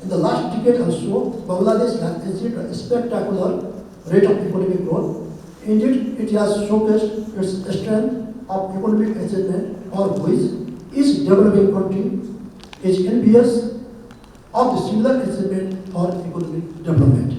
In the last decade or so, Bangladesh has achieved a spectacular rate of economic growth. Indeed, it has showcased its strength of economic achievement for which each developing country is envious of the similar achievement for economic development.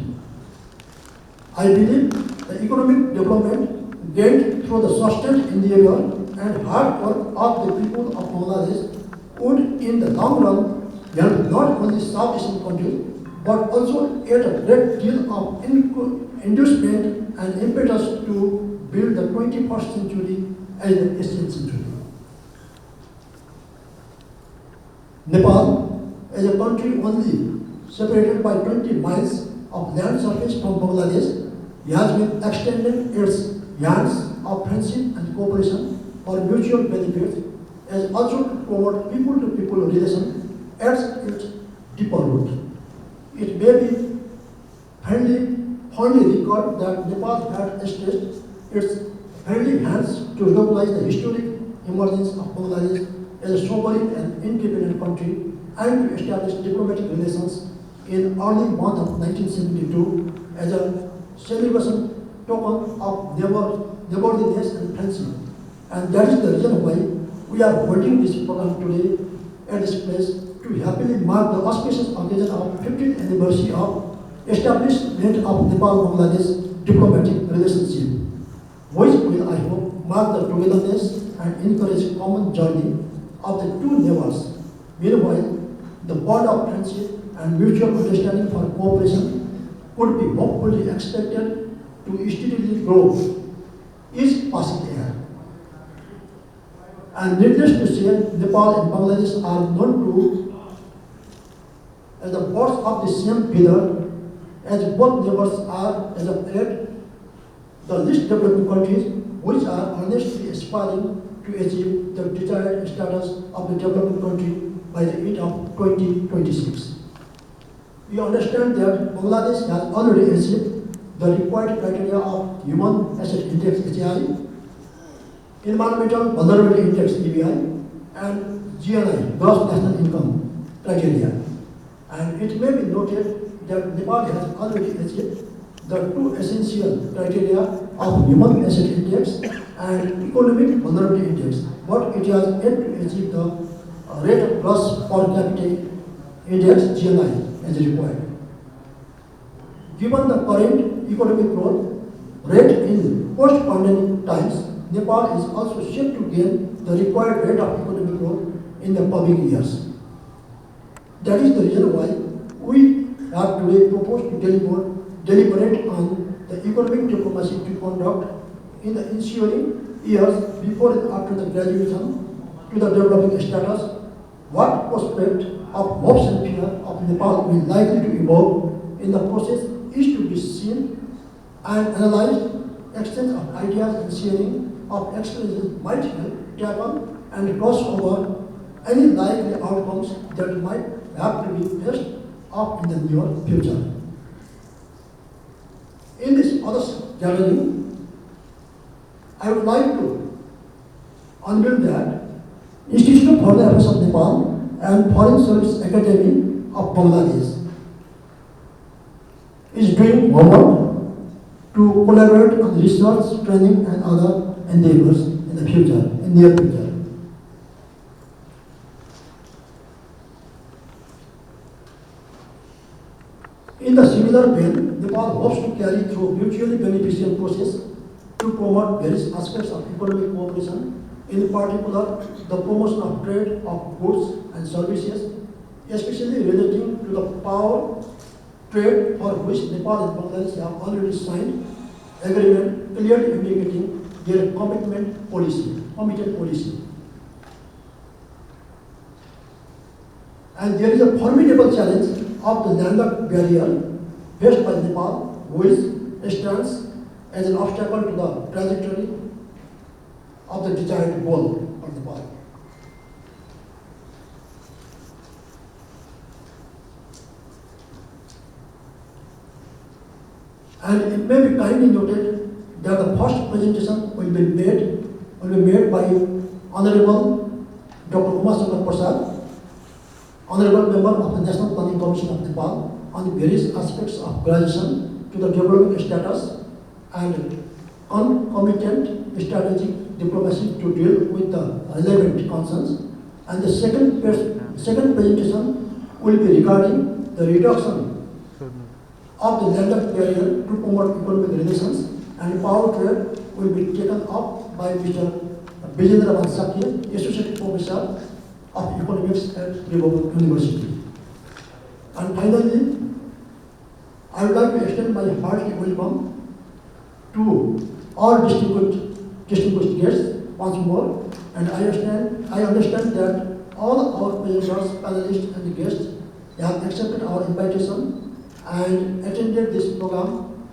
I believe the economic development gained through the sustained endeavor and hard work of the people of Bangladesh would, in the long run, help not only South Asian countries, but also add a great deal of inducement and impetus to build the 21st century as the Asian century. Nepal, as a country only separated by 20 miles of land surface from Bangladesh, has been extending its hands of friendship and cooperation for mutual benefits, as also to promote people-to-people relations at its deeper root. It may be fondly recalled that Nepal had stretched its friendly hands to recognize the historic emergence of Bangladesh as a sovereign and independent country and to establish diplomatic relations in early month of 1972 as a celebration token of neighborliness and friendship. And that is the reason why we are holding this program today at this place to happily mark the auspicious occasion of 15th anniversary of establishment of Nepal-Bangladesh diplomatic relationship, which will, I hope, mark the togetherness and encourage common journey of the two neighbors. Meanwhile, the bond of friendship and mutual understanding for cooperation could be hopefully expected to steadily grow each passing year. And needless to say, Nepal and Bangladesh are known to as the birds of the same feather, as both neighbors are, as a threat, the least developed countries which are earnestly aspiring to achieve the desired status of the developing country by the end of 2026. We understand that Bangladesh has already achieved the required criteria of Human Asset Index (HAI), Environmental Vulnerability Index (EVI), and GNI (Gross National Income) criteria. And it may be noted that Nepal has already achieved the two essential criteria of Human Asset Index and Economic Vulnerability Index, but it has yet to achieve the rate of gross per capita index (GNI) as required. Given the current economic growth rate in post-pandemic times, Nepal is also set to gain the required rate of economic growth in the coming years. That is the reason why we have today proposed to deliberate on the economic diplomacy to conduct in the ensuing years before and after the graduation to the developing status. What prospect of hopes and fear of Nepal will likely to evolve in the process is to be seen and analyzed. Exchange of ideas and sharing of experiences might help tackle and cross over any likely outcomes that might have to be faced up in the near future. In this other gathering, I would like to unveil that Institute of Foreign Affairs of Nepal and Foreign Service Academy of Bangladesh is doing homework to collaborate on research, training, and other endeavors in the future, in near future. In the similar vein, Nepal hopes to carry through mutually beneficial process to promote various aspects of economic cooperation, in particular the promotion of trade of goods and services, especially relating to the power trade for which Nepal and Bangladesh have already signed agreement clearly indicating their committed policy. And there is a formidable challenge of the landlocked barrier faced by Nepal, which stands as an obstacle to the trajectory of the desired goal of Nepal. And it may be kindly noted that the first presentation will be made by Honorable Dr. Kumar Shankar Prasad Honorable Member of the National Planning Commission of Nepal on various aspects of graduation to the developing status and concomitant strategic diplomacy to deal with the relevant concerns. And the second presentation will be regarding the reduction of the landed barrier to promote economic relations, and power trade will be taken up by Mr. Vijendra Vansakya, Associate Professor of Economics at Tribhuvan University. And finally, I would like to extend my hearty welcome to all distinguished guests once more, and I understand that all our presenters, panelists, and guests have accepted our invitation and attended this program,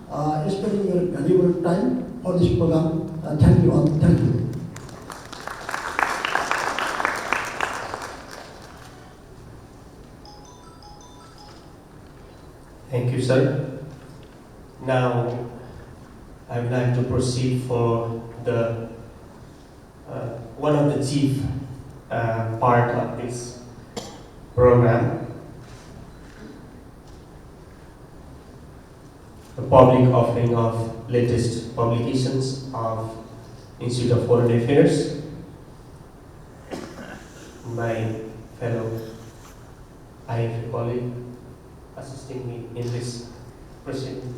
spending your valuable time for this program. Thank you all. Thank you. Thank you, sir. Now, I would like to proceed for the one of the chief part of this program, the public offering of latest publications of Institute of Foreign Affairs. My fellow IFA colleague assisting me in this proceeding.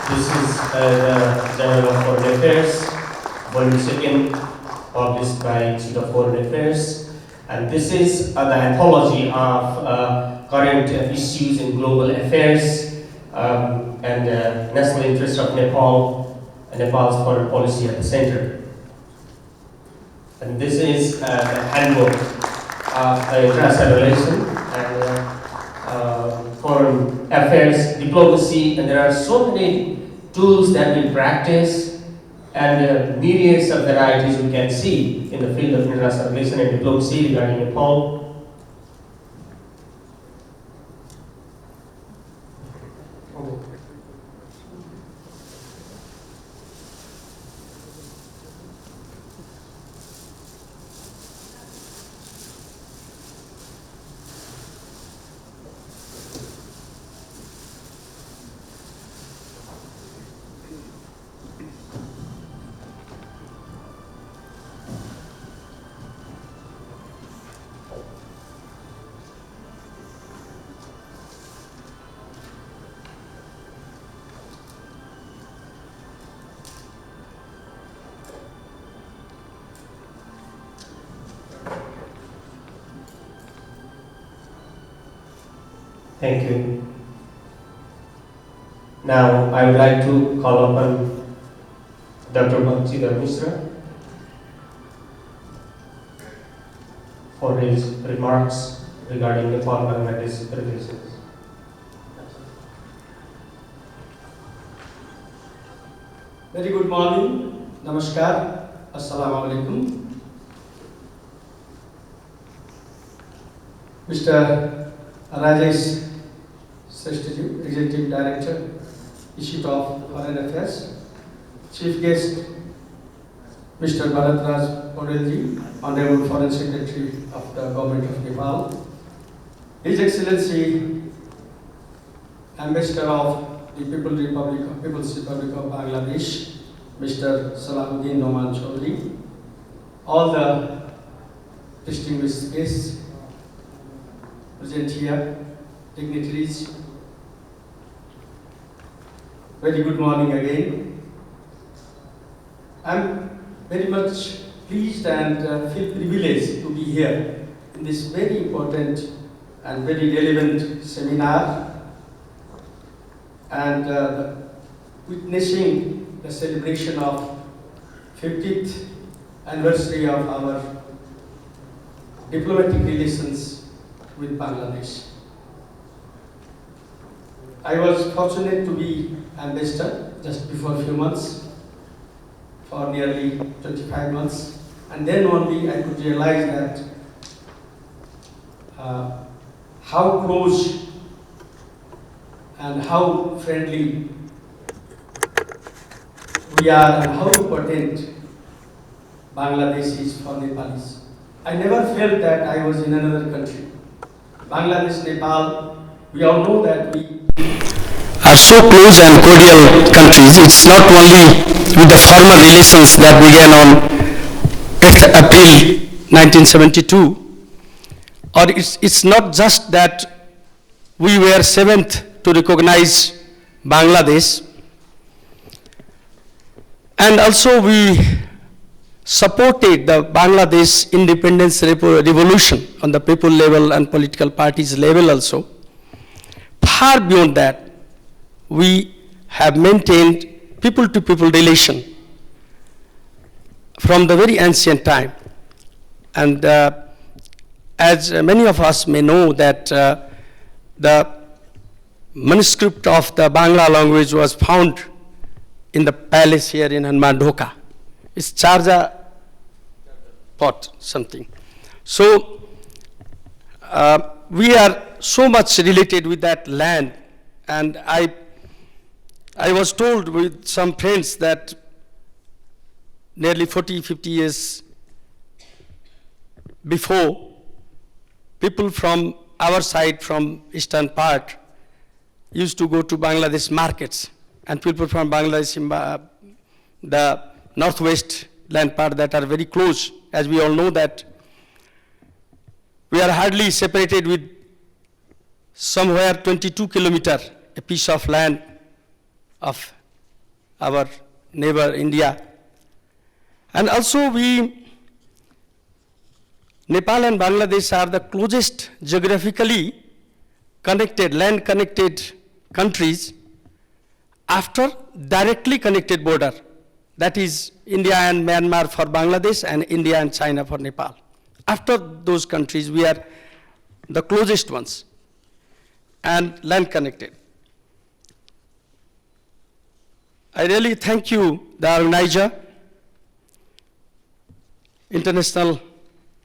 This is the Journal of Foreign Affairs, volume 2, published by Institute of Foreign Affairs. And this is the anthology of current issues in global affairs and the national interest of Nepal and Nepal's foreign policy at the center. And this is the handbook of international relations and foreign affairs, diplomacy, and there are so many tools that we practice and myriads of varieties we can see in the field of international relations and diplomacy regarding Nepal. Thank you. Now, I would like to call upon Dr. Bhaktidhar Misra for his remarks regarding Nepal and Bangladesh relations. Very good morning, Namaskar, Assalamu alaikum. Mr. Rajesh Seshtiji, Executive Director, Institute of Foreign Affairs, Chief Guest, Mr. Bharatraj Paulji, Honorable Foreign Secretary of the Government of Nepal, His Excellency, Ambassador of the People's Republic of Bangladesh, Mr. Salahuddin Noman Chaudhry, all the distinguished guests present here, dignitaries, very good morning again. I'm very much pleased and feel privileged to be here in this very important and very relevant seminar and witnessing the celebration of 50th anniversary of our diplomatic relations with Bangladesh. I was fortunate to be ambassador just before a few months, for nearly 25 months, and then only I could realize that how close and how friendly we are and how important Bangladesh is for Nepalis. I never felt that I was in another country. Bangladesh, Nepal, we all know that we are so close and cordial countries. It's not only with the former relations that began on 8th April 1972, or it's not just that we were 7th to recognize Bangladesh, and also we supported the Bangladesh independence revolution on the people level and political parties level also. Far beyond that, we have maintained people-to-people relation from the very ancient time. And as many of us may know that the manuscript of the Bangla language was found in the palace here in Hanuman Dhoka. It's Charja pot, something. So we are so much related with that land, and I was told with some friends that nearly 40, 50 years before, people from our side, from eastern part, used to go to Bangladesh markets, and people from Bangladesh, the northwest land part that are very close, as we all know that we are hardly separated with somewhere 22 kilometers, a piece of land of our neighbor India. And also Nepal and Bangladesh are the closest geographically connected, land connected countries after directly connected border. That is India and Myanmar for Bangladesh and India and China for Nepal. After those countries, we are the closest ones and land connected. I really thank you, the organizer, International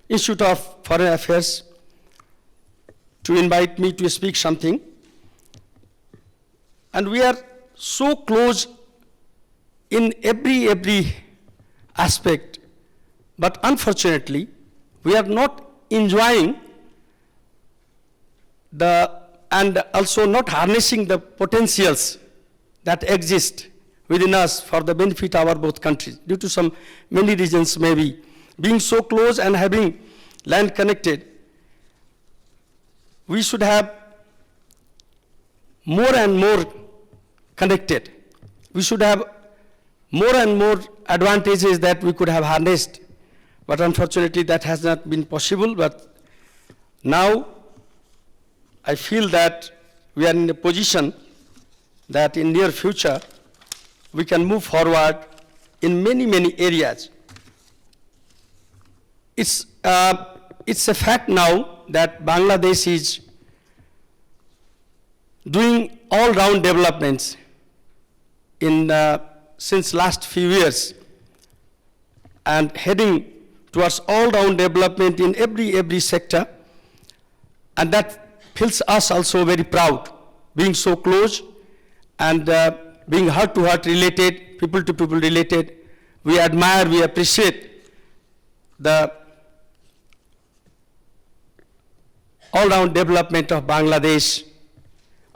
Institute of Foreign Affairs, to invite me to speak something. And we are so close in every aspect, but unfortunately, we are not enjoying and also not harnessing the potentials that exist within us for the benefit of our both countries, due to some many reasons maybe. Being so close and having land connected, we should have more and more connected. We should have more and more advantages that we could have harnessed, but unfortunately that has not been possible. But now I feel that we are in a position that in near future, we can move forward in many, many areas. It's a fact now that Bangladesh is doing all-round developments since last few years and heading towards all-round development in every sector, and that feels us also very proud, being so close and being heart-to-heart related, people-to-people related. We admire, we appreciate the all-round development of Bangladesh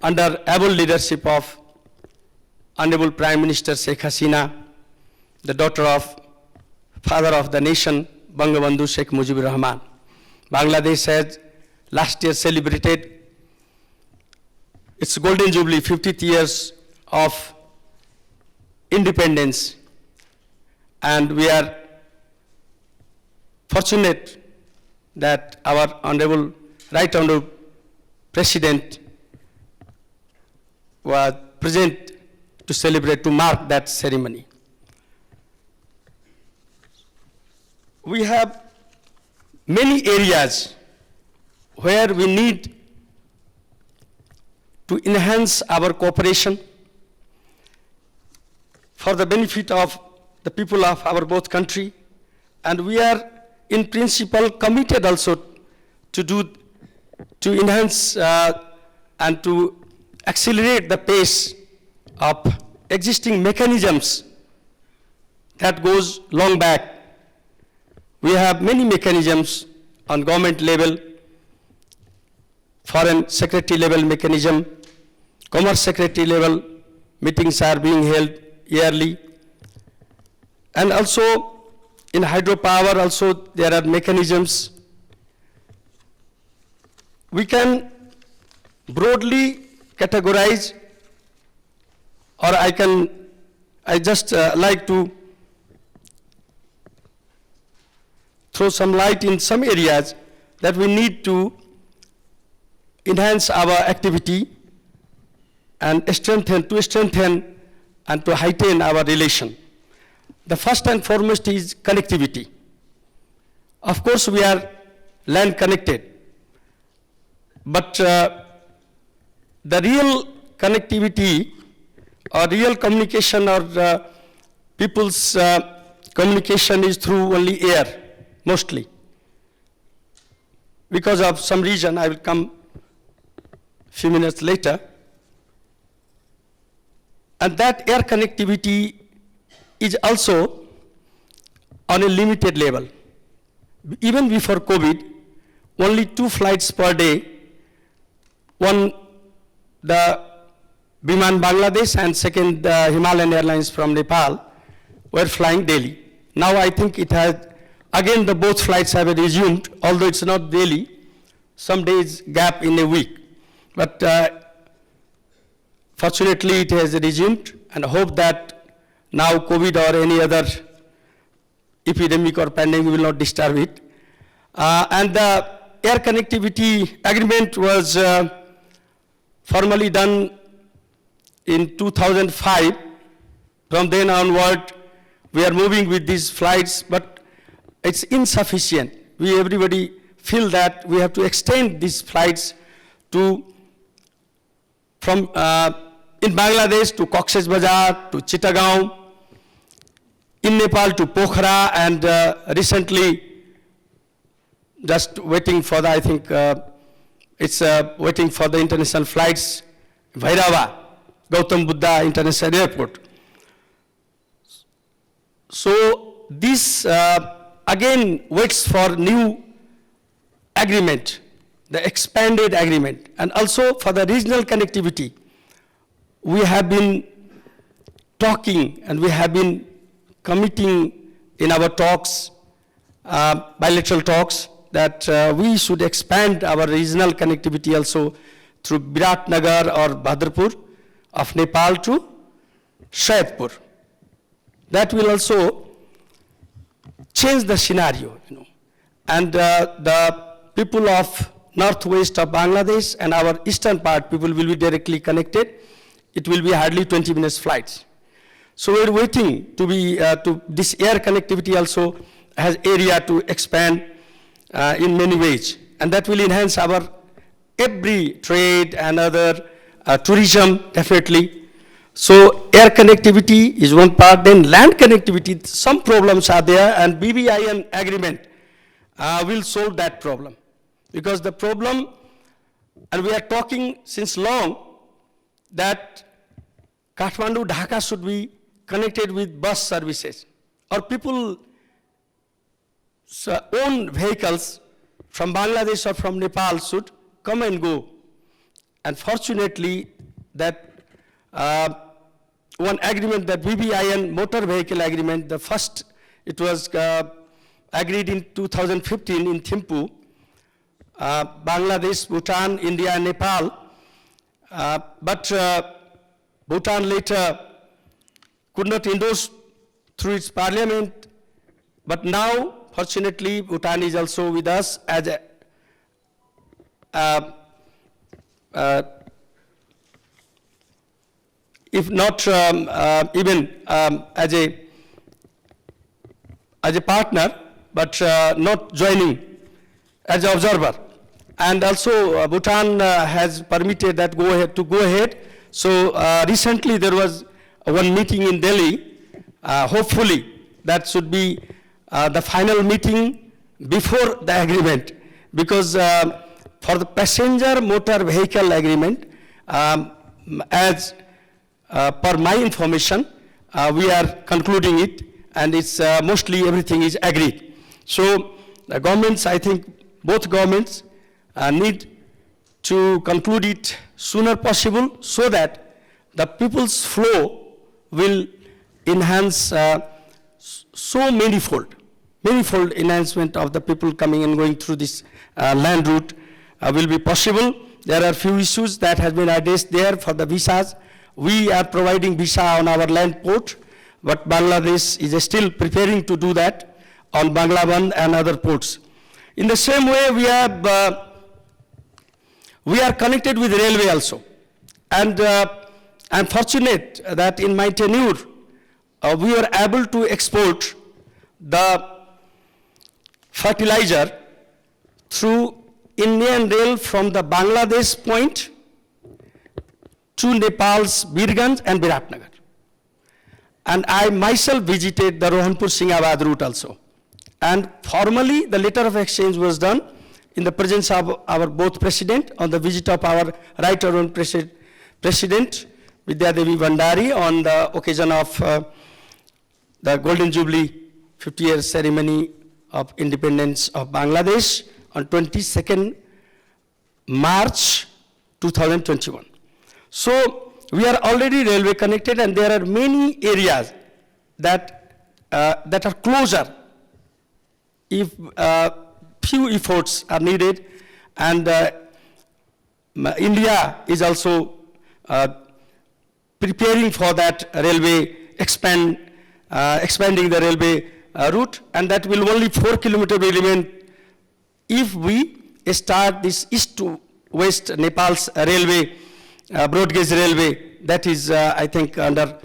under able leadership of Honorable Prime Minister Sheikh Hasina, the daughter of father of the nation, Bangabandhu Sheikh Mujibur Rahman. Bangladesh has last year celebrated its golden jubilee, 50th years of independence, and we are fortunate that our Right Honorable President was present to celebrate, to mark that ceremony. We have many areas where we need to enhance our cooperation for the benefit of the people of our both country, and we are in principle committed also to enhance and to accelerate the pace of existing mechanisms that goes long back. We have many mechanisms on government level, foreign secretary level mechanism, commerce secretary level meetings are being held yearly, and also in hydropower also there are mechanisms. We can broadly categorize, or I just like to throw some light in some areas that we need to enhance our activity and strengthen and to heighten our relation. The first and foremost is connectivity. Of course, we are land connected, but the real connectivity or real communication or people's communication is through only air, mostly. Because of some reason, I will come a few minutes later. And that air connectivity is also on a limited level. Even before COVID, only 2 flights per day, one the Biman Bangladesh and second the Himalayan Airlines from Nepal were flying daily. Now I think it has, again the both flights have resumed, although it's not daily, some days gap in a week. But fortunately it has resumed, and I hope that now COVID or any other epidemic or pandemic will not disturb it. And the air connectivity agreement was formally done in 2005. From then onward, we are moving with these flights, but it's insufficient. Everybody feel that we have to extend these flights to from in Bangladesh to Cox's Bazar, to Chittagong, in Nepal to Pokhara, and recently just waiting for the, I think it's waiting for the international flights, Bhairava, Gautam Buddha International Airport. So this again waits for new agreement, the expanded agreement, and also for the regional connectivity. We have been talking and we have been committing in our talks, bilateral talks, that we should expand our regional connectivity also through Biratnagar or Bhadrapur of Nepal to Shaidpur. That will also change the scenario, And the people of northwest of Bangladesh and our eastern part, people will be directly connected. It will be hardly 20 minutes flights. So we're waiting to be, this air connectivity also has area to expand in many ways. And that will enhance our every trade and other tourism, definitely. So air connectivity is one part, then land connectivity, some problems are there, and BBIN agreement will solve that problem. Because the problem, and we are talking since long, that Kathmandu, Dhaka should be connected with bus services, or people own vehicles from Bangladesh or from Nepal should come and go. And fortunately, that one agreement, that BBIN motor vehicle agreement, the first, it was agreed in 2015 in Thimphu, Bangladesh, Bhutan, India, and Nepal. But Bhutan later could not endorse through its parliament. But now, fortunately, Bhutan is also with us as a if not even as a partner, but not joining as an observer. And also Bhutan has permitted that to go ahead. So recently there was one meeting in Delhi. Hopefully that should be the final meeting before the agreement, because for the passenger motor vehicle agreement, as per my information, we are concluding it, and it's mostly everything is agreed. So the governments, I think both governments need to conclude it sooner possible, so that the people's flow will enhance so manifold enhancement of the people coming and going through this land route will be possible. There are few issues that have been addressed there for the visas. We are providing visa on our land port, but Bangladesh is still preparing to do that on Bangladesh and other ports. In the same way, we are connected with railway also. And I'm fortunate that in my tenure, we were able to export the fertilizer through Indian Rail from the Bangladesh point to Nepal's Birganj and Biratnagar. And I myself visited the Rohanpur Singhabad route also. And formally, the letter of exchange was done in the presence of our both president, on the visit of our right honorable president, Vidya Devi Bhandari, on the occasion of the Golden Jubilee 50-year ceremony of independence of Bangladesh on 22nd March 2021. So we are already railway connected, and there are many areas that are closer if few efforts are needed, and India is also preparing for that railway expanding the railway route, and that will only 4 kilometers will remain if we start this east to west Nepal's railway, broad gauge railway. That is, I think, under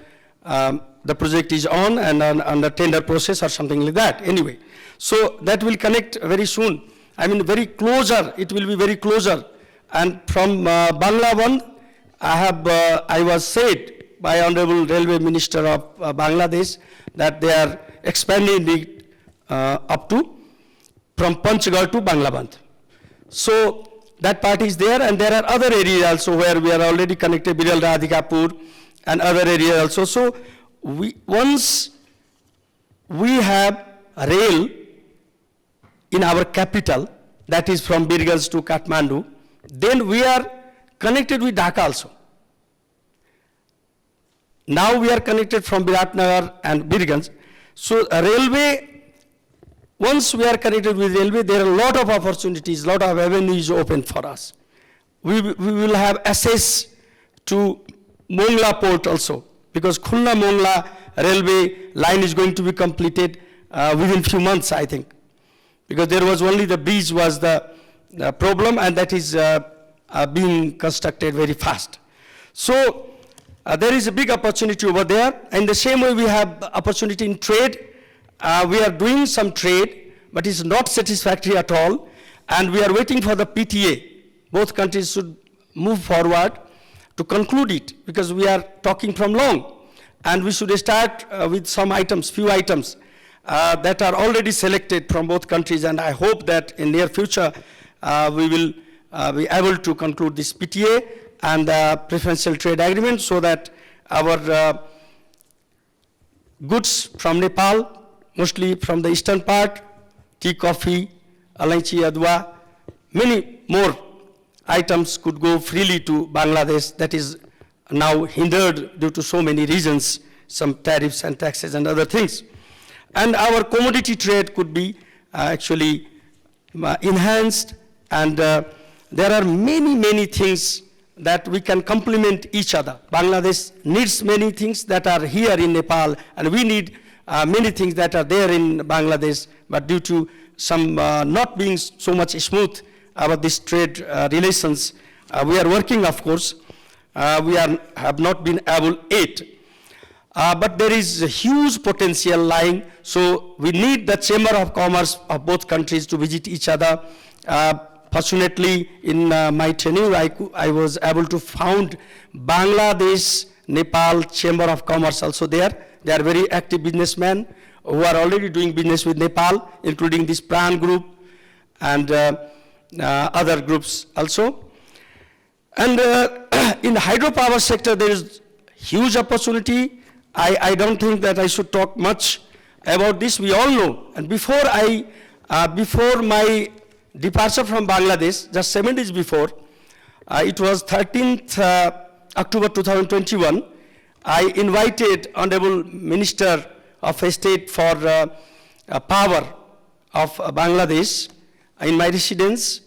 the project is on and under tender process or something like that. Anyway, so that will connect very soon. I mean, very closer. It will be very closer. And from Bangladesh, I was said by Honorable Railway Minister of Bangladesh that they are expanding it up to from Panchgarh to Bangladesh. So that part is there, and there are other areas also where we are already connected, Biral Radhikapur and other areas also. So once we have a rail in our capital, that is from Birganj to Kathmandu, then we are connected with Dhaka also. Now we are connected from Biratnagar and Birganj. So a railway, once we are connected with railway, there are a lot of opportunities, a lot of avenues open for us. We will have access to Mongla port also, because Khulna-Mongla railway line is going to be completed within few months, I think. Because there was only the bridge was the problem, and that is being constructed very fast. So there is a big opportunity over there. In the same way we have opportunity in trade. We are doing some trade, but it's not satisfactory at all. And we are waiting for the PTA. Both countries should move forward to conclude it, because we are talking from long. And we should start with some items, few items that are already selected from both countries. And I hope that in near future, we will be able to conclude this PTA and preferential trade agreement, so that our goods from Nepal, mostly from the eastern part, tea, coffee, alaichi, adwa, many more items could go freely to Bangladesh, that is now hindered due to so many reasons, some tariffs and taxes and other things. And our commodity trade could be actually enhanced, and there are many things that we can complement each other. Bangladesh needs many things that are here in Nepal, and we need many things that are there in Bangladesh, but due to some not being so much smooth about this trade relations, we are working, of course. We have not been able yet. But there is a huge potential lying, so we need the Chamber of Commerce of both countries to visit each other. Fortunately, in my tenure, I was able to found Bangladesh Nepal Chamber of Commerce also there. They are very active businessmen who are already doing business with Nepal, including this Pran group and other groups also. And in the hydropower sector, there is huge opportunity. I don't think that I should talk much about this. We all know. And before my departure from Bangladesh, just 7 days before, it was 13th October 2021, I invited Honorable Minister of State for Power of Bangladesh in my residence,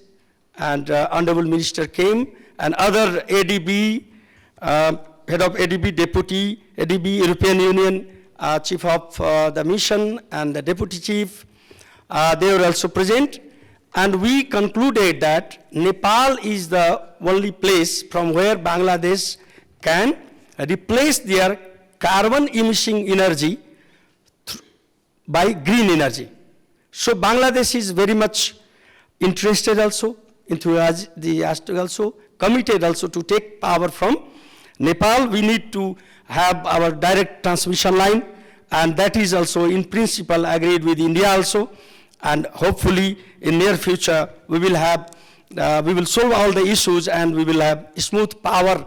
and Honorable Minister came, and other ADB, Head of ADB, Deputy ADB, European Union, Chief of the Mission, and the Deputy Chief, they were also present. And we concluded that Nepal is the only place from where Bangladesh can replace their carbon emitting energy by green energy. So Bangladesh is very much interested also, enthusiastic also, committed also to take power from Nepal. We need to have our direct transmission line, and that is also in principle agreed with India also. And hopefully in near future we will have, we will solve all the issues, and we will have smooth power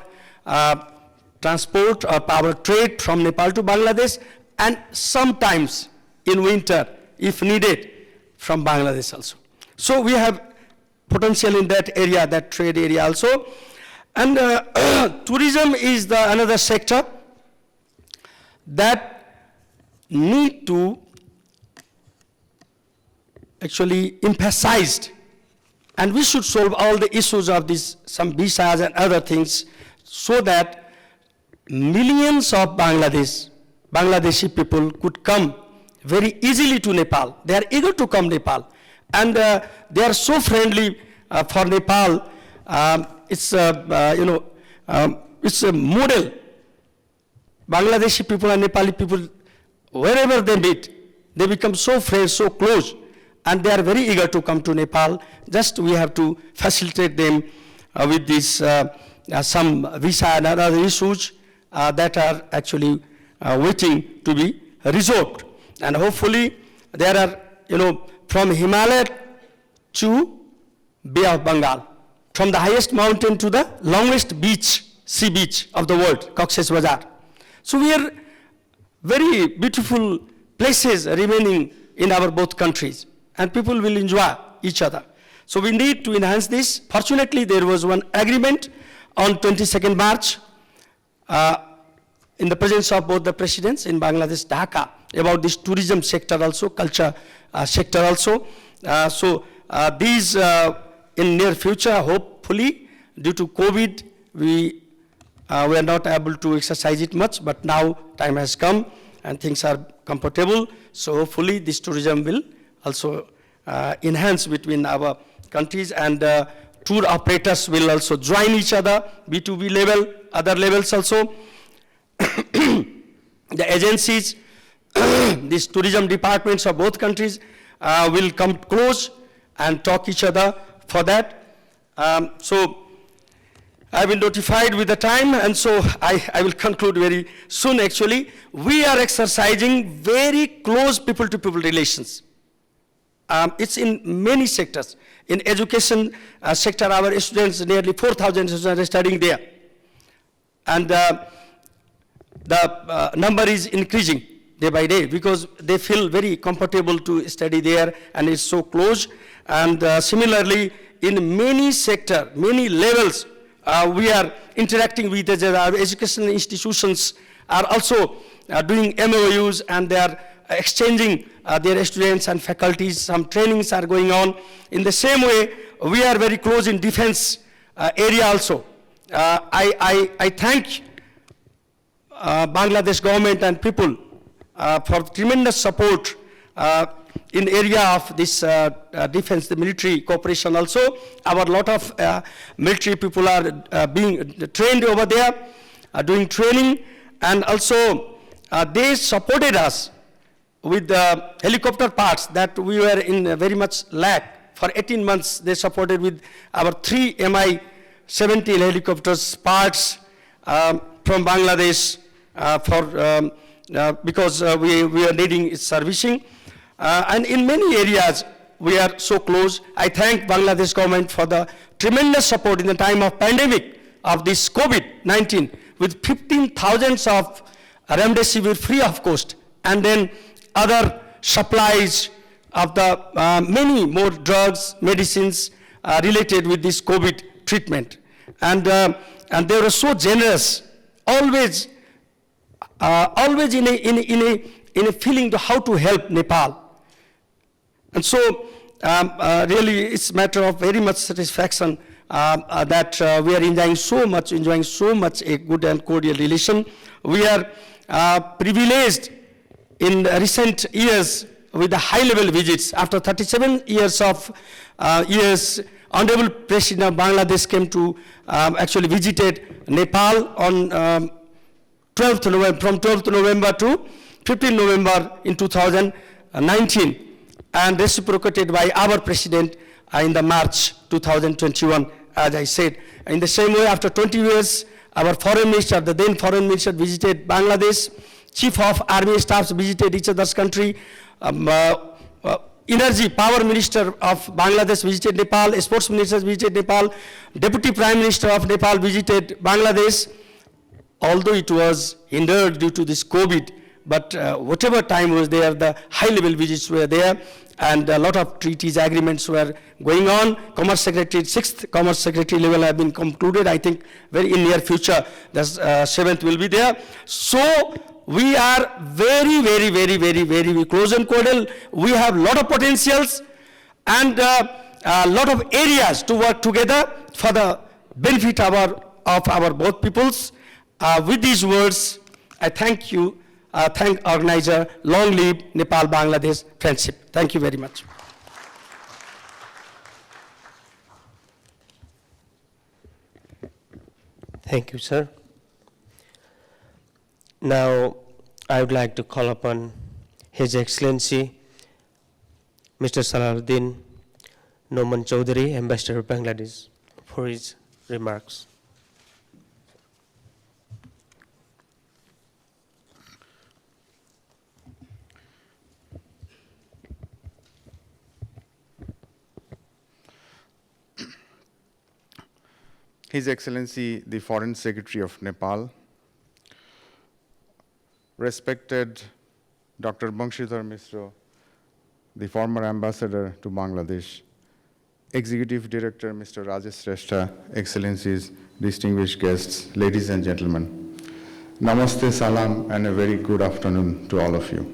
transport or power trade from Nepal to Bangladesh, and sometimes in winter, if needed, from Bangladesh also. So we have potential in that area, that trade area also. And tourism is the another sector that need to actually emphasized, and we should solve all the issues of this, some visas and other things, so that millions of Bangladeshi people could come very easily to Nepal. They are eager to come Nepal, and they are so friendly for Nepal. It's it's a model. Bangladeshi people and Nepali people, wherever they meet, they become so friends, so close, and they are very eager to come to Nepal. Just we have to facilitate them with this some visa and other issues that are actually waiting to be resolved. And hopefully there are, from Himalaya to Bay of Bengal, from the highest mountain to the longest beach, sea beach of the world, Cox's Bazar. So we are very beautiful places remaining in our both countries, and people will enjoy each other. So we need to enhance this. Fortunately, there was one agreement on 22nd March in the presence of both the presidents in Bangladesh, Dhaka, about this tourism sector also, culture sector also. These in near future, hopefully, due to COVID, we were not able to exercise it much, but now time has come and things are comfortable. So hopefully this tourism will also enhance between our countries, and tour operators will also join each other, B2B level, other levels also. The agencies, these tourism departments of both countries will come close and talk each other for that. So I've been notified with the time, and so I will conclude very soon actually. We are exercising very close people-to-people relations. It's in many sectors. In education sector, our students, nearly 4,000 students are studying there. And the number is increasing day by day because they feel very comfortable to study there and it's so close. And similarly, in many sectors, many levels, we are interacting with each other. Our educational institutions are also doing MOUs, and they are exchanging their students and faculties. Some trainings are going on. In the same way, we are very close in defense area also. I thank Bangladesh government and people for tremendous support in area of this defense, the military cooperation also. Our lot of military people are being trained over there, doing training, and also they supported us with the helicopter parts that we were in very much lack. For 18 months, they supported with our 3 Mi-17 helicopters parts from Bangladesh because we are needing its servicing. And in many areas, we are so close. I thank Bangladesh government for the tremendous support in the time of pandemic of this COVID-19 with 15,000 of remdesivir free of cost, and then other supplies of the many more drugs, medicines related with this COVID treatment. And they were so generous, always in a feeling to how to help Nepal. And so really it's a matter of very much satisfaction that we are enjoying so much a good and cordial relation. We are privileged in recent years with the high-level visits. After 37 years of Honorable President of Bangladesh came to actually visited Nepal on 12th November, from 12th November to 15th November in 2019, and reciprocated by our President in the March 2021, as I said. In the same way, after 20 years, our Foreign Minister, the then Foreign Minister, visited Bangladesh. Chief of Army Staffs visited each other's country. Energy, Power Minister of Bangladesh visited Nepal. Sports Minister visited Nepal. Deputy Prime Minister of Nepal visited Bangladesh. Although it was hindered due to this COVID, but whatever time was there, the high-level visits were there, and a lot of treaties, agreements were going on. Commerce Secretary, 6th Commerce Secretary level have been concluded. I think very in near future, the 7th will be there. So we are very close and cordial. We have a lot of potentials and a lot of areas to work together for the benefit of our both peoples. With these words, I thank you, thank organizer. Long live Nepal-Bangladesh friendship. Thank you very much. Thank you, sir. Now, I would like to call upon His Excellency, Mr. Salahuddin Noman Chowdhury, Ambassador of Bangladesh, for his remarks. His Excellency, the Foreign Secretary of Nepal, respected Dr. Bangshidhar Mishra, the former ambassador to Bangladesh, Executive Director Mr. Rajesh Shrestha, Excellencies, distinguished guests, ladies and gentlemen. Namaste, salam, and a very good afternoon to all of you.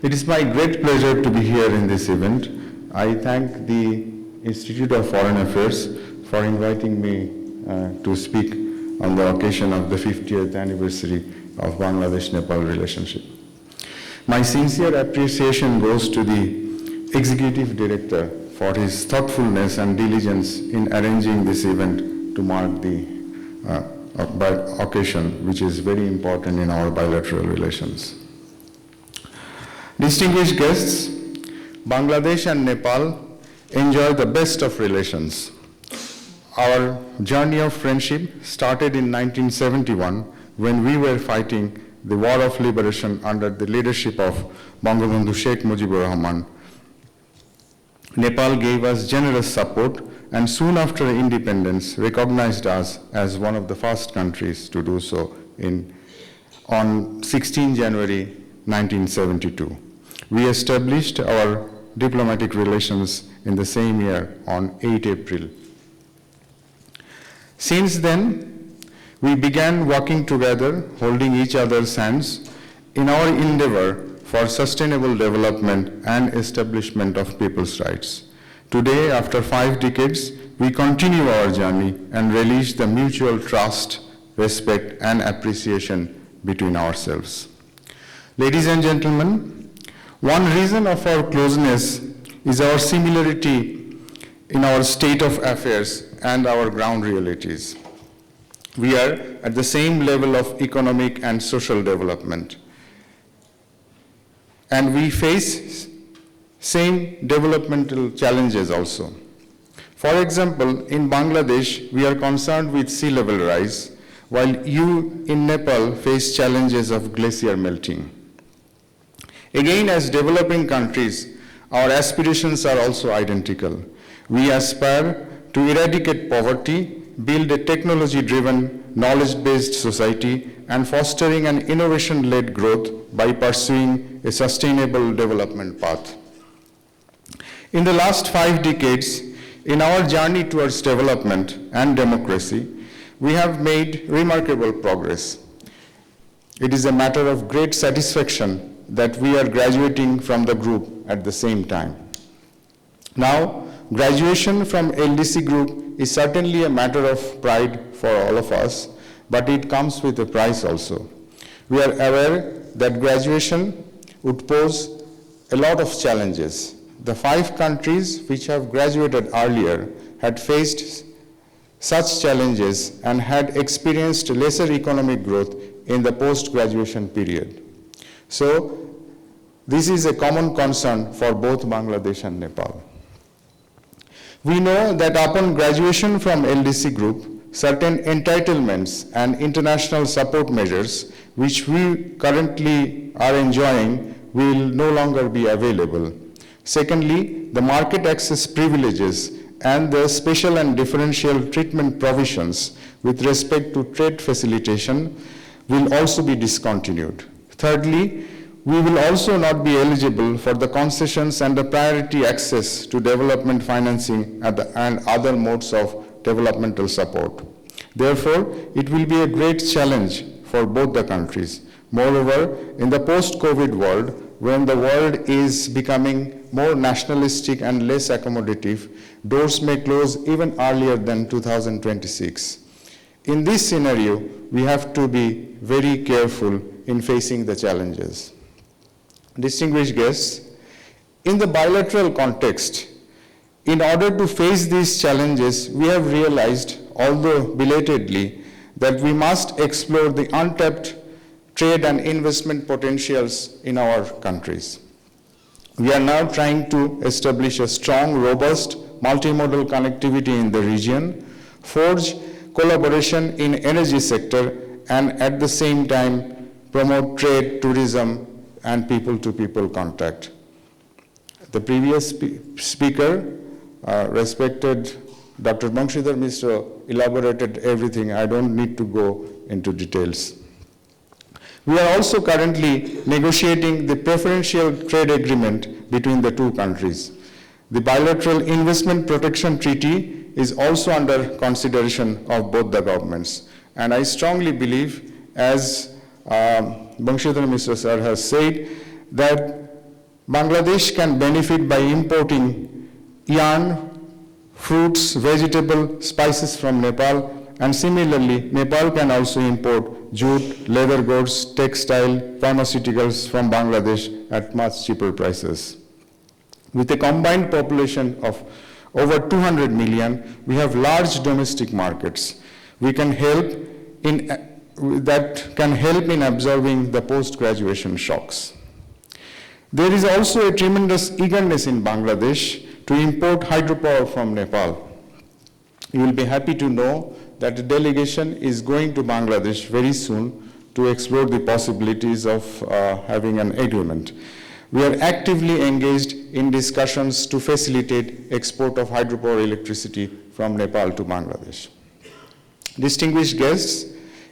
It is my great pleasure to be here in this event. I thank the Institute of Foreign Affairs for inviting me to speak on the occasion of the 50th anniversary of Bangladesh-Nepal relationship. My sincere appreciation goes to the Executive Director for his thoughtfulness and diligence in arranging this event to mark the occasion, which is very important in our bilateral relations. Distinguished guests, Bangladesh and Nepal enjoy the best of relations. Our journey of friendship started in 1971 when we were fighting the War of Liberation under the leadership of Bangabandhu Sheikh Mujibur Rahman. Nepal gave us generous support and soon after independence recognized us as one of the first countries to do so on 16 January 1972. We established our diplomatic relations in the same year on 8 April. Since then, we began working together, holding each other's hands in our endeavor for sustainable development and establishment of people's rights. Today, after 5 decades, we continue our journey and relish the mutual trust, respect, and appreciation between ourselves. Ladies and gentlemen, one reason of our closeness is our similarity in our state of affairs and our ground realities. We are at the same level of economic and social development, and we face same developmental challenges also. For example, in Bangladesh, we are concerned with sea level rise, while you in Nepal face challenges of glacier melting. Again, as developing countries, our aspirations are also identical. We aspire to eradicate poverty, build a technology-driven, knowledge-based society, and fostering an innovation-led growth by pursuing a sustainable development path. In the last 5 decades, in our journey towards development and democracy, we have made remarkable progress. It is a matter of great satisfaction that we are graduating from the group at the same time. Now, graduation from Ldc group is certainly a matter of pride for all of us, but it comes with a price also. We are aware that graduation would pose a lot of challenges. The 5 countries which have graduated earlier had faced such challenges and had experienced lesser economic growth in the post-graduation period. So, this is a common concern for both Bangladesh and Nepal. We know that upon graduation from Ldc group, certain entitlements and international support measures which we currently are enjoying will no longer be available. Secondly, the market access privileges and the special and differential treatment provisions with respect to trade facilitation will also be discontinued. Thirdly, we will also not be eligible for the concessions and the priority access to development financing and other modes of developmental support. Therefore, it will be a great challenge for both the countries. Moreover, in the post-COVID world, when the world is becoming more nationalistic and less accommodative, doors may close even earlier than 2026. In this scenario, we have to be very careful in facing the challenges. Distinguished guests, in the bilateral context, in order to face these challenges, we have realized, although belatedly, that we must explore the untapped trade and investment potentials in our countries. We are now trying to establish a strong, robust, multimodal connectivity in the region, forge collaboration in energy sector, and at the same time promote trade, tourism, and people-to-people contact. The previous speaker, respected Dr. Bangshidhar Mishra, elaborated everything. I don't need to go into details. We are also currently negotiating the preferential trade agreement between the two countries. The bilateral investment protection treaty is also under consideration of both the governments. And I strongly believe, as Bangshidhar Mishra sir has said, that Bangladesh can benefit by importing yarn, fruits, vegetables, spices from Nepal, and similarly, Nepal can also import jute, leather goods, textile, pharmaceuticals from Bangladesh at much cheaper prices. With a combined population of over 200 million, we have large domestic markets. That can help in absorbing the post-graduation shocks. There is also a tremendous eagerness in Bangladesh to import hydropower from Nepal. You will be happy to know that a delegation is going to Bangladesh very soon to explore the possibilities of having an agreement. We are actively engaged in discussions to facilitate export of hydropower electricity from Nepal to Bangladesh. Distinguished guests,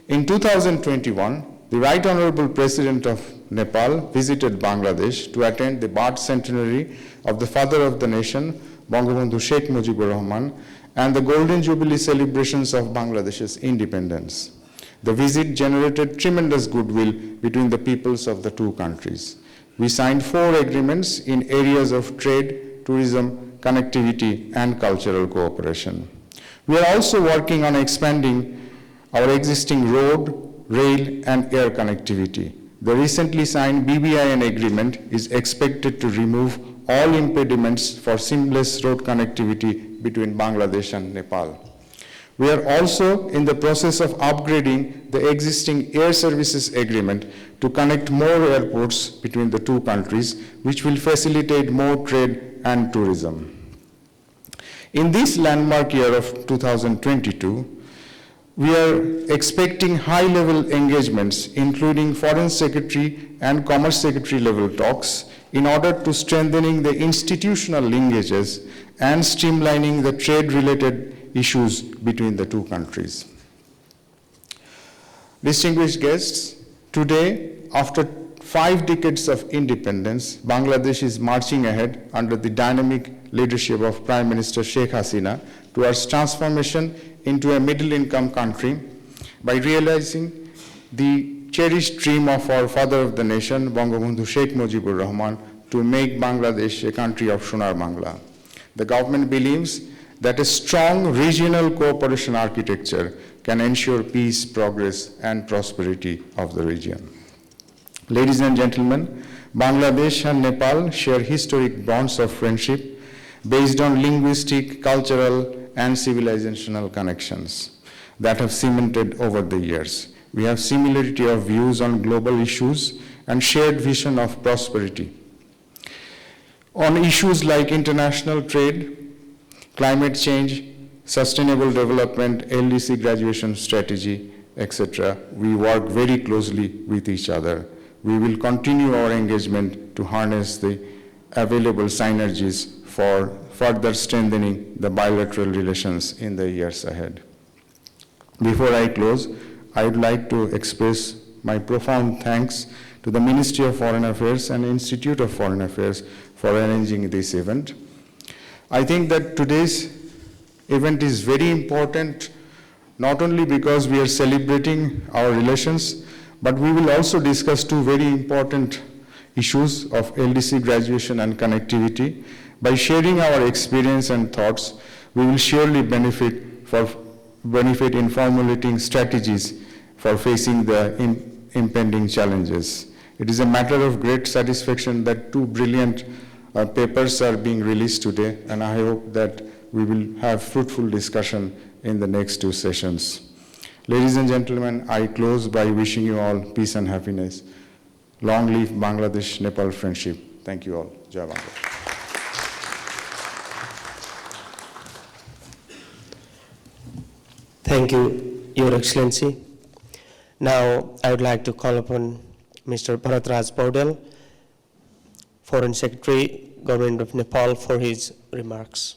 in 2021, the Right Honorable President of Nepal visited Bangladesh to attend the birth centenary of the father of the nation, Bangabandhu Sheikh Mujibur Rahman, and the Golden Jubilee celebrations of Bangladesh's independence. The visit generated tremendous goodwill between the peoples of the two countries. We signed 4 agreements in areas of trade, tourism, connectivity, and cultural cooperation. We are also working on expanding our existing road, rail, and air connectivity. The recently signed BBIN agreement is expected to remove all impediments for seamless road connectivity between Bangladesh and Nepal. We are also in the process of upgrading the existing air services agreement to connect more airports between the two countries, which will facilitate more trade and tourism. In this landmark year of 2022, we are expecting high-level engagements, including Foreign Secretary and Commerce Secretary level talks, in order to strengthening the institutional linkages and streamlining the trade-related issues between the two countries. Distinguished guests, today, after 5 decades of independence, Bangladesh is marching ahead under the dynamic leadership of Prime Minister Sheikh Hasina towards transformation into a middle-income country by realizing the cherished dream of our father of the nation, Bangabandhu Sheikh Mujibur Rahman, to make Bangladesh a country of Sonar Bangla. The government believes that a strong regional cooperation architecture can ensure peace, progress, and prosperity of the region. Ladies and gentlemen, Bangladesh and Nepal share historic bonds of friendship based on linguistic, cultural, and civilizational connections that have cemented over the years. We have similarity of views on global issues and shared vision of prosperity. On issues like international trade, climate change, sustainable development, Ldc graduation strategy, etc., we work very closely with each other. We will continue our engagement to harness the available synergies for further strengthening the bilateral relations in the years ahead. Before I close, I would like to express my profound thanks to the Ministry of Foreign Affairs and Institute of Foreign Affairs for arranging this event. I think that today's event is very important, not only because we are celebrating our relations, but we will also discuss 2 very important issues of Ldc graduation and connectivity. By sharing our experience and thoughts, we will surely benefit in formulating strategies for facing the impending challenges. It is a matter of great satisfaction that 2 brilliant papers are being released today, and I hope that we will have fruitful discussion in the next 2 sessions. Ladies and gentlemen, I close by wishing you all peace and happiness. Long live Bangladesh-Nepal friendship. Thank you all. Jai Bangla. Thank you, Your Excellency. Now, I would like to call upon Mr. Bharatraj Paudel, Foreign Secretary, Government of Nepal, for his remarks.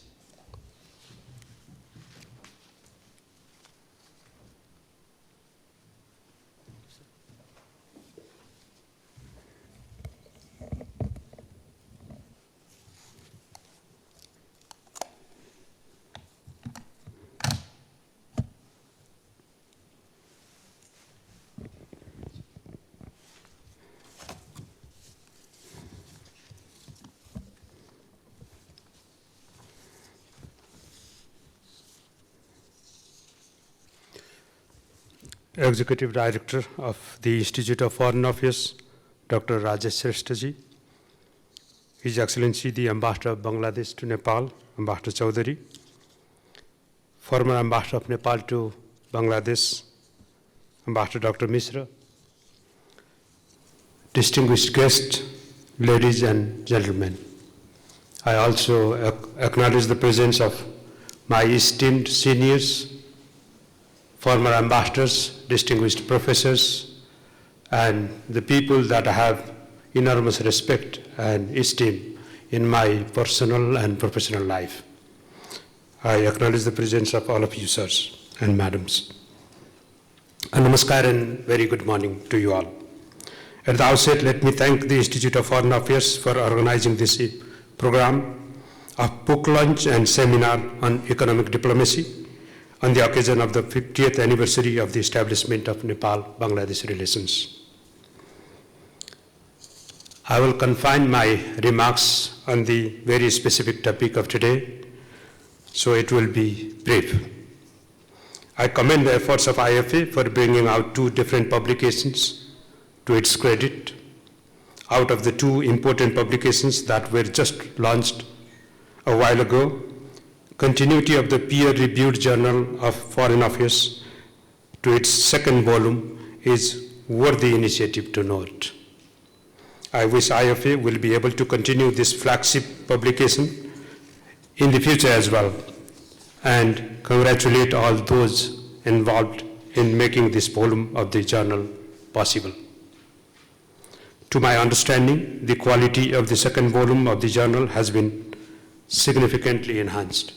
Executive Director of the Institute of Foreign Affairs, Dr. Rajesh Shrestha ji, His Excellency the Ambassador of Bangladesh to Nepal, Ambassador Chaudhary, former Ambassador of Nepal to Bangladesh, Ambassador Dr. Misra, distinguished guests, ladies and gentlemen. I also acknowledge the presence of my esteemed seniors, former ambassadors, distinguished professors, and the people that I have enormous respect and esteem in my personal and professional life. I acknowledge the presence of all of you, sirs and madams. And namaskar and very good morning to you all. At the outset, let me thank the Institute of Foreign Affairs for organizing this program of book launch and seminar on economic diplomacy on the occasion of the 50th anniversary of the establishment of Nepal-Bangladesh relations. I will confine my remarks on the very specific topic of today, so it will be brief. I commend the efforts of IFA for bringing out 2 different publications to its credit. Out of the 2 important publications that were just launched a while ago, continuity of the peer-reviewed Journal of Foreign Affairs to its 2nd volume is worthy initiative to note. I wish IFA will be able to continue this flagship publication in the future as well, and congratulate all those involved in making this volume of the journal possible. To my understanding, the quality of the 2nd volume of the journal has been significantly enhanced.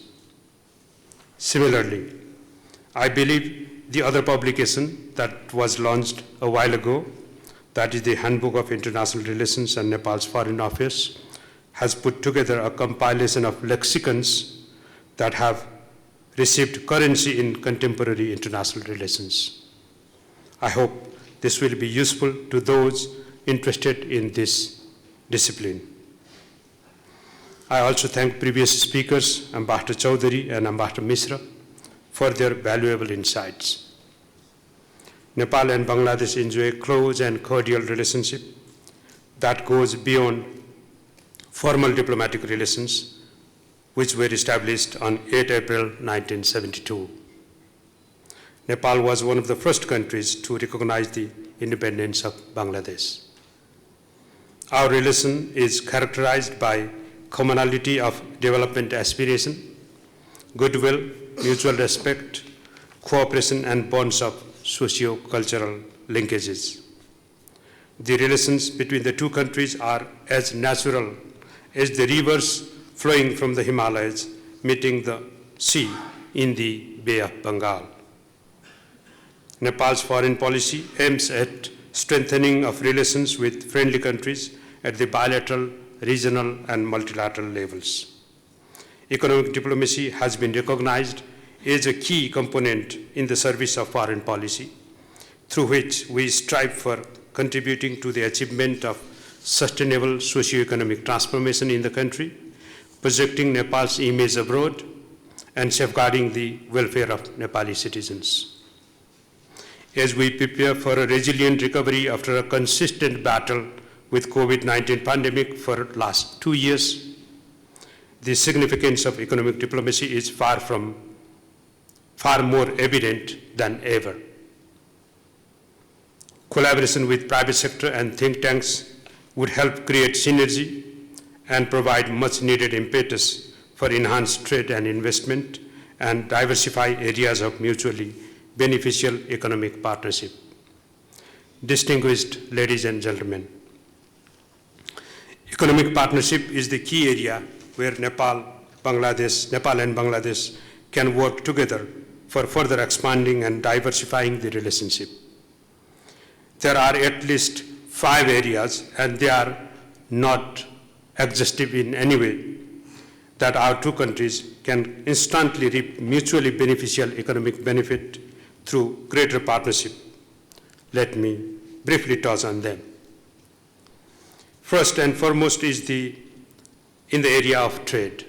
Similarly, I believe the other publication that was launched a while ago, that is the Handbook of International Relations and Nepal's Foreign Affairs, has put together a compilation of lexicons that have received currency in contemporary international relations. I hope this will be useful to those interested in this discipline. I also thank previous speakers, Ambassador Chaudhary and Ambassador Misra, for their valuable insights. Nepal and Bangladesh enjoy a close and cordial relationship that goes beyond formal diplomatic relations, which were established on 8 April 1972. Nepal was one of the first countries to recognize the independence of Bangladesh. Our relation is characterized by commonality of development aspiration, goodwill, mutual respect, cooperation, and bonds of socio-cultural linkages. The relations between the 2 countries are as natural as the rivers flowing from the Himalayas meeting the sea in the Bay of Bengal. Nepal's foreign policy aims at strengthening of relations with friendly countries at the bilateral, regional, and multilateral levels. Economic diplomacy has been recognized as a key component in the service of foreign policy, through which we strive for contributing to the achievement of sustainable socio-economic transformation in the country, projecting Nepal's image abroad, and safeguarding the welfare of Nepali citizens. As we prepare for a resilient recovery after a consistent battle with COVID-19 pandemic for the last 2 years, the significance of economic diplomacy is far more evident than ever. Collaboration with private sector and think tanks would help create synergy and provide much needed impetus for enhanced trade and investment and diversify areas of mutually beneficial economic partnership. Distinguished ladies and gentlemen, economic partnership is the key area where Nepal and Bangladesh can work together for further expanding and diversifying the relationship. There are at least 5 areas, and they are not exhaustive in any way, that our 2 countries can instantly reap mutually beneficial economic benefit through greater partnership. Let me briefly touch on them. First and foremost is in the area of trade.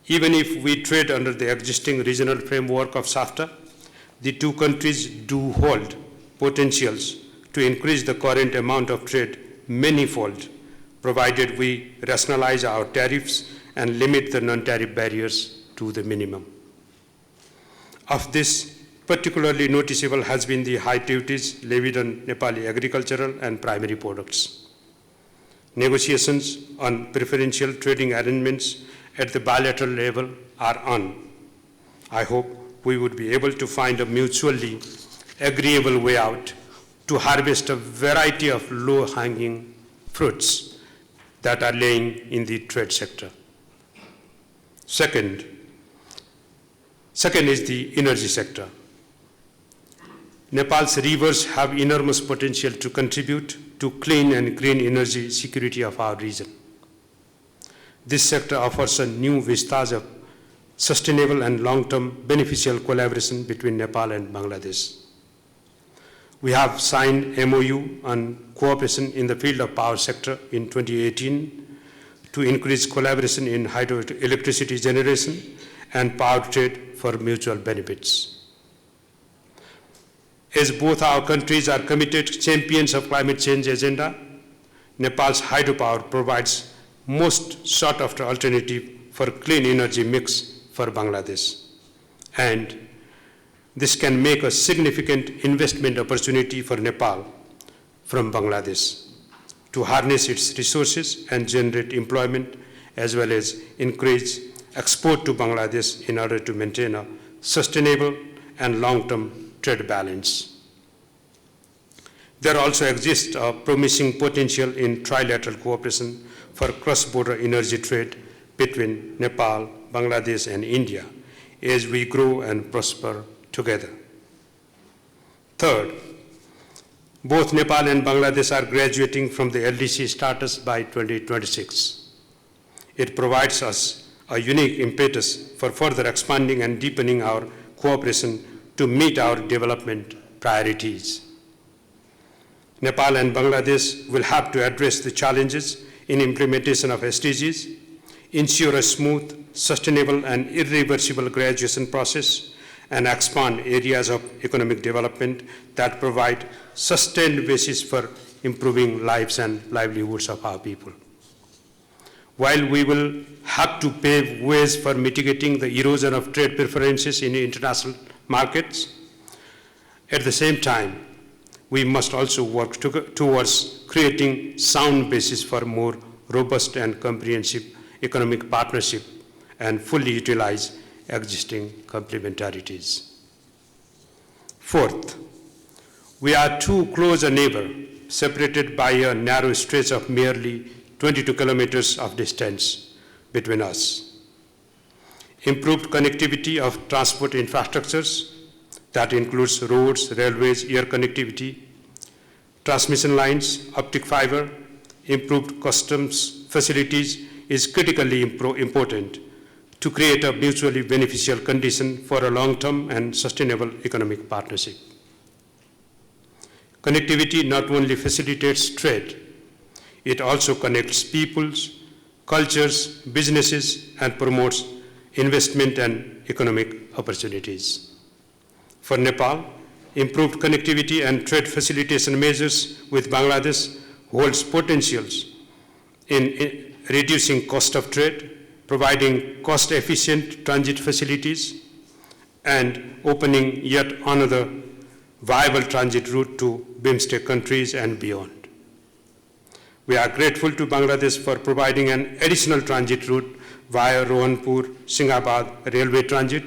Even if we trade under the existing regional framework of SAFTA, the 2 countries do hold potentials to increase the current amount of trade manyfold provided we rationalize our tariffs and limit the non-tariff barriers to the minimum. Of this, particularly noticeable has been the high duties levied on Nepali agricultural and primary products. Negotiations on preferential trading arrangements at the bilateral level are on. I hope we would be able to find a mutually agreeable way out to harvest a variety of low-hanging fruits that are laying in the trade sector. Second is the energy sector. Nepal's rivers have enormous potential to contribute to clean and green energy security of our region. This sector offers a new vistas of sustainable and long-term beneficial collaboration between Nepal and Bangladesh. We have signed MOU on cooperation in the field of power sector in 2018 to increase collaboration in hydroelectricity generation and power trade for mutual benefits. As both our countries are committed champions of climate change agenda, Nepal's hydropower provides most sought-after alternative for clean energy mix for Bangladesh. And this can make a significant investment opportunity for Nepal from Bangladesh to harness its resources and generate employment, as well as increase export to Bangladesh in order to maintain a sustainable and long-term trade balance. There also exists a promising potential in trilateral cooperation for cross-border energy trade between Nepal, Bangladesh, and India as we grow and prosper together. Third, both Nepal and Bangladesh are graduating from the LDC status by 2026. It provides us a unique impetus for further expanding and deepening our cooperation to meet our development priorities. Nepal and Bangladesh will have to address the challenges in implementation of SDGs, ensure a smooth, sustainable, and irreversible graduation process, and expand areas of economic development that provide sustained basis for improving lives and livelihoods of our people. While we will have to pave ways for mitigating the erosion of trade preferences in international markets, at the same time, we must also work towards creating sound basis for more robust and comprehensive economic partnership and fully utilize existing complementarities. Fourth, we are too close a neighbor, separated by a narrow stretch of merely 22 kilometers of distance between us. Improved connectivity of transport infrastructures, that includes roads, railways, air connectivity, transmission lines, optic fiber, improved customs facilities is critically important to create a mutually beneficial condition for a long-term and sustainable economic partnership. Connectivity not only facilitates trade, it also connects peoples, cultures, businesses, and promotes investment and economic opportunities. For Nepal, improved connectivity and trade facilitation measures with Bangladesh holds potentials in reducing cost of trade, providing cost-efficient transit facilities, and opening yet another viable transit route to BIMSTEC countries and beyond. We are grateful to Bangladesh for providing an additional transit route via Rohanpur-Singhabad railway transit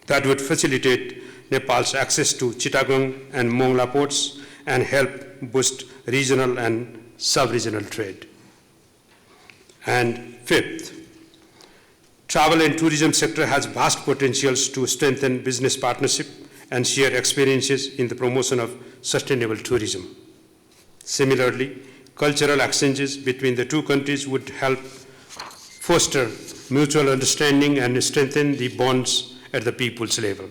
that would facilitate Nepal's access to Chittagong and Mongla ports and help boost regional and sub-regional trade. And fifth, travel and tourism sector has vast potentials to strengthen business partnership and share experiences in the promotion of sustainable tourism. Similarly, cultural exchanges between the two countries would help foster mutual understanding and strengthen the bonds at the people's level.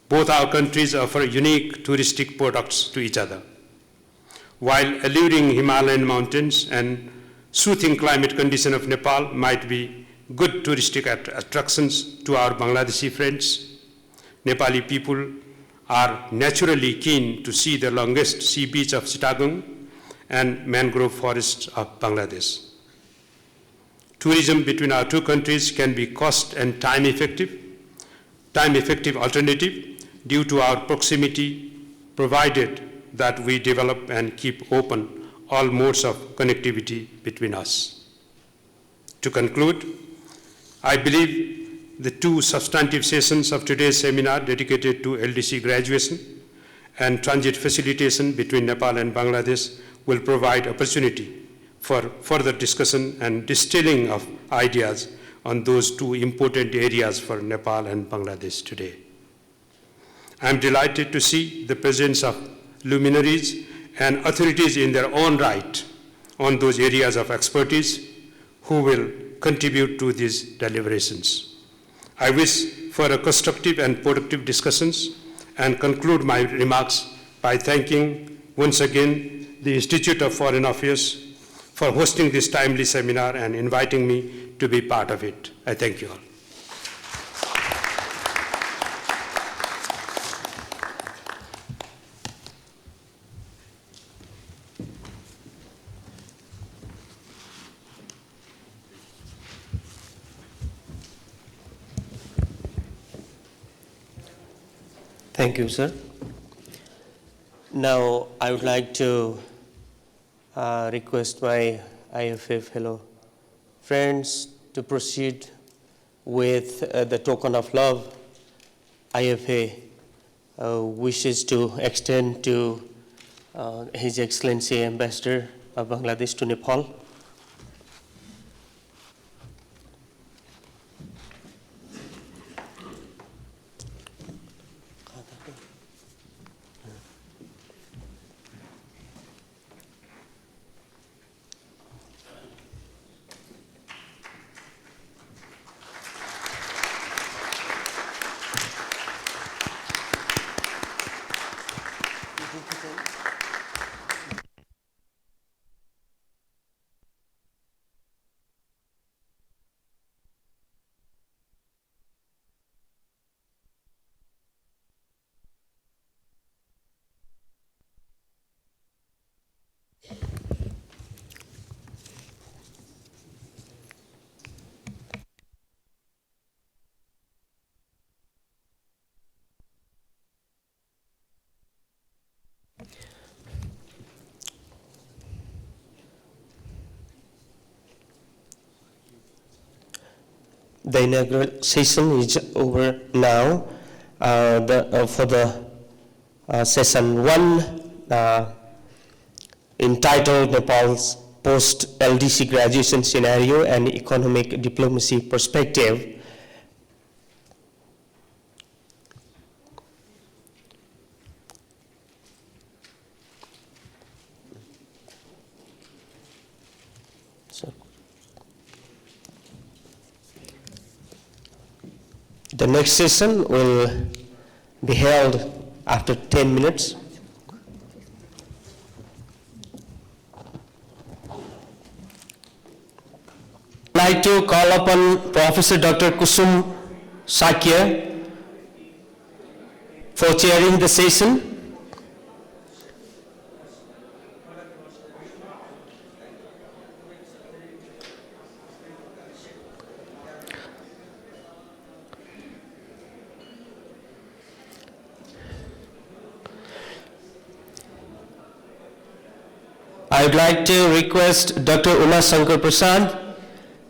Both our countries offer unique touristic products to each other. While alluring Himalayan mountains and soothing climate condition of Nepal might be good touristic attractions to our Bangladeshi friends, Nepali people are naturally keen to see the longest sea beach of Chittagong and mangrove forests of Bangladesh. Tourism between our two countries can be cost and time effective alternative due to our proximity, provided that we develop and keep open all modes of connectivity between us. To conclude, I believe the two substantive sessions of today's seminar dedicated to LDC graduation and transit facilitation between Nepal and Bangladesh will provide opportunity for further discussion and distilling of ideas on those two important areas for Nepal and Bangladesh today. I am delighted to see the presence of luminaries and authorities in their own right on those areas of expertise who will contribute to these deliberations. I wish for a constructive and productive discussions and conclude my remarks by thanking once again the Institute of Foreign Affairs for hosting this timely seminar and inviting me to be part of it. I thank you all. Thank you, sir. Now, I would like to request my IFA fellow friends to proceed with the token of love IFA wishes to extend to His Excellency Ambassador of Bangladesh to Nepal. The inaugural session is over now. For the session 1, entitled Nepal's Post-LDC Graduation Scenario and Economic Diplomacy Perspective. The next session will be held after 10 minutes. I'd like to call upon Professor Dr. Kusum Sakya for chairing the session. I would like to request Dr. Uma Shankar Prasad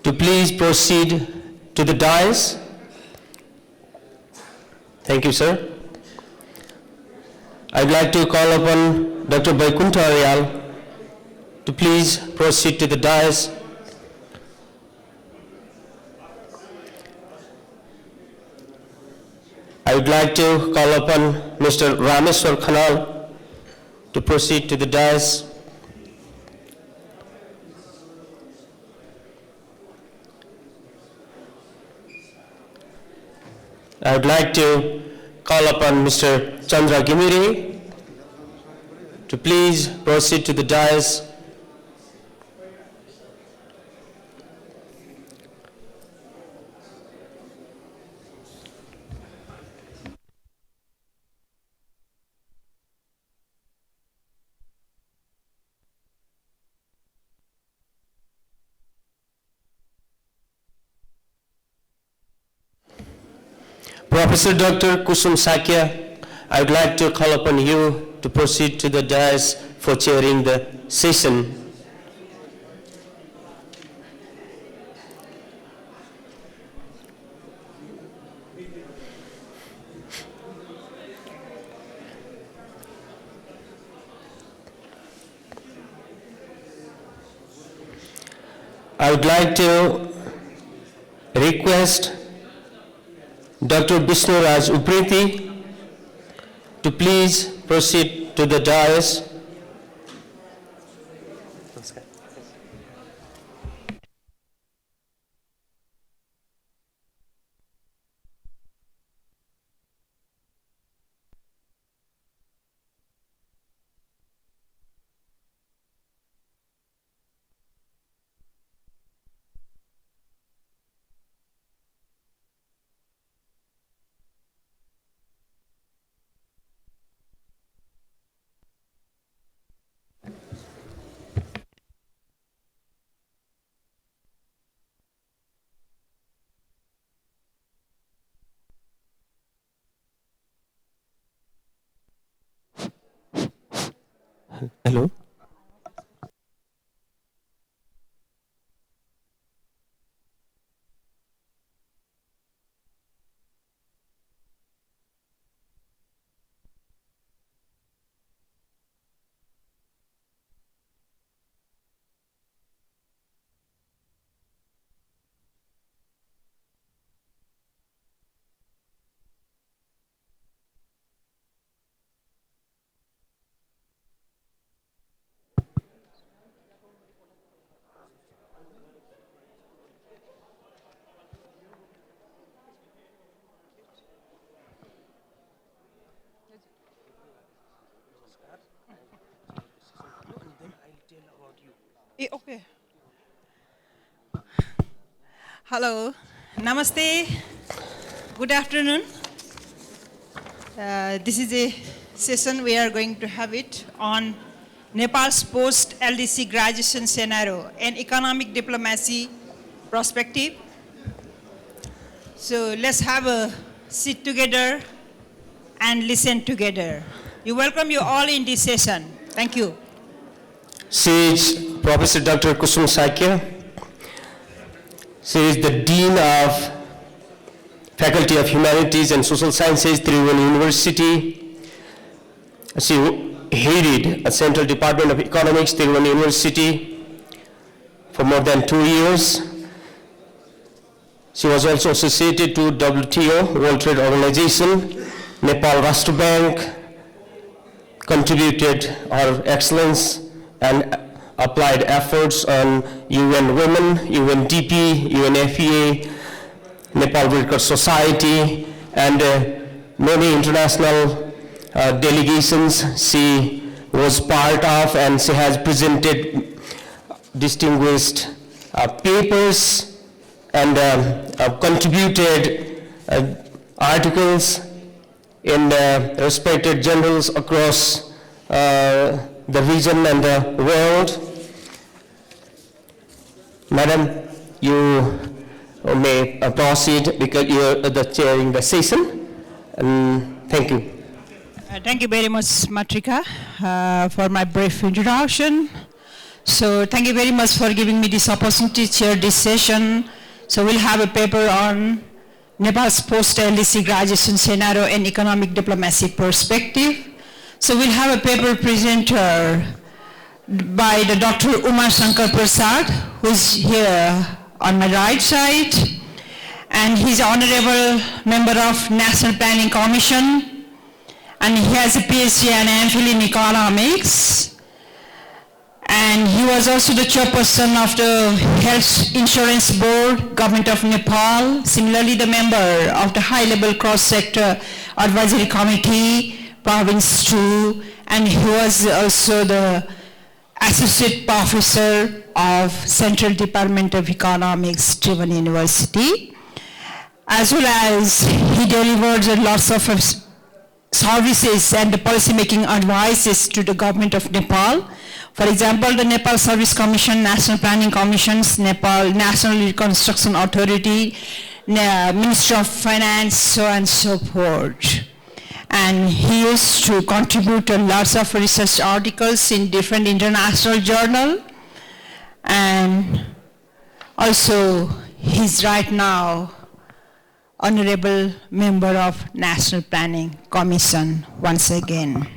to please proceed to the dais. Thank you, sir. I would like to call upon Dr. Vaikuntha Aryal to please proceed to the dais. I would like to call upon Mr. Ramsar Khanal to proceed to the dais. I would like to call upon Mr. Chandra Gimiri to please proceed to the dais. Professor Dr. Kusum Sakya, I would like to call upon you to proceed to the dais for chairing the session. I would like to request Dr. Bishnuraj Upreti to please proceed to the dais. Hello. Okay. Hello. Namaste. Good afternoon. This is a session we are going to have it on Nepal's post-LDC graduation scenario and economic diplomacy perspective. So let's have a sit together and listen together. We welcome you all in this session. Thank you. She is Professor Dr. Kusum Sakya. She is the Dean of Faculty of Humanities and Social Sciences, Trivandrum University. She headed a Central Department of Economics, Trivandrum University for more than 2 years. She was also associated to WTO, World Trade Organization, Nepal Rashtra Bank, contributed her excellence and applied efforts on UN Women, UNDP, UNFPA, Nepal Red Cross Society, and many international delegations she was part of, and she has presented distinguished papers and contributed articles in respected journals across the region and the world. Madam, you may proceed because you are the chairing the session. Thank you. Thank you very much, Matrika, for my brief introduction. So thank you very much for giving me this opportunity to chair this session. So we'll have a paper on Nepal's post-LDC graduation scenario and economic diplomacy perspective. So we'll have a paper presenter by the Dr. Umar Shankar Prasad, who's here on my right side, and he's an honorable member of National Planning Commission, and he has a PhD and MPhil in economics, and he was also the chairperson of the Health Insurance Board, Government of Nepal, similarly the member of the high-level cross-sector advisory committee, Province 2, and he was also the Associate Professor of Central Department of Economics, Trivandrum University, as well as he delivers lots of services and policy-making advices to the government of Nepal. For example, the Nepal Service Commission, National Planning Commissions, Nepal National Reconstruction Authority, Minister of Finance, so on and so forth. And he used to contribute to lots of research articles in different international journals. And also, he's right now honorable member of National Planning Commission once again.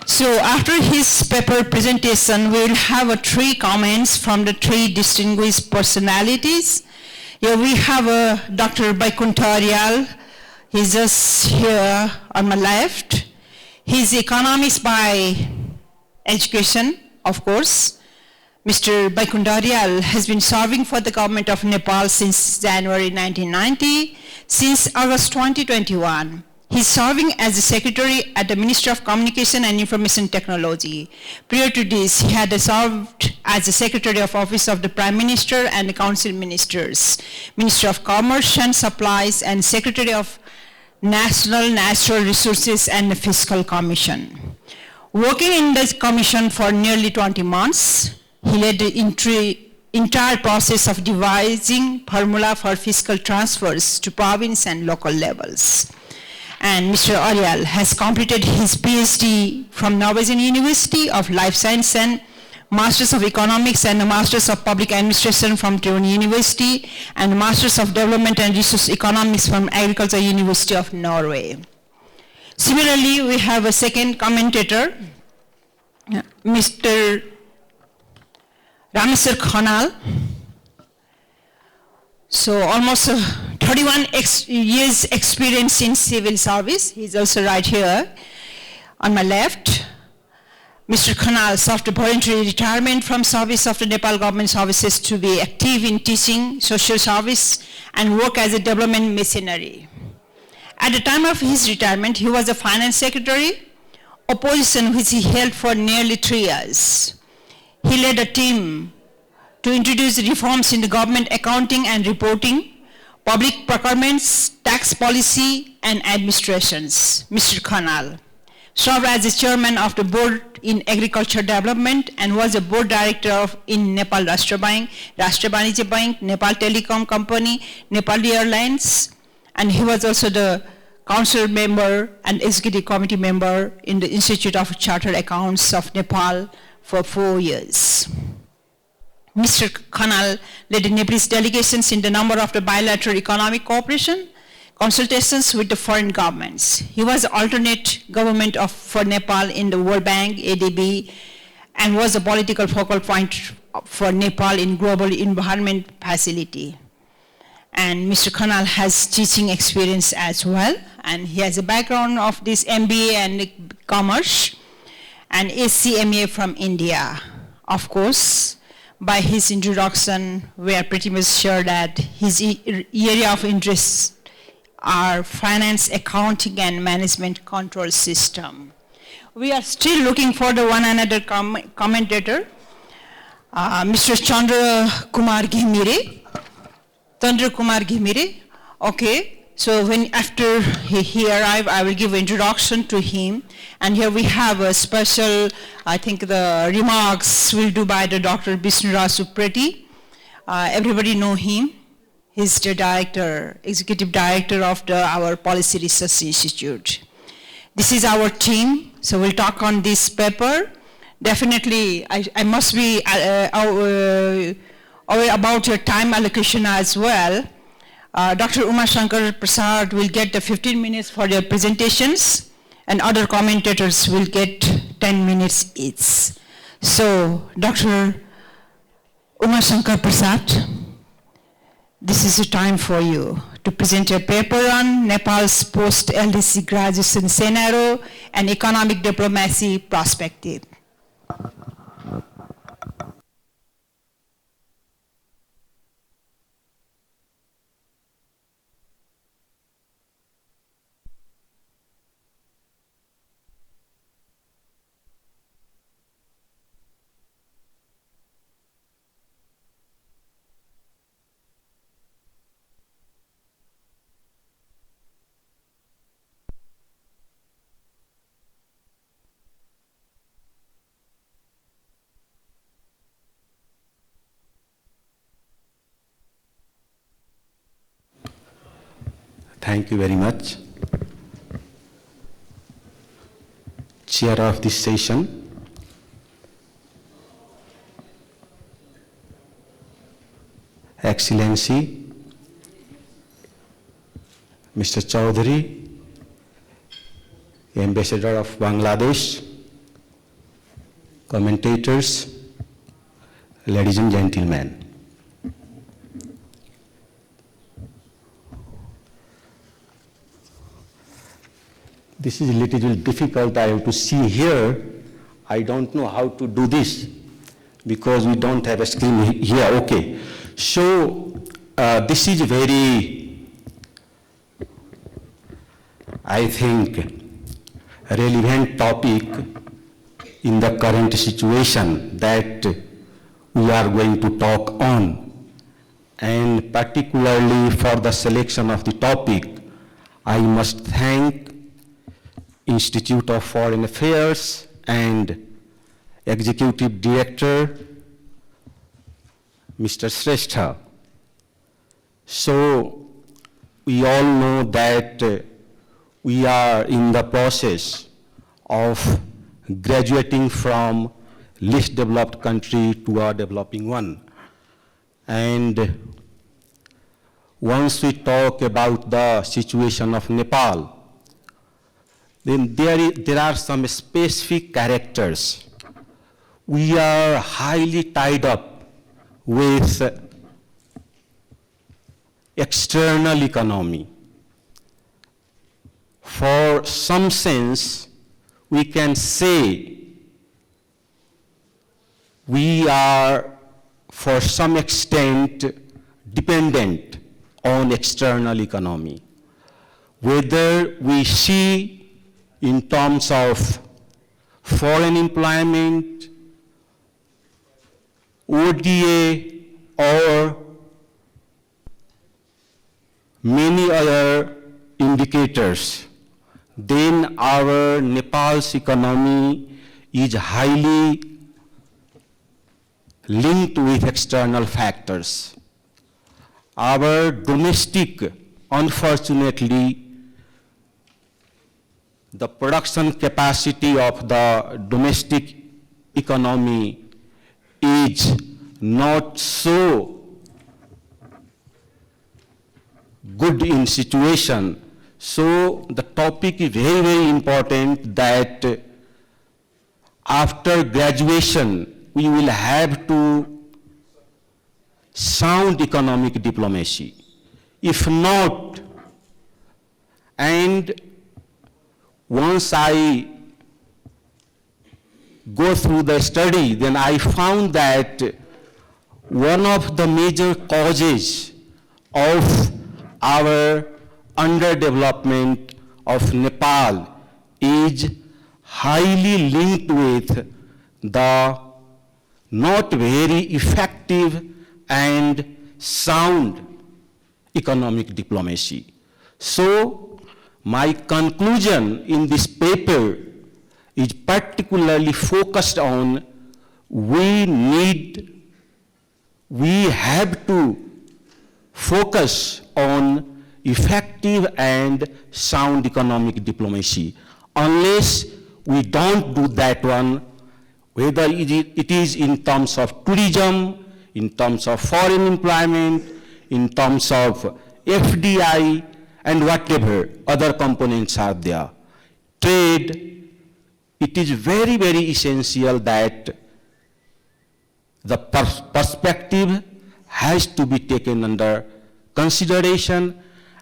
So after his paper presentation, we'll have 3 comments from the 3 distinguished personalities. Here we have Dr. Vaikuntha Aryal. He's just here on my left. He's economist by education, of course. Mr. Vaikuntha Aryal has been serving for the government of Nepal since January 1990. Since August 2021, he's serving as the secretary at the Ministry of Communication and Information Technology. Prior to this, he had served as the secretary of Office of the Prime Minister and the Council Ministers, Minister of Commerce and Supplies, and Secretary of National Natural Resources and the Fiscal Commission. Working in this commission for nearly 20 months, he led the entire process of devising formula for fiscal transfers to province and local levels. And Mr. Aryal has completed his PhD from Norwegian University of Life Science and Masters of Economics and a Masters of Public Administration from Trondheim University and Masters of Development and Resource Economics from Agricultural University of Norway. Similarly, we have a second commentator, Mr. Ramsar Khanal. So almost 31 years experience in civil service. He's also right here on my left. Mr. Khanal sought a voluntary retirement from service of the Nepal government services to be active in teaching, social service, and work as a development missionary. At the time of his retirement, he was a finance secretary, a position which he held for nearly 3 years. He led a team to introduce reforms in the government accounting and reporting, public procurements, tax policy, and administrations. Mr. Khanal served as the chairman of the board in agriculture development and was a board director in Nepal Rashtra Bank, Rashtra Banijya Bank, Nepal Telecom Company, Nepal Airlines, and he was also the council member and executive committee member in the Institute of Chartered Accounts of Nepal for 4 years. Mr. Khanal led the Nepalese delegations in the number of the bilateral economic cooperation consultations with the foreign governments. He was the alternate government for Nepal in the World Bank, ADB, and was a political focal point for Nepal in Global Environment Facility. And Mr. Khanal has teaching experience as well, and he has a background of this MBA and commerce and ACMA from India. Of course, by his introduction, we are pretty much sure that his area of interest are finance, accounting, and management control system. We are still looking for the one another commentator, Mr. Chandra Kumar Ghimire. Chandra Kumar Ghimire, okay. So after he arrived, I will give introduction to him. And here we have a special, I think the remarks will do by the Dr. Bishnuraj Supreti. Everybody know him. He's the director, executive director of our Policy Research Institute. This is our team, so we'll talk on this paper. Definitely, I must be aware about your time allocation as well. Dr. Uma Shankar Prasad will get the 15 minutes for their presentations, and other commentators will get 10 minutes each. So, Dr. Uma Shankar Prasad, this is the time for you to present your paper on Nepal's post-Ldc graduation scenario and economic diplomacy perspective. Thank you very much. Chair of this session, Excellency, Mr. Chaudhary, Ambassador of Bangladesh, commentators, ladies and gentlemen. This is a little difficult. I have to see here. I don't know how to do this because we don't have a screen here. Okay. So this is a very, I think, relevant topic in the current situation that we are going to talk on. And particularly for the selection of the topic, I must thank Institute of Foreign Affairs and Executive Director, Mr. Shrestha. So we all know that we are in the process of graduating from least developed country to a developing one. And once we talk about the situation of Nepal, then there are some specific characters. We are highly tied up with external economy. For some sense, we can say we are, for some extent, dependent on external economy. Whether we see in terms of foreign employment, ODA, or many other indicators, then our Nepal's economy is highly linked with external factors. Our domestic, unfortunately, the production capacity of the domestic economy is not so good in situation. So the topic is very, very important that after graduation, we will have to sound economic diplomacy. If not, and once I go through the study, then I found that one of the major causes of our underdevelopment of Nepal is highly linked with the not very effective and sound economic diplomacy. So my conclusion in this paper is particularly focused on we have to focus on effective and sound economic diplomacy. Unless we don't do that one, whether it is in terms of tourism, in terms of foreign employment, in terms of FDI, and whatever other components are there. Trade, it is very, very essential that the perspective has to be taken under consideration,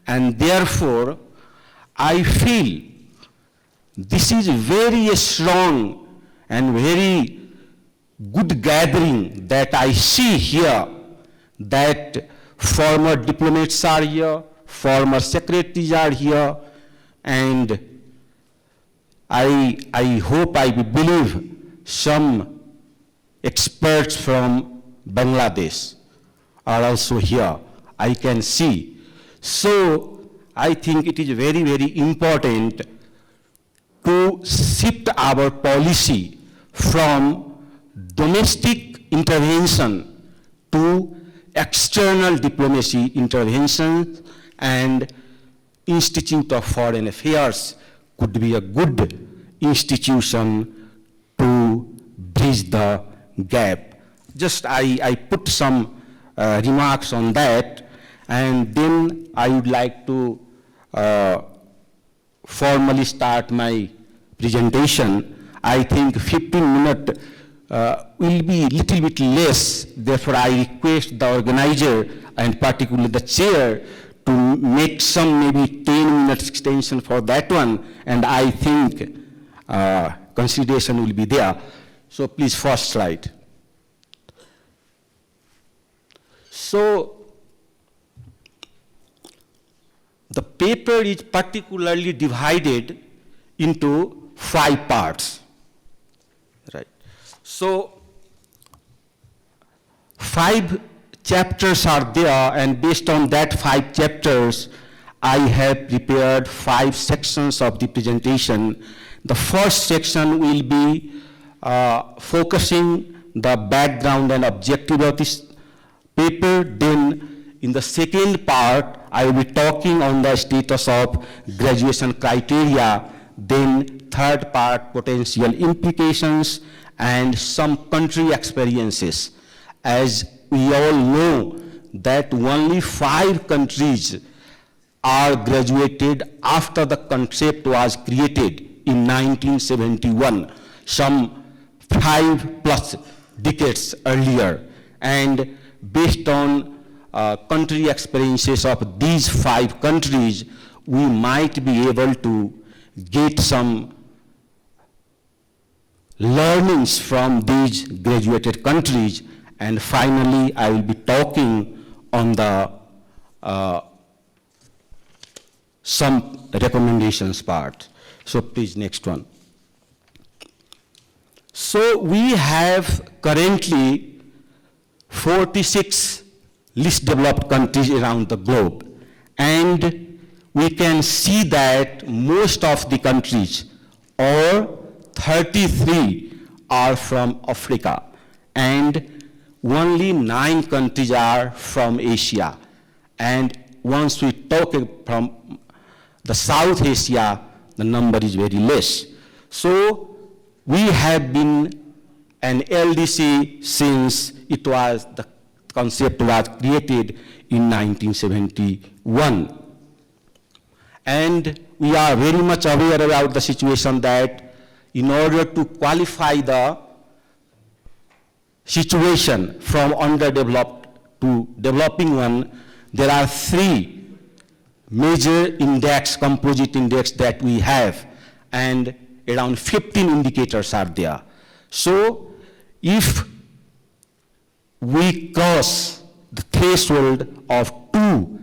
and therefore, I feel this is very strong and very good gathering that I see here, that former diplomats are here, former secretaries are here, and I hope, I believe some experts from Bangladesh are also here. I can see. So I think it is very, very important to shift our policy from domestic intervention to external diplomacy interventions and Institute of Foreign Affairs could be a good institution to bridge the gap. Just I put some remarks on that, and then I would like to formally start my presentation. I think 15 minutes will be a little bit less. Therefore, I request the organizer and particularly the chair to make some maybe 10 minutes extension for that one, and I think consideration will be there. So please, first slide. So the paper is particularly divided into 5 parts, right? So 5 chapters are there, and based on that 5 chapters, I have prepared 5 sections of the presentation. The first section will be focusing the background and objective of this paper. Then in the second part, I will be talking on the status of graduation criteria. Then third part, potential implications and some country experiences. As we all know that only 5 countries are graduated after the concept was created in 1971, some 5+ decades earlier. And based on country experiences of these 5 countries, we might be able to get some learnings from these graduated countries. And finally, I will be talking on the some recommendations part. So please, next one. So we have currently 46 least developed countries around the globe, and we can see that most of the countries, or 33, are from Africa, and only 9 countries are from Asia. And once we talk from the South Asia, the number is very less. So we have been an LDC since the concept was created in 1971. And we are very much aware about the situation that in order to qualify the situation from underdeveloped to developing one, there are 3 major index, composite index that we have, and around 15 indicators are there. So if we cross the threshold of 2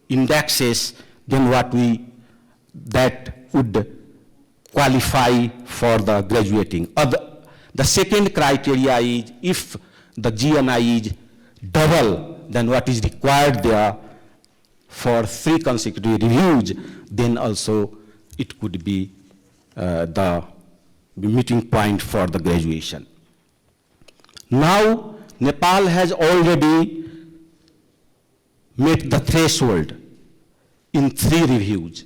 indexes, then that would qualify for the graduating. The second criteria is if the GNI is double than what is required there for 3 consecutive reviews, then also it could be the meeting point for the graduation. Now, Nepal has already met the threshold in 3 reviews,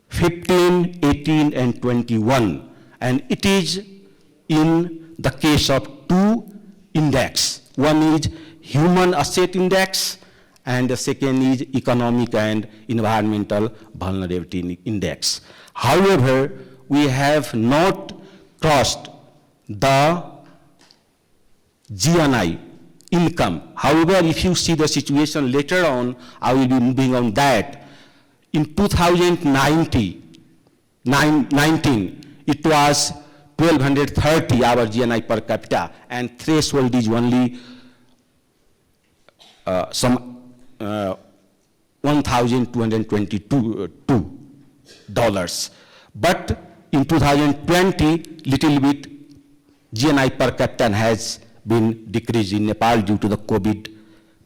15, 18, and 21. And it is in the case of 2 index. One is Human Asset Index, and the second is Economic and Environmental Vulnerability Index. However, we have not crossed the GNI income. However, if you see the situation later on, I will be moving on that. In 2019, it was 1,230 our GNI per capita, and threshold is only $1,222. But in 2020, little bit GNI per capita has been decreased in Nepal due to the COVID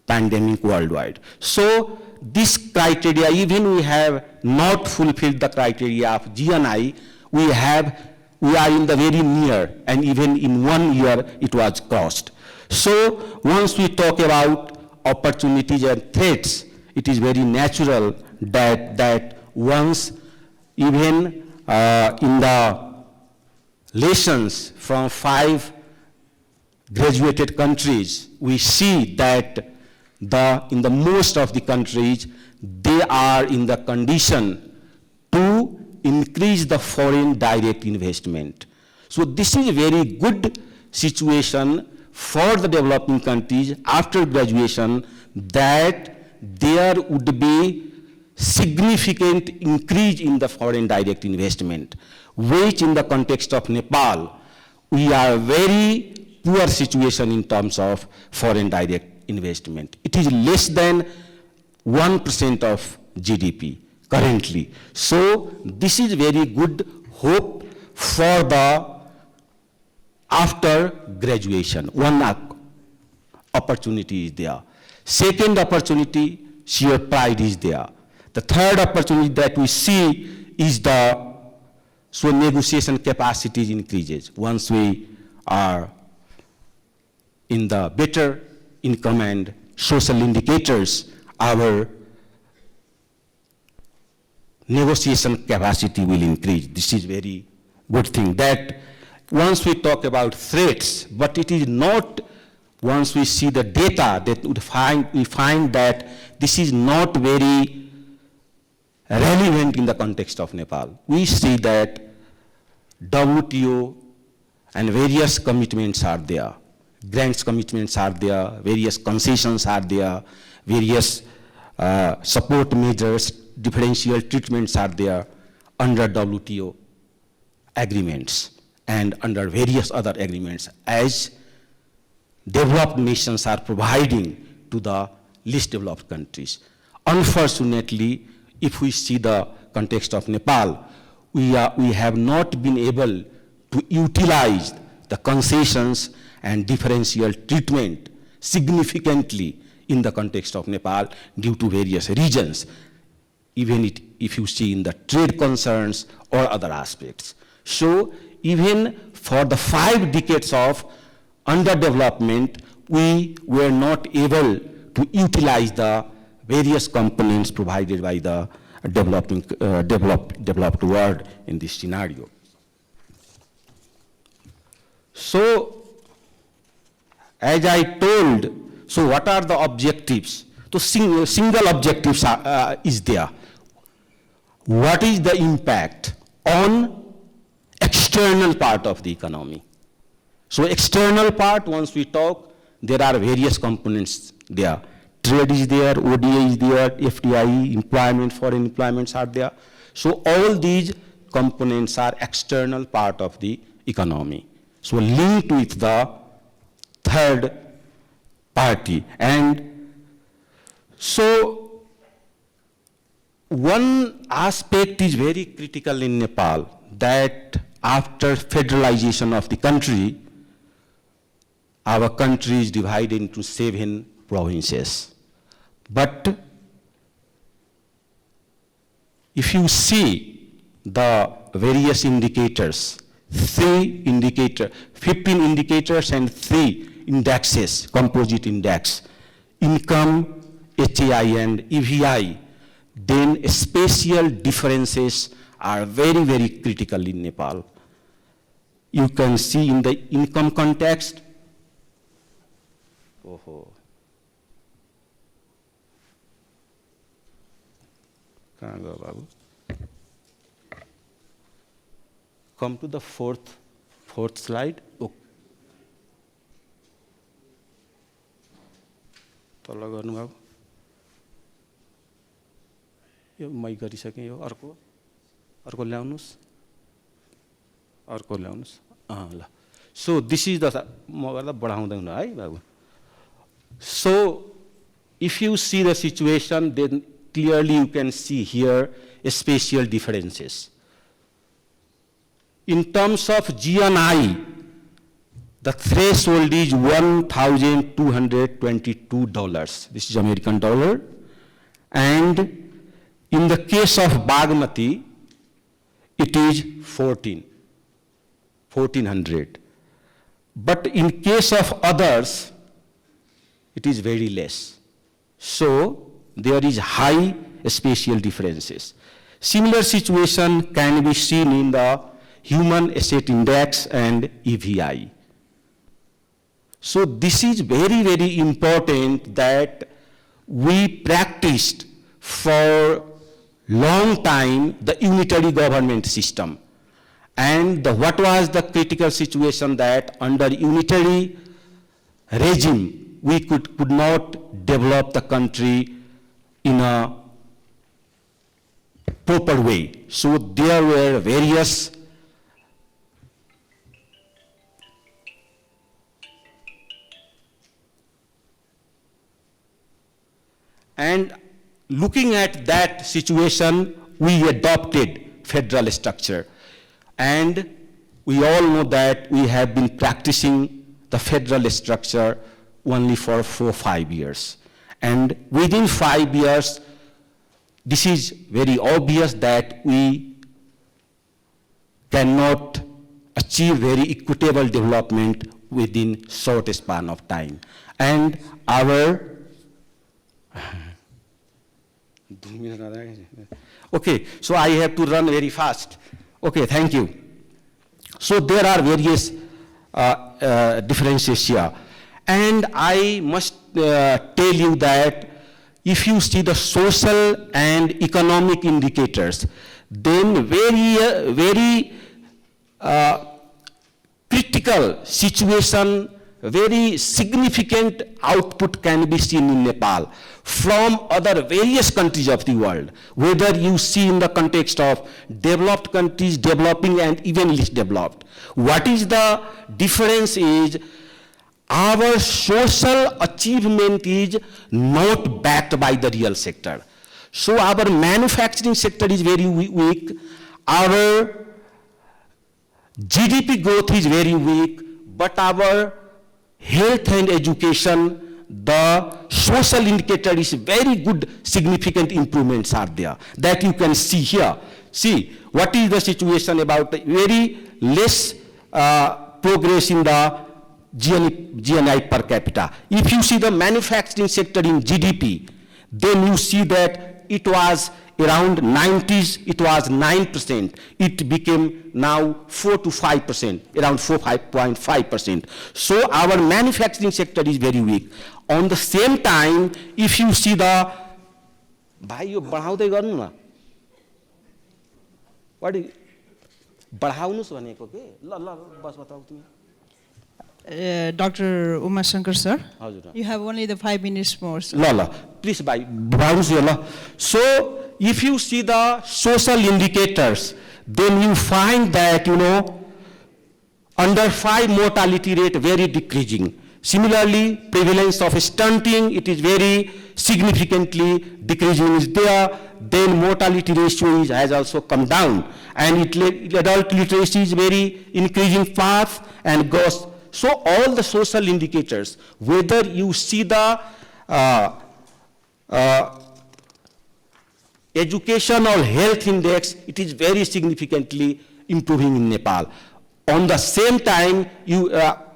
pandemic worldwide. So this criteria, even we have not fulfilled the criteria of GNI, we are in the very near, and even in 1 year it was crossed. So once we talk about opportunities and threats, it is very natural that once even in the lessons from 5 graduated countries, we see that in the most of the countries, they are in the condition to increase the foreign direct investment. So this is a very good situation for the developing countries after graduation, that there would be significant increase in the foreign direct investment, which in the context of Nepal, we are very poor situation in terms of foreign direct investment. It is less than 1% of GDP currently. So this is very good hope for the after graduation. One opportunity is there. Second opportunity, sheer pride is there. The third opportunity that we see is so negotiation capacity increases. Once we are in the better income and social indicators, our negotiation capacity will increase. This is very good thing. That once we talk about threats, but it is not, once we see the data, that we find that this is not very relevant in the context of Nepal. We see that WTO and various commitments are there. Grants commitments are there, various concessions are there, various support measures, differential treatments are there under WTO agreements and under various other agreements, as developed nations are providing to the least developed countries. Unfortunately, if we see the context of Nepal, we have not been able to utilize the concessions and differential treatment significantly in the context of Nepal due to various reasons, even if you see in the trade concerns or other aspects. So even for the 5 decades of underdevelopment, we were not able to utilize the various components provided by the developed world in this scenario. So, as I told, so what are the objectives? So single objectives is there. What is the impact on external part of the economy? So external part, once we talk, there are various components there. Trade is there, ODA is there, FDI, employment, foreign employments are there. So all these components are external part of the economy. So linked with the third party. And so one aspect is very critical in Nepal, that after federalization of the country, our country is divided into 7 provinces. But if you see the various indicators, 15 indicators and 3 indexes, composite index, income, HAI and EVI, then spatial differences are very, very critical in Nepal. You can see in the income context, come to the fourth slide. तल गर्नुभयो यो मै गरिसकेँ यो अर्को ल्याउनुस् ल so this is the म गर्दा बढाउँदै हुनु है बाबु so if you see the situation then clearly you can see here spatial differences. In terms of GNI, the threshold is $1,222. This is American dollar. And in the case of Bagmati, it is 1,400. But in case of others, it is very less. So there is high spatial differences. Similar situation can be seen in the Human Asset Index and EVI. So this is very, very important that we practiced for long time the unitary government system. And what was the critical situation that under unitary regime, we could not develop the country in a proper way. So there were various and looking at that situation, we adopted federal structure. And we all know that we have been practicing the federal structure only for 4 or 5 years. And within 5 years, this is very obvious that we cannot achieve very equitable development within short span of time. And our okay, so I have to run very fast. Okay, thank you. So there are various differences here. And I must tell you that if you see the social and economic indicators, then very critical situation, very significant output can be seen in Nepal from other various countries of the world, whether you see in the context of developed countries, developing and even least developed. What is the difference is our social achievement is not backed by the real sector. So our manufacturing sector is very weak, our GDP growth is very weak, but our health and education, the social indicator is very good, significant improvements are there that you can see here. See, what is the situation about very less progress in the GNI per capita. If you see the manufacturing sector in GDP, then you see that it was around 90s, it was 9%. It became now 4 to 5%, around 5.5%. So our manufacturing sector is very weak. On the same time, if you see the, what is Dr. Uma Shankar sir, you have only the 5 minutes more. Sir. Please So if you see the social indicators, then you find that, under 5 mortality rate very decreasing. Similarly, prevalence of stunting, it is very significantly decreasing is there. Then mortality ratio has also come down. And adult literacy is very increasing fast and goes. So all the social indicators, whether you see the education or health index, it is very significantly improving in Nepal. On the same time,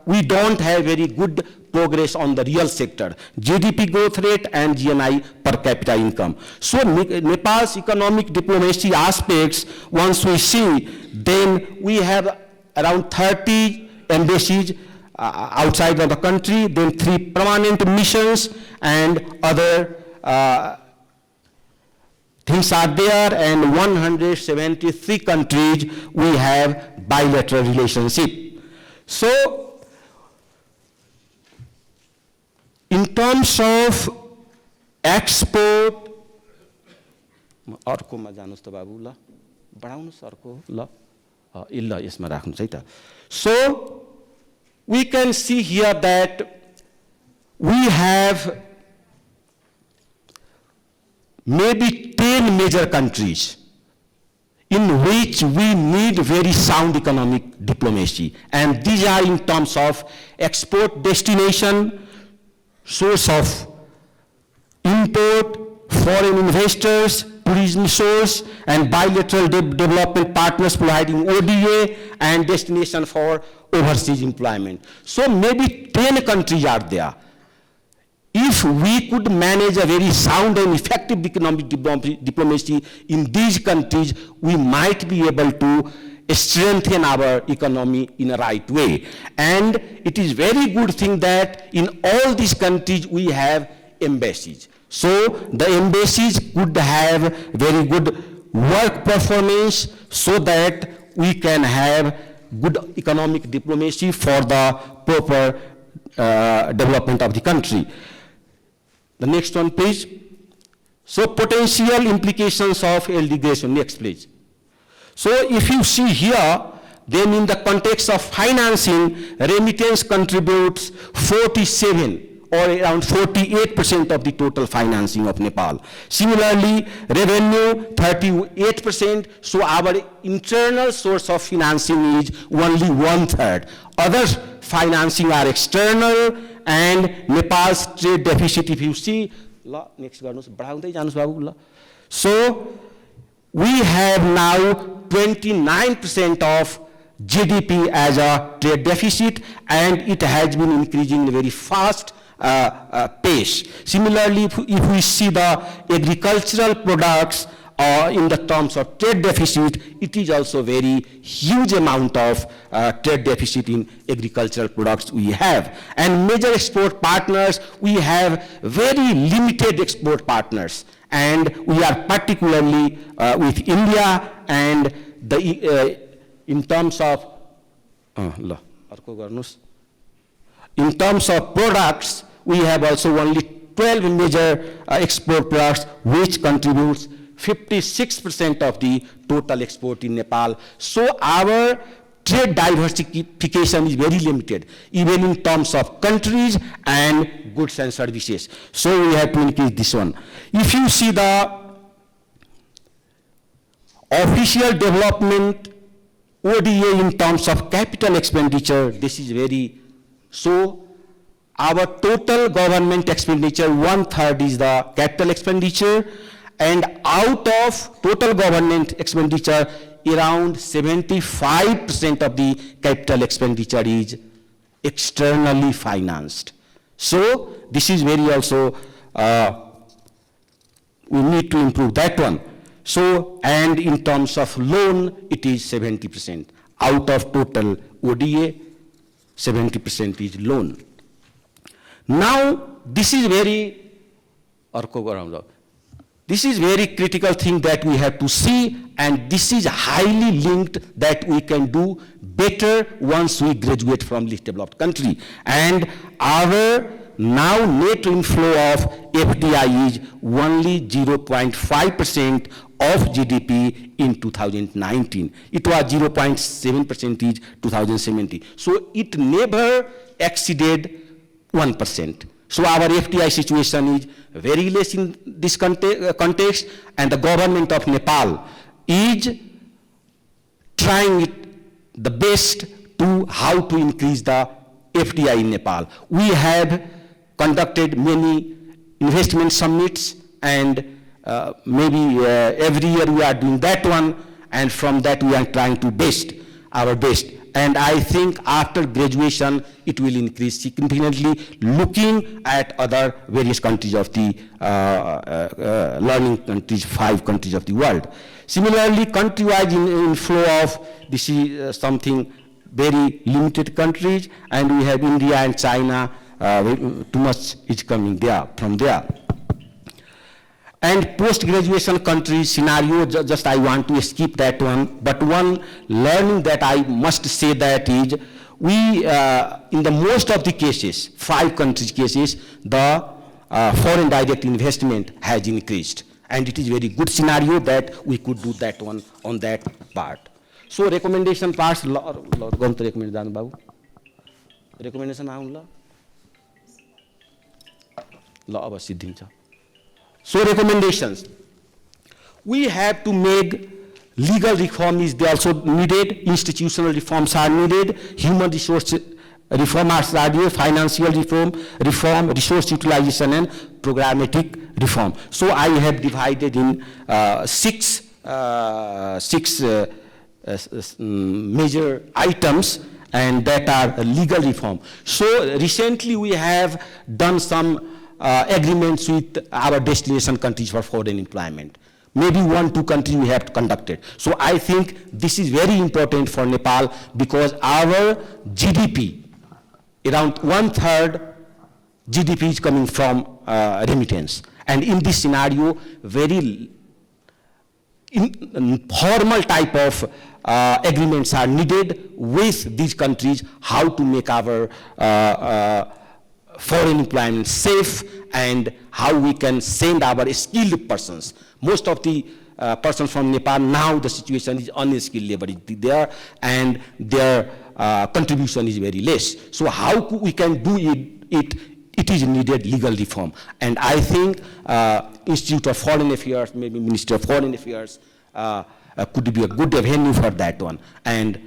we don't have very good progress on the real sector, GDP growth rate and GNI per capita income. So Nepal's economic diplomacy aspects, once we see, then we have around 30 embassies outside of the country, then 3 permanent missions and other things are there, and 173 countries we have bilateral relationship. So in terms of export, so we can see here that we have maybe 10 major countries in which we need very sound economic diplomacy. And these are in terms of export destination, source of import, foreign investors, tourism source, and bilateral development partners providing ODA and destination for overseas employment. So maybe 10 countries are there. if we could manage a very sound and effective economic diplomacy in these countries, we might be able to strengthen our economy in a right way. And it is very good thing that in all these countries we have embassies. So the embassies could have very good work performance so that we can have good economic diplomacy for the proper development of the country. The next one, please. So potential implications of Ldc Graduation. Next, please. So if you see here, then in the context of financing, remittance contributes 47 or around 48% of the total financing of Nepal. Similarly, revenue 38%, so our internal source of financing is only 1/3. Other financing are external, and Nepal's trade deficit, if you see, next, so we have now 29% of GDP as a trade deficit, and it has been increasing in a very fast pace. Similarly, if we see the agricultural products in the terms of trade deficit, it is also very huge amount of trade deficit in agricultural products we have. And major export partners, we have very limited export partners. And we are particularly with India, and the in terms of products, we have also only 12 major export products, which contributes 56% of the total export in Nepal. So our trade diversification is very limited, even in terms of countries and goods and services. So we have to increase this one. If you see the official development ODA in terms of capital expenditure, this is very, so our total government expenditure, 1/3 is the capital expenditure, and out of total government expenditure, around 75% of the capital expenditure is externally financed. So this is very also, we need to improve that one. So, and in terms of loan, it is 70%. Out of total ODA, 70% is loan. Now, this is very, this is very critical thing that we have to see, and this is highly linked that we can do better once we graduate from least developed country. And our now net inflow of FDI is only 0.5% of GDP in 2019. It was 0.7% in 2017. So it never exceeded 1%. So our FDI situation is very less in this context, and the government of Nepal is trying the best to how to increase the FDI in Nepal. We have conducted many investment summits, and maybe every year we are doing that one, and from that we are trying to our best. And I think after graduation, it will increase significantly, looking at other various countries of the learning countries, 5 countries of the world. Similarly, country-wise inflow of, this is something very limited countries, and we have India and China, too much is coming there, from there. And post-graduation countries scenario, just I want to skip that one, but one learning that I must say that is, we, in the most of the cases, 5 countries cases, the foreign direct investment has increased. And it is very good scenario that we could do that one on that part. So recommendation parts, recommendation So recommendations. We have to make legal reform is also needed, institutional reforms are needed, human resource reform are needed, financial reform, resource utilization, and programmatic reform. So I have divided in 6 major items, and that are legal reform. So recently we have done some agreements with our destination countries for foreign employment. Maybe 1-2 countries we have conducted. So I think this is very important for Nepal because our GDP, around 1/3 GDP is coming from remittance. And in this scenario, very informal type of agreements are needed with these countries, how to make our foreign employment safe and how we can send our skilled persons. Most of the persons from Nepal, now the situation is unskilled labor is there and their contribution is very less. So how we can do it is needed legal reform. And I think Institute of Foreign Affairs, maybe Ministry of Foreign Affairs could be a good venue for that one. And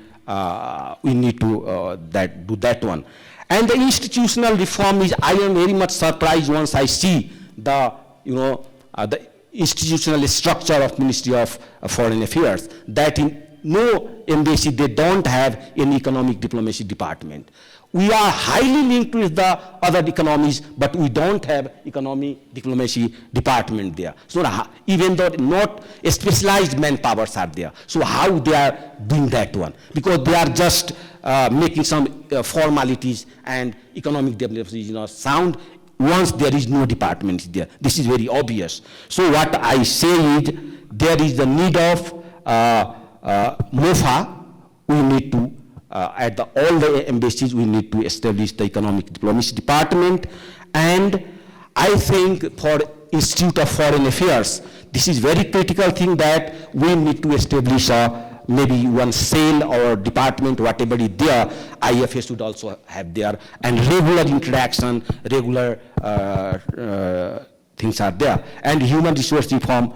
we need to do that one. And the institutional reform is, I am very much surprised once I see the, the institutional structure of Ministry of Foreign Affairs, that in no embassy they don't have an economic diplomacy department. We are highly linked with the other economies, but we don't have economic diplomacy department there. So even though not specialized manpowers are there, so how they are doing that one? Because they are just making some formalities and economic diplomacy is not sound once there is no department there. This is very obvious. So what I say is there is the need of MOFA. We need to at all the embassies, we need to establish the economic diplomacy department. And I think for Institute of Foreign Affairs, this is very critical thing that we need to establish maybe one cell or department, whatever is there, IFA should also have there, and regular interaction, regular things are there. And human resource reform.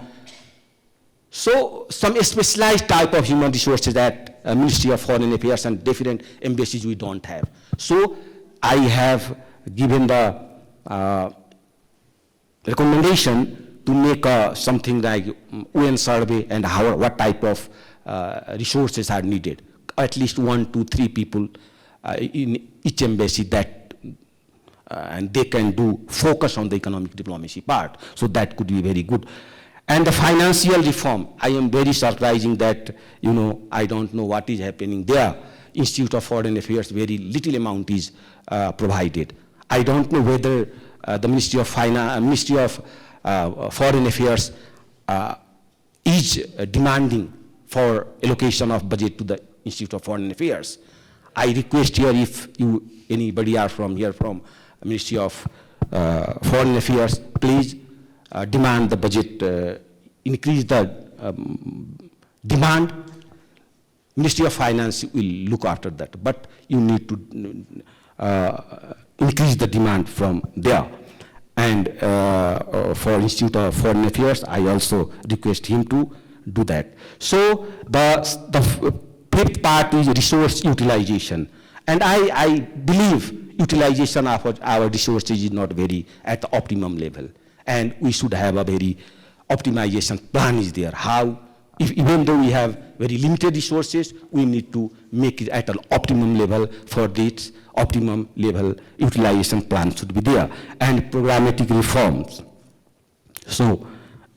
So some specialized type of human resources that Ministry of Foreign Affairs and different embassies we don't have. So I have given the recommendation to make something like UN survey and what type of resources are needed. At least 1, 2, 3 people in each embassy that and they can do focus on the economic diplomacy part. So that could be very good. And the financial reform, I am very surprising that, I don't know what is happening there. Institute of Foreign Affairs, very little amount is provided. I don't know whether the Ministry of Foreign Affairs is demanding for allocation of budget to the Institute of Foreign Affairs. I request here if anybody are from here from Ministry of Foreign Affairs, please demand the budget, increase the demand. Ministry of Finance will look after that, but you need to increase the demand from there. And for Institute of Foreign Affairs, I also request him to do that. So the fifth part is resource utilization. And I believe utilization of our resources is not very at the optimum level. And we should have a very optimization plan is there. How, even though we have very limited resources, we need to make it at an optimum level. For this optimum level, utilization plan should be there. And programmatic reforms. So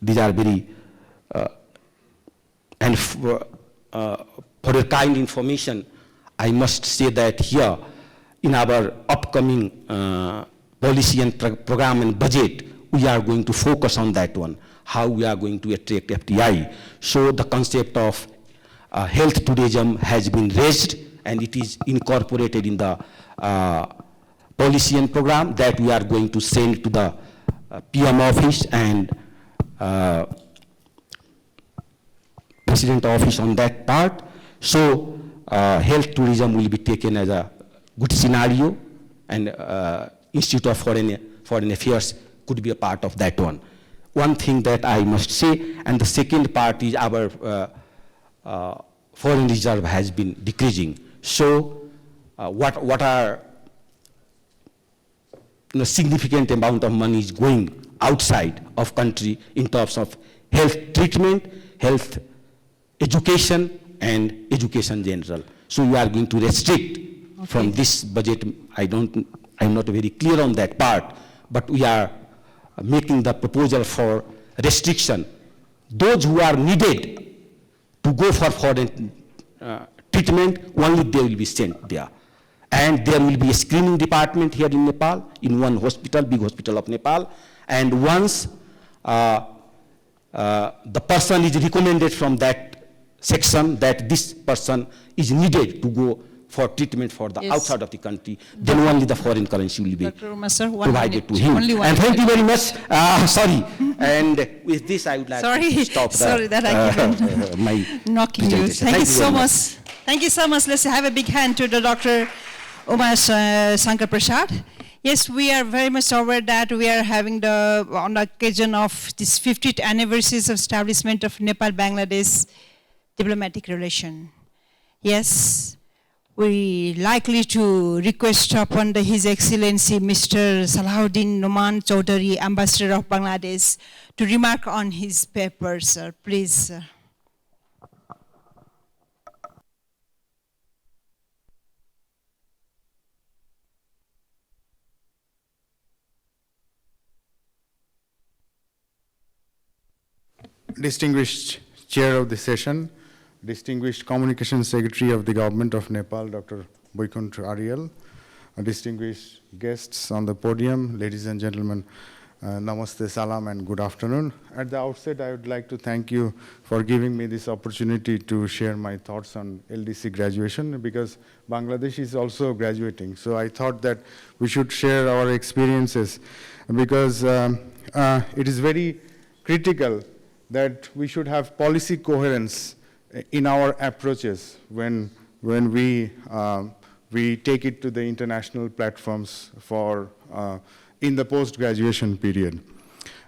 these are very, and for your kind information, I must say that here, in our upcoming policy and program and budget, we are going to focus on that one, how we are going to attract FDI. So the concept of health tourism has been raised, and it is incorporated in the policy and program that we are going to send to the PM office and President office on that part. So health tourism will be taken as a good scenario, and Institute of Foreign Affairs could be a part of that one. One thing that I must say, and the second part is our foreign reserve has been decreasing. So what are significant amount of money is going outside of country in terms of health treatment, health education, and education general. So we are going to restrict from this budget. I'm not very clear on that part, but we are making the proposal for restriction. Those who are needed to go for foreign treatment, only they will be sent there. And there will be a screening department here in Nepal, in one hospital, big hospital of Nepal. And once the person is recommended from that section that this person is needed to go for treatment for the outside of the country, then only the foreign currency will be provided to him. And thank you very much. Sorry. And with this, I would like to stop my knocking you. Thank you so much. Thank you so much. Let's have a big hand to the Dr. Umesh Shankar Prasad. Yes, we are very much aware that we are having on the occasion of this 50th anniversary of establishment of Nepal-Bangladesh diplomatic relation. Yes, we likely to request upon His Excellency Mr. Salahuddin Noman Chaudhary, Ambassador of Bangladesh, to remark on his paper, sir. Please, sir. Distinguished Chair of the session, distinguished Communications Secretary of the Government of Nepal, Dr. Boykunt Ariel, distinguished guests on the podium, ladies and gentlemen, namaste, salam, and good afternoon. At the outset, I would like to thank you for giving me this opportunity to share my thoughts on Ldc graduation, because Bangladesh is also graduating. So I thought that we should share our experiences, because it is very critical that we should have policy coherence in our approaches when we take it to the international platforms for in the post-graduation period.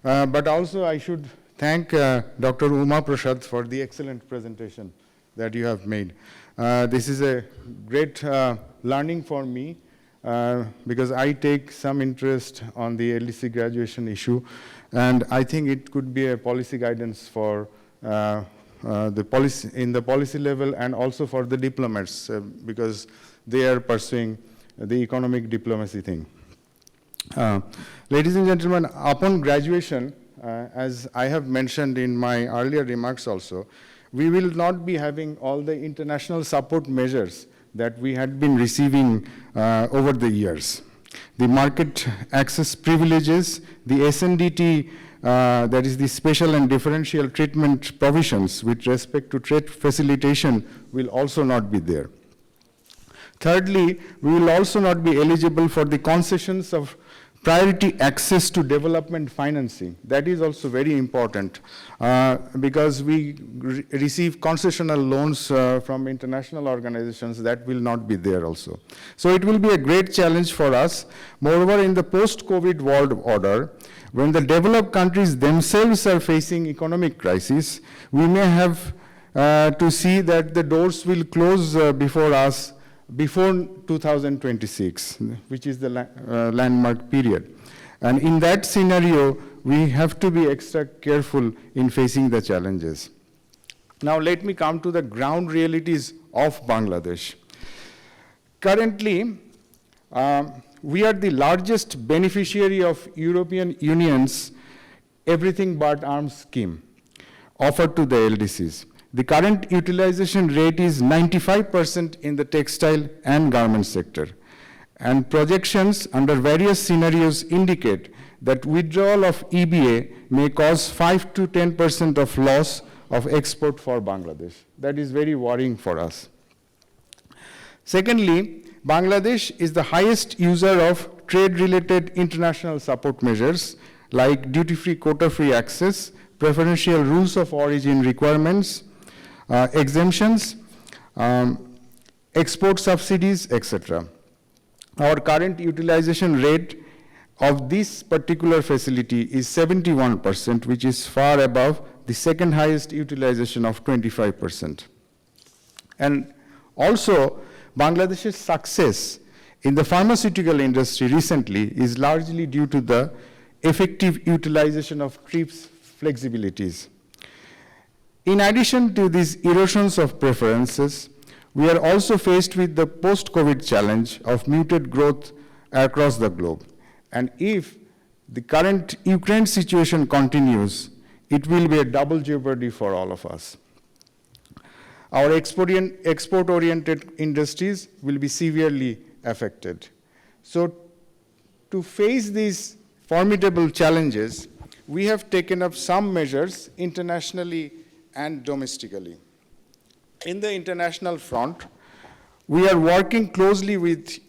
But also I should thank Dr. Uma Prasad for the excellent presentation that you have made. This is a great learning for me, because I take some interest on the Ldc graduation issue, and I think it could be a policy guidance for the policy level, and also for the diplomats, because they are pursuing the economic diplomacy thing. Ladies and gentlemen, upon graduation, as I have mentioned in my earlier remarks also, we will not be having all the international support measures that we had been receiving over the years. The market access privileges, the SNDT, that is the special and differential treatment provisions with respect to trade facilitation, will also not be there. Thirdly, we will also not be eligible for the concessions of priority access to development financing. That is also very important, because we receive concessional loans from international organizations. That will not be there also. So it will be a great challenge for us. Moreover, in the post-COVID world order, when the developed countries themselves are facing economic crisis, we may have to see that the doors will close before us before 2026, which is the landmark period. And in that scenario, we have to be extra careful in facing the challenges. Now let me come to the ground realities of Bangladesh. Currently, we are the largest beneficiary of European Union's Everything But Arms scheme offered to the LDCs. The current utilization rate is 95% in the textile and garment sector. And projections under various scenarios indicate that withdrawal of EBA may cause 5 to 10% of loss of export for Bangladesh. That is very worrying for us. Secondly, Bangladesh is the highest user of trade-related international support measures like duty-free, quota-free access, preferential rules of origin requirements, exemptions, export subsidies, etc. Our current utilization rate of this particular facility is 71%, which is far above the second highest utilization of 25%. And also, Bangladesh's success in the pharmaceutical industry recently is largely due to the effective utilization of TRIPS flexibilities. In addition to these erosions of preferences, we are also faced with the post-COVID challenge of muted growth across the globe. And if the current Ukraine situation continues, it will be a double jeopardy for all of us. Our export-oriented industries will be severely affected. So to face these formidable challenges, we have taken up some measures internationally and domestically. In the international front, we are working closely with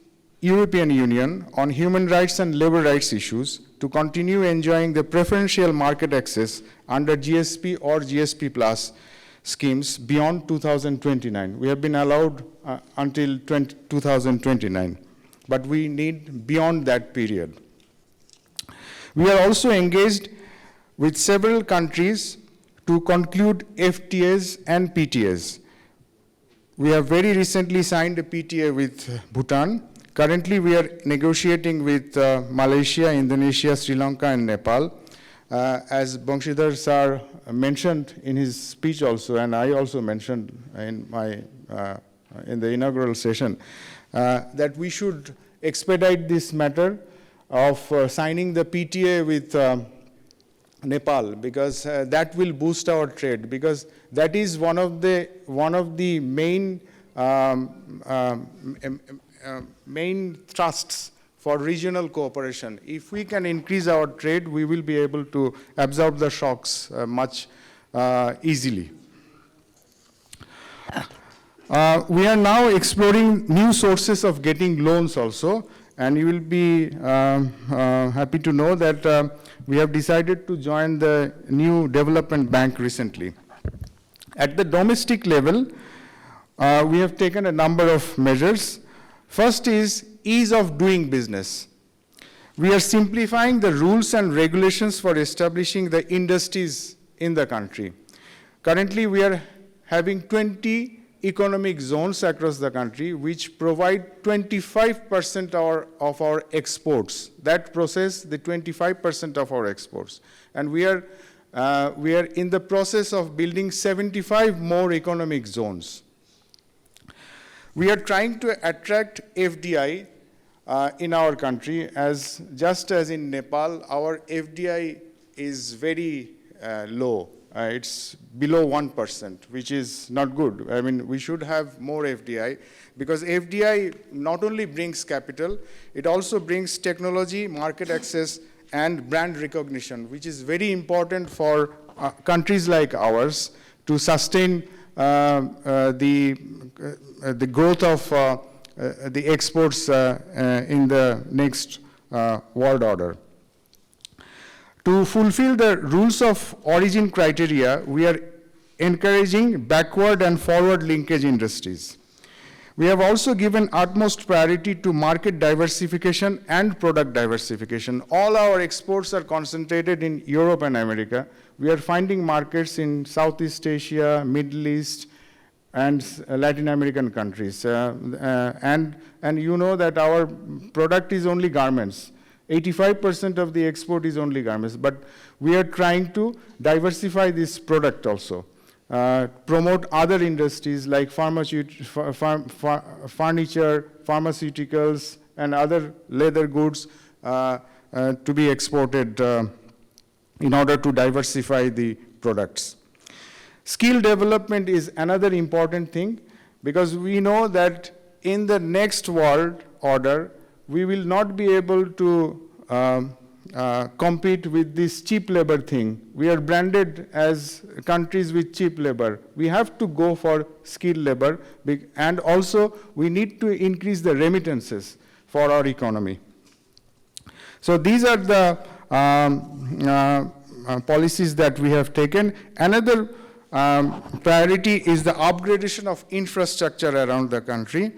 European Union on human rights and labor rights issues to continue enjoying the preferential market access under GSP or GSP Plus schemes beyond 2029. We have been allowed until 2029, but we need beyond that period. We are also engaged with several countries to conclude FTAs and PTAs. We have very recently signed a PTA with Bhutan. Currently, we are negotiating with Malaysia, Indonesia, Sri Lanka, and Nepal. As Bangshidhar Sir mentioned in his speech also, and I also mentioned in the inaugural session, that we should expedite this matter of signing the PTA with Nepal, because that will boost our trade, because that is one of the main thrusts for regional cooperation. If we can increase our trade, we will be able to absorb the shocks much easily. We are now exploring new sources of getting loans also, and you will be happy to know that we have decided to join the new development bank recently. At the domestic level, we have taken a number of measures. First is ease of doing business. We are simplifying the rules and regulations for establishing the industries in the country. Currently, we are having 20 economic zones across the country, which provide 25% of our exports. That process the 25% of our exports. And we are in the process of building 75 more economic zones. We are trying to attract FDI in our country, just as in Nepal, our FDI is very low. It's below 1%, which is not good. I mean, we should have more FDI, because FDI not only brings capital, it also brings technology, market access, and brand recognition, which is very important for countries like ours to sustain the growth of the exports in the next world order. To fulfill the rules of origin criteria, we are encouraging backward and forward linkage industries. We have also given utmost priority to market diversification and product diversification. All our exports are concentrated in Europe and America. We are finding markets in Southeast Asia, Middle East, and Latin American countries. And you know that our product is only garments. 85% of the export is only garments, but we are trying to diversify this product also. Promote other industries like furniture, pharmaceuticals, and other leather goods to be exported in order to diversify the products. Skill development is another important thing, because we know that in the next world order, we will not be able to compete with this cheap labor thing. We are branded as countries with cheap labor. We have to go for skilled labor, and also we need to increase the remittances for our economy. So these are the policies that we have taken. Another priority is the upgradation of infrastructure around the country.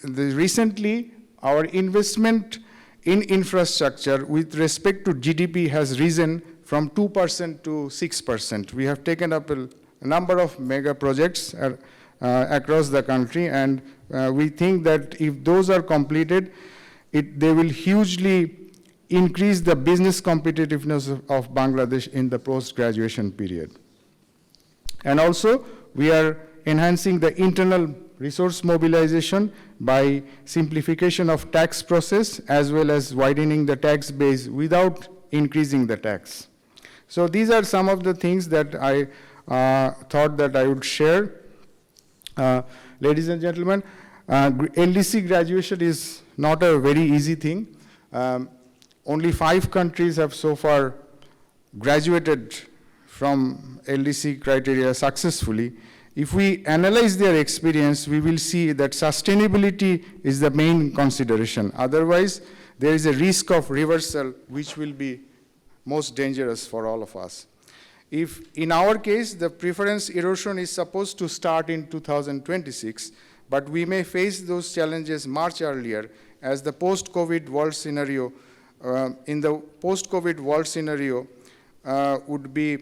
Recently, our investment in infrastructure with respect to GDP has risen from 2% to 6%. We have taken up a number of mega projects across the country, and we think that if those are completed, they will hugely increase the business competitiveness of Bangladesh in the post-graduation period. And also, we are enhancing the internal resource mobilization by simplification of tax process as well as widening the tax base without increasing the tax. So these are some of the things that I thought that I would share. Ladies and gentlemen, LDC graduation is not a very easy thing. Only 5 countries have so far graduated from LDC criteria successfully. If we analyze their experience, we will see that sustainability is the main consideration. Otherwise, there is a risk of reversal, which will be most dangerous for all of us. If, in our case, the preference erosion is supposed to start in 2026, but we may face those challenges much earlier, as the post-COVID world scenario, would be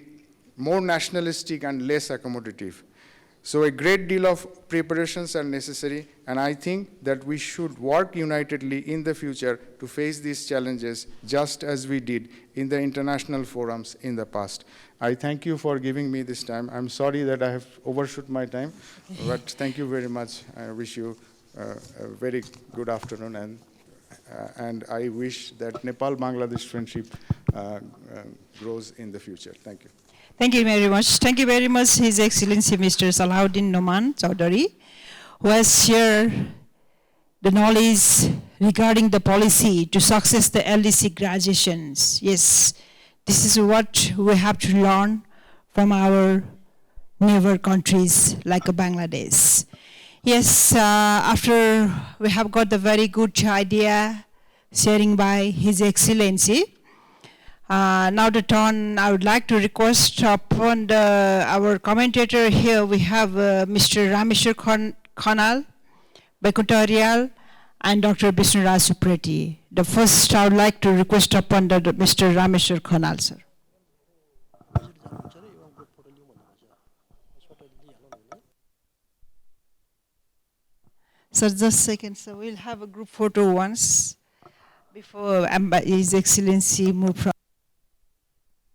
more nationalistic and less accommodative. So a great deal of preparations are necessary, and I think that we should work unitedly in the future to face these challenges just as we did in the international forums in the past. I thank you for giving me this time. I'm sorry that I have overshot my time, but thank you very much. I wish you a very good afternoon, and I wish that Nepal-Bangladesh friendship grows in the future. Thank you. Thank you very much. Thank you very much, His Excellency Mr. Salahuddin Noman Chowdhury, who has shared the knowledge regarding the policy to success the LDC graduations. Yes, this is what we have to learn from our neighbor countries like Bangladesh. Yes, after we have got the very good idea sharing by His Excellency, now the turn I would like to request upon our commentator here. We have Mr. Ramsar Khanal, Baikuntarial, and Dr. Vishnuraj Supreti. The first I would like to request upon Mr. Ramsar Khanal, sir. Sir, just a second, sir. We'll have a group photo once before His Excellency move from.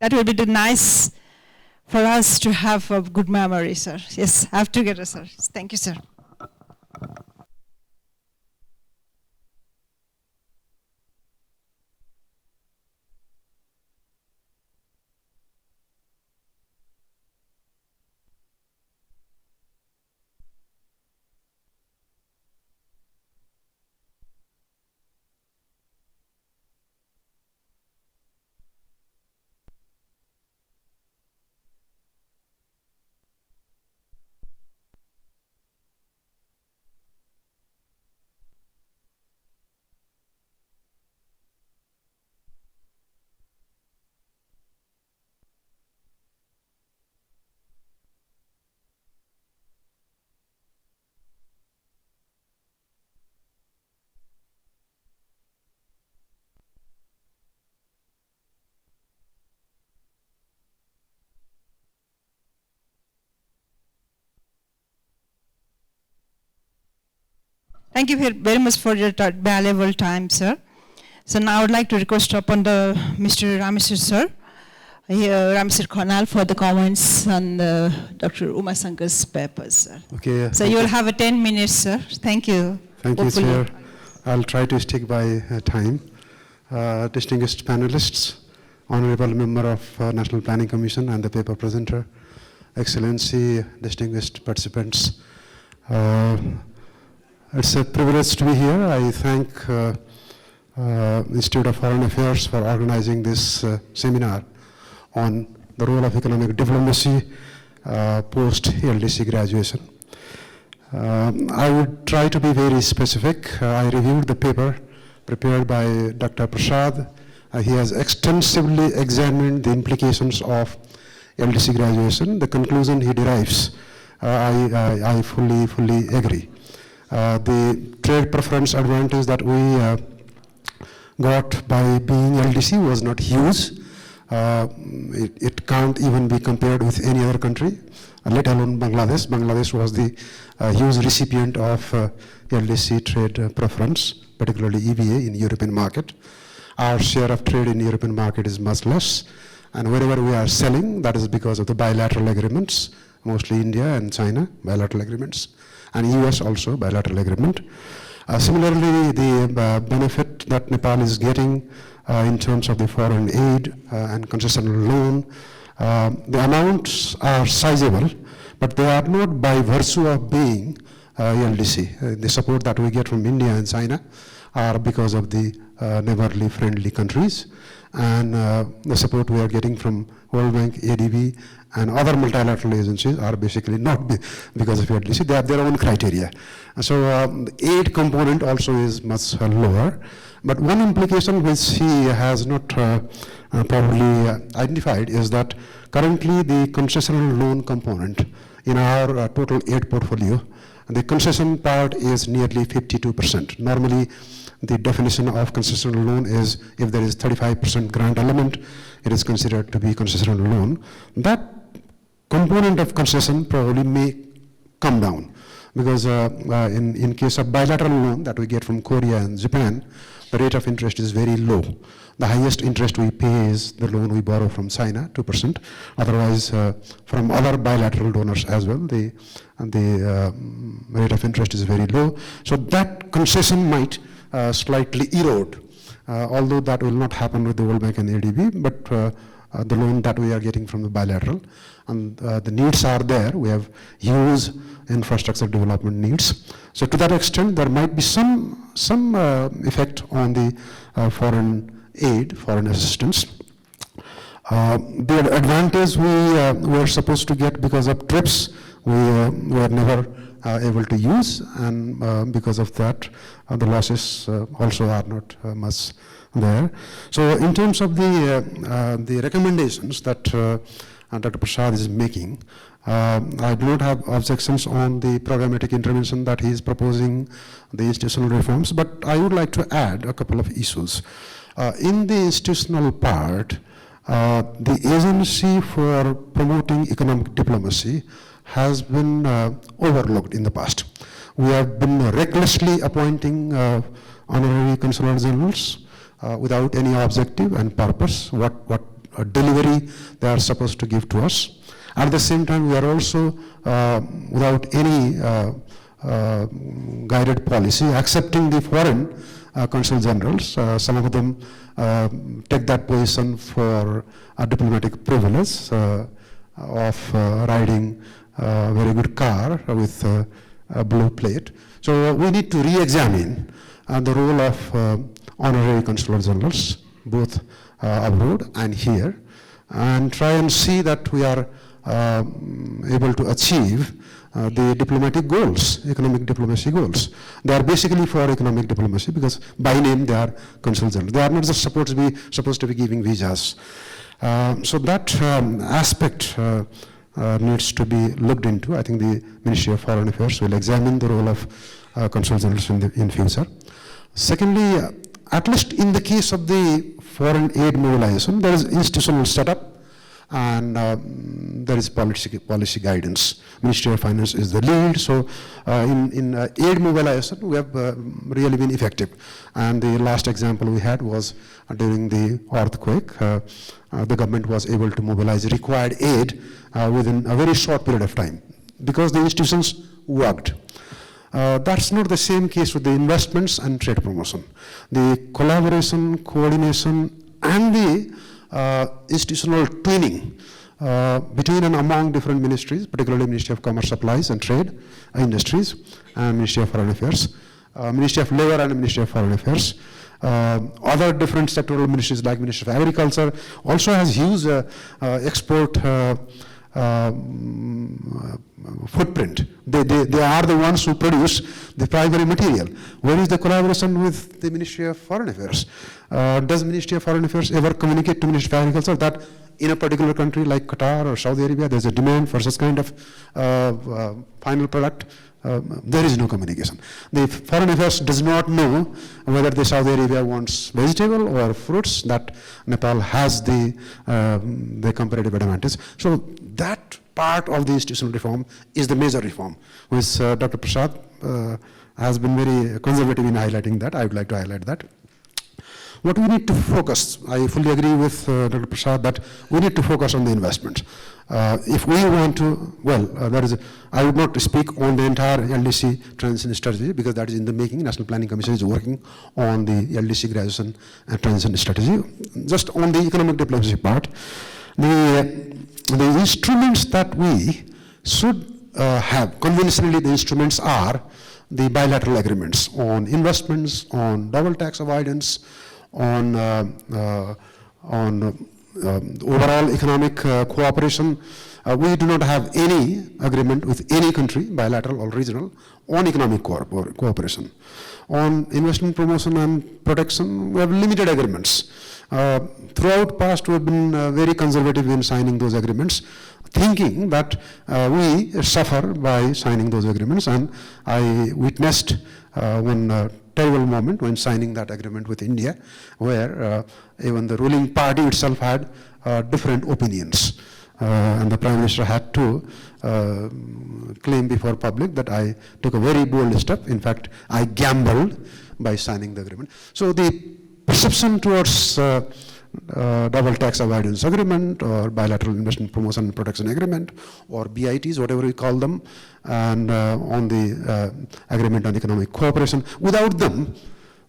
That will be nice for us to have a good memory, sir. Yes, have together, sir. Thank you, sir. Thank you very much for your valuable time, sir. So now I would like to request upon Mr. Ramsar, sir, Ramsar Khanal, for the comments on Dr. Uma Sankar's papers, sir. Okay. So you will have a 10 minutes, sir. Thank you. Thank you, Chair. I'll try to stick by time. Distinguished panelists, Honorable Member of National Planning Commission and the paper presenter, Excellency, distinguished participants. It's a privilege to be here. I thank Institute of Foreign Affairs for organizing this seminar on the role of economic diplomacy post-LDC graduation. I would try to be very specific. I reviewed the paper prepared by Dr. Prasad. He has extensively examined the implications of LDC graduation. The conclusion he derives, I fully agree. The trade preference advantage that we got by being LDC was not huge. It can't even be compared with any other country, let alone Bangladesh. Bangladesh was the huge recipient of LDC trade preference, particularly EVA in European market. Our share of trade in European market is much less, and wherever we are selling, that is because of the bilateral agreements mostly India and China, bilateral agreements, and US also, bilateral agreement. Similarly, the benefit that Nepal is getting in terms of the foreign aid and concessional loan, the amounts are sizable, but they are not by virtue of being LDC. The support that we get from India and China are because of the neighborly friendly countries, and the support we are getting from World Bank, ADB, and other multilateral agencies are basically not because of LDC. They have their own criteria. So the aid component also is much lower. But one implication which he has not probably identified is that currently the concessional loan component in our total aid portfolio, the concession part is nearly 52%. Normally, the definition of concessional loan is if there is 35% grant element, it is considered to be concessional loan. That component of concession probably may come down because in case of bilateral loan that we get from Korea and Japan, the rate of interest is very low. The highest interest we pay is the loan we borrow from China, 2%. Otherwise, from other bilateral donors as well, the rate of interest is very low. So that concession might slightly erode, although that will not happen with the World Bank and ADB, but the loan that we are getting from the bilateral. And the needs are there. We have huge infrastructure development needs. So to that extent, there might be some effect on the foreign aid, foreign assistance. The advantage we were supposed to get because of TRIPS, we were never able to use, and because of that, the losses also are not much there. So in terms of the recommendations that Dr. Prasad is making, I do not have objections on the programmatic intervention that he is proposing, the institutional reforms, but I would like to add a couple of issues. In the institutional part, the agency for promoting economic diplomacy has been overlooked in the past. We have been recklessly appointing honorary consular generals without any objective and purpose, what delivery they are supposed to give to us. At the same time, we are also, without any guided policy, accepting the foreign consul generals. Some of them take that position for a diplomatic privilege of riding a very good car with a blue plate. So we need to re-examine the role of honorary consular generals, both abroad and here, and try and see that we are able to achieve the diplomatic goals, economic diplomacy goals. They are basically for economic diplomacy because by name they are consul general. They are not just supposed to be giving visas. So that aspect needs to be looked into. I think the Ministry of Foreign Affairs will examine the role of consul generals in future. Secondly, at least in the case of the foreign aid mobilization, there is institutional setup and there is policy guidance. Ministry of Finance is the lead. So in aid mobilization, we have really been effective. And the last example we had was during the earthquake. The government was able to mobilize required aid within a very short period of time because the institutions worked. That's not the same case with the investments and trade promotion. The collaboration, coordination, and the institutional twinning between and among different ministries, particularly Ministry of Commerce, Supplies and Trade, Industries, and Ministry of Foreign Affairs, Ministry of Labor and Ministry of Foreign Affairs. Other different sectoral ministries like Ministry of Agriculture also has huge export footprint. They are the ones who produce the primary material. Where is the collaboration with the Ministry of Foreign Affairs? Does Ministry of Foreign Affairs ever communicate to Ministry of Agriculture that in a particular country like Qatar or Saudi Arabia, there's a demand for such kind of final product? There is no communication. The Foreign Affairs does not know whether the Saudi Arabia wants vegetable or fruits, that Nepal has the comparative advantage. So that part of the institutional reform is the major reform, which Dr. Prasad has been very conservative in highlighting that. I would like to highlight that. What we need to focus, I fully agree with Dr. Prasad that we need to focus on the investment. If we want to, I would not speak on the entire LDC transition strategy because that is in the making. National Planning Commission is working on the LDC graduation and transition strategy. Just on the economic diplomacy part, the instruments that we should have, conventionally the instruments are the bilateral agreements on investments, on double tax avoidance, on overall economic cooperation. We do not have any agreement with any country, bilateral or regional, on economic cooperation. On investment promotion and protection, we have limited agreements. Throughout past, we have been very conservative in signing those agreements, thinking that we suffer by signing those agreements. And I witnessed one terrible moment when signing that agreement with India, where even the ruling party itself had different opinions. And the Prime Minister had to claim before public that I took a very bold step. In fact, I gambled by signing the agreement. So the perception towards double tax avoidance agreement or bilateral investment promotion and protection agreement or BITs, whatever we call them, and on the agreement on economic cooperation, without them,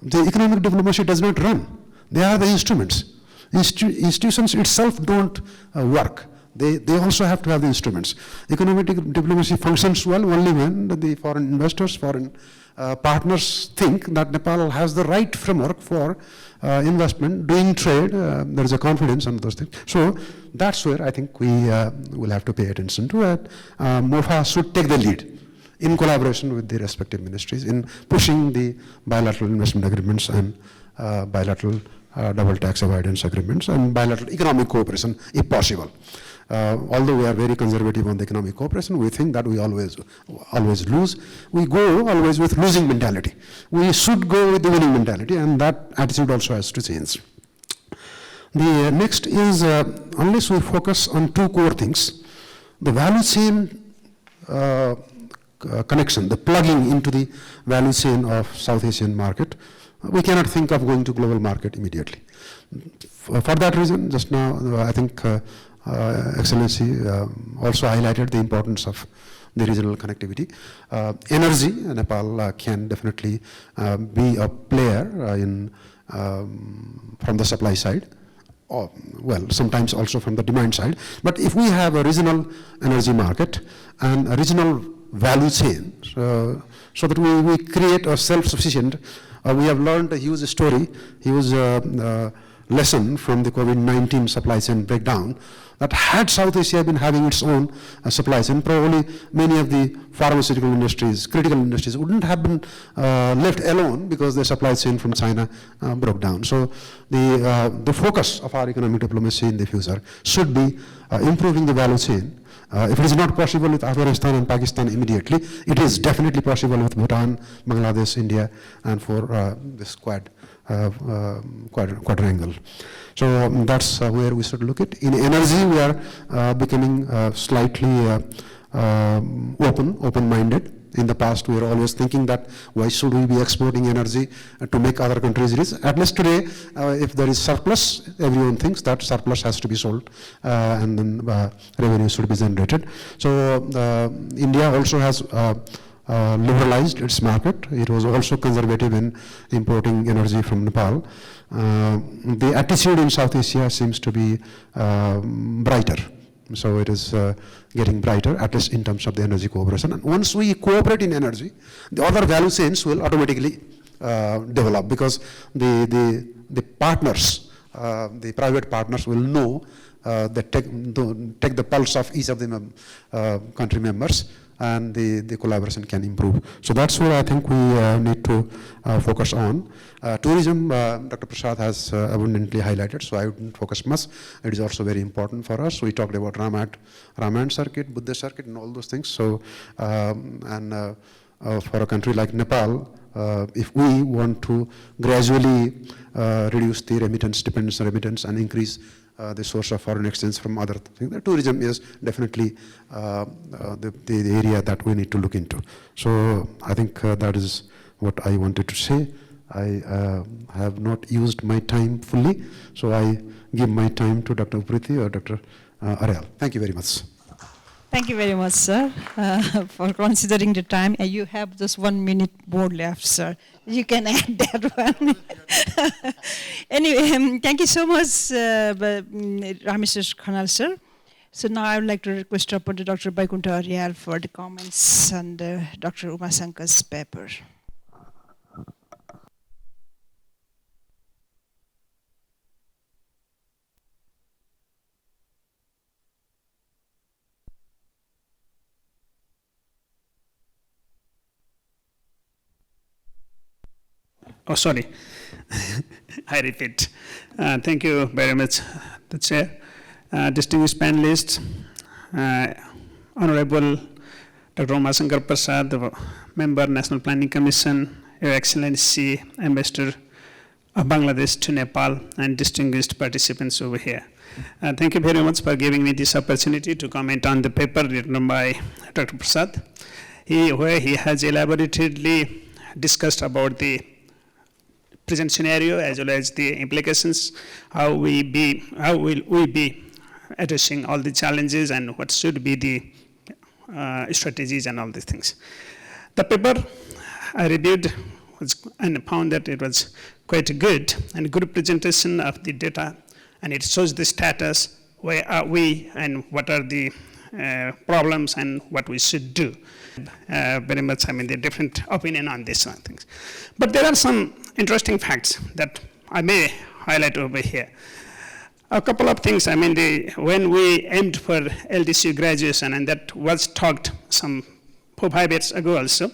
the economic diplomacy does not run. They are the instruments. Institutions itself don't work. They also have to have the instruments. Economic diplomacy functions well only when the foreign investors, foreign partners think that Nepal has the right framework for investment, doing trade. There is a confidence on those things. So that's where I think we will have to pay attention to it. MOFA should take the lead in collaboration with the respective ministries in pushing the bilateral investment agreements and bilateral double tax avoidance agreements and bilateral economic cooperation if possible. Although we are very conservative on the economic cooperation, we think that we always lose. We go always with losing mentality. We should go with the winning mentality, and that attitude also has to change. The next is, unless we focus on two core things, the value chain connection, the plugging into the value chain of South Asian market, we cannot think of going to global market immediately. For that reason, just now, I think Excellency also highlighted the importance of the regional connectivity. Energy, Nepal can definitely be a player from the supply side, or, well, sometimes also from the demand side. But if we have a regional energy market and a regional value chain, so that we create a self-sufficient, we have learned a huge story, huge lesson from the COVID-19 supply chain breakdown, that had South Asia been having its own supply chain, probably many of the pharmaceutical industries, critical industries wouldn't have been left alone because the supply chain from China broke down. So the focus of our economic diplomacy in the future should be improving the value chain. If it is not possible with Afghanistan and Pakistan immediately, it is definitely possible with Bhutan, Bangladesh, India, and for this quadrangle. So that's where we should look at. In energy, we are becoming slightly open-minded. In the past, we were always thinking that why should we be exporting energy to make other countries rich? At least today, if there is surplus, everyone thinks that surplus has to be sold and then revenue should be generated. So India also has liberalized its market. It was also conservative in importing energy from Nepal. The attitude in South Asia seems to be brighter. So it is getting brighter, at least in terms of the energy cooperation. And once we cooperate in energy, the other value chains will automatically develop, because the partners, the private partners will know take the pulse of each of the country members, and the collaboration can improve. So that's what I think we need to focus on. Tourism, Dr. Prasad has abundantly highlighted, so I wouldn't focus much. It is also very important for us. We talked about Ramayana circuit, Buddha circuit, and all those things. So, for a country like Nepal, if we want to gradually reduce the remittance, dependence on remittance, and increase the source of foreign exchange from other things, the tourism is definitely the area that we need to look into. So I think that is what I wanted to say. I have not used my time fully, so I give my time to Dr. Upriti or Dr. Aryal. Thank you very much. Thank you very much, sir, for considering the time. And you have just 1 minute more left, sir. You can add that one. Anyway, thank you so much, Ramsar Khanal, sir. So now I would like to request Dr. Baikunta Aryal for the comments on Dr. Umasankar's paper. Oh, sorry. I repeat. Thank you very much, the Chair. Distinguished panelists, Honorable Dr. Umasankar Prasad, Member, National Planning Commission, Your Excellency, Ambassador of Bangladesh to Nepal, and distinguished participants over here. Thank you very much for giving me this opportunity to comment on the paper written by Dr. Prasad, where he has elaborately discussed about the present scenario as well as the implications, how will we be addressing all the challenges and what should be the strategies and all these things. The paper I reviewed and found that it was quite good and good presentation of the data, and it shows the status, where are we and what are the problems and what we should do. Very much, the different opinion on these things. But there are some interesting facts that I may highlight over here. A couple of things, when we aimed for LDC graduation, and that was talked some 4-5 years ago also,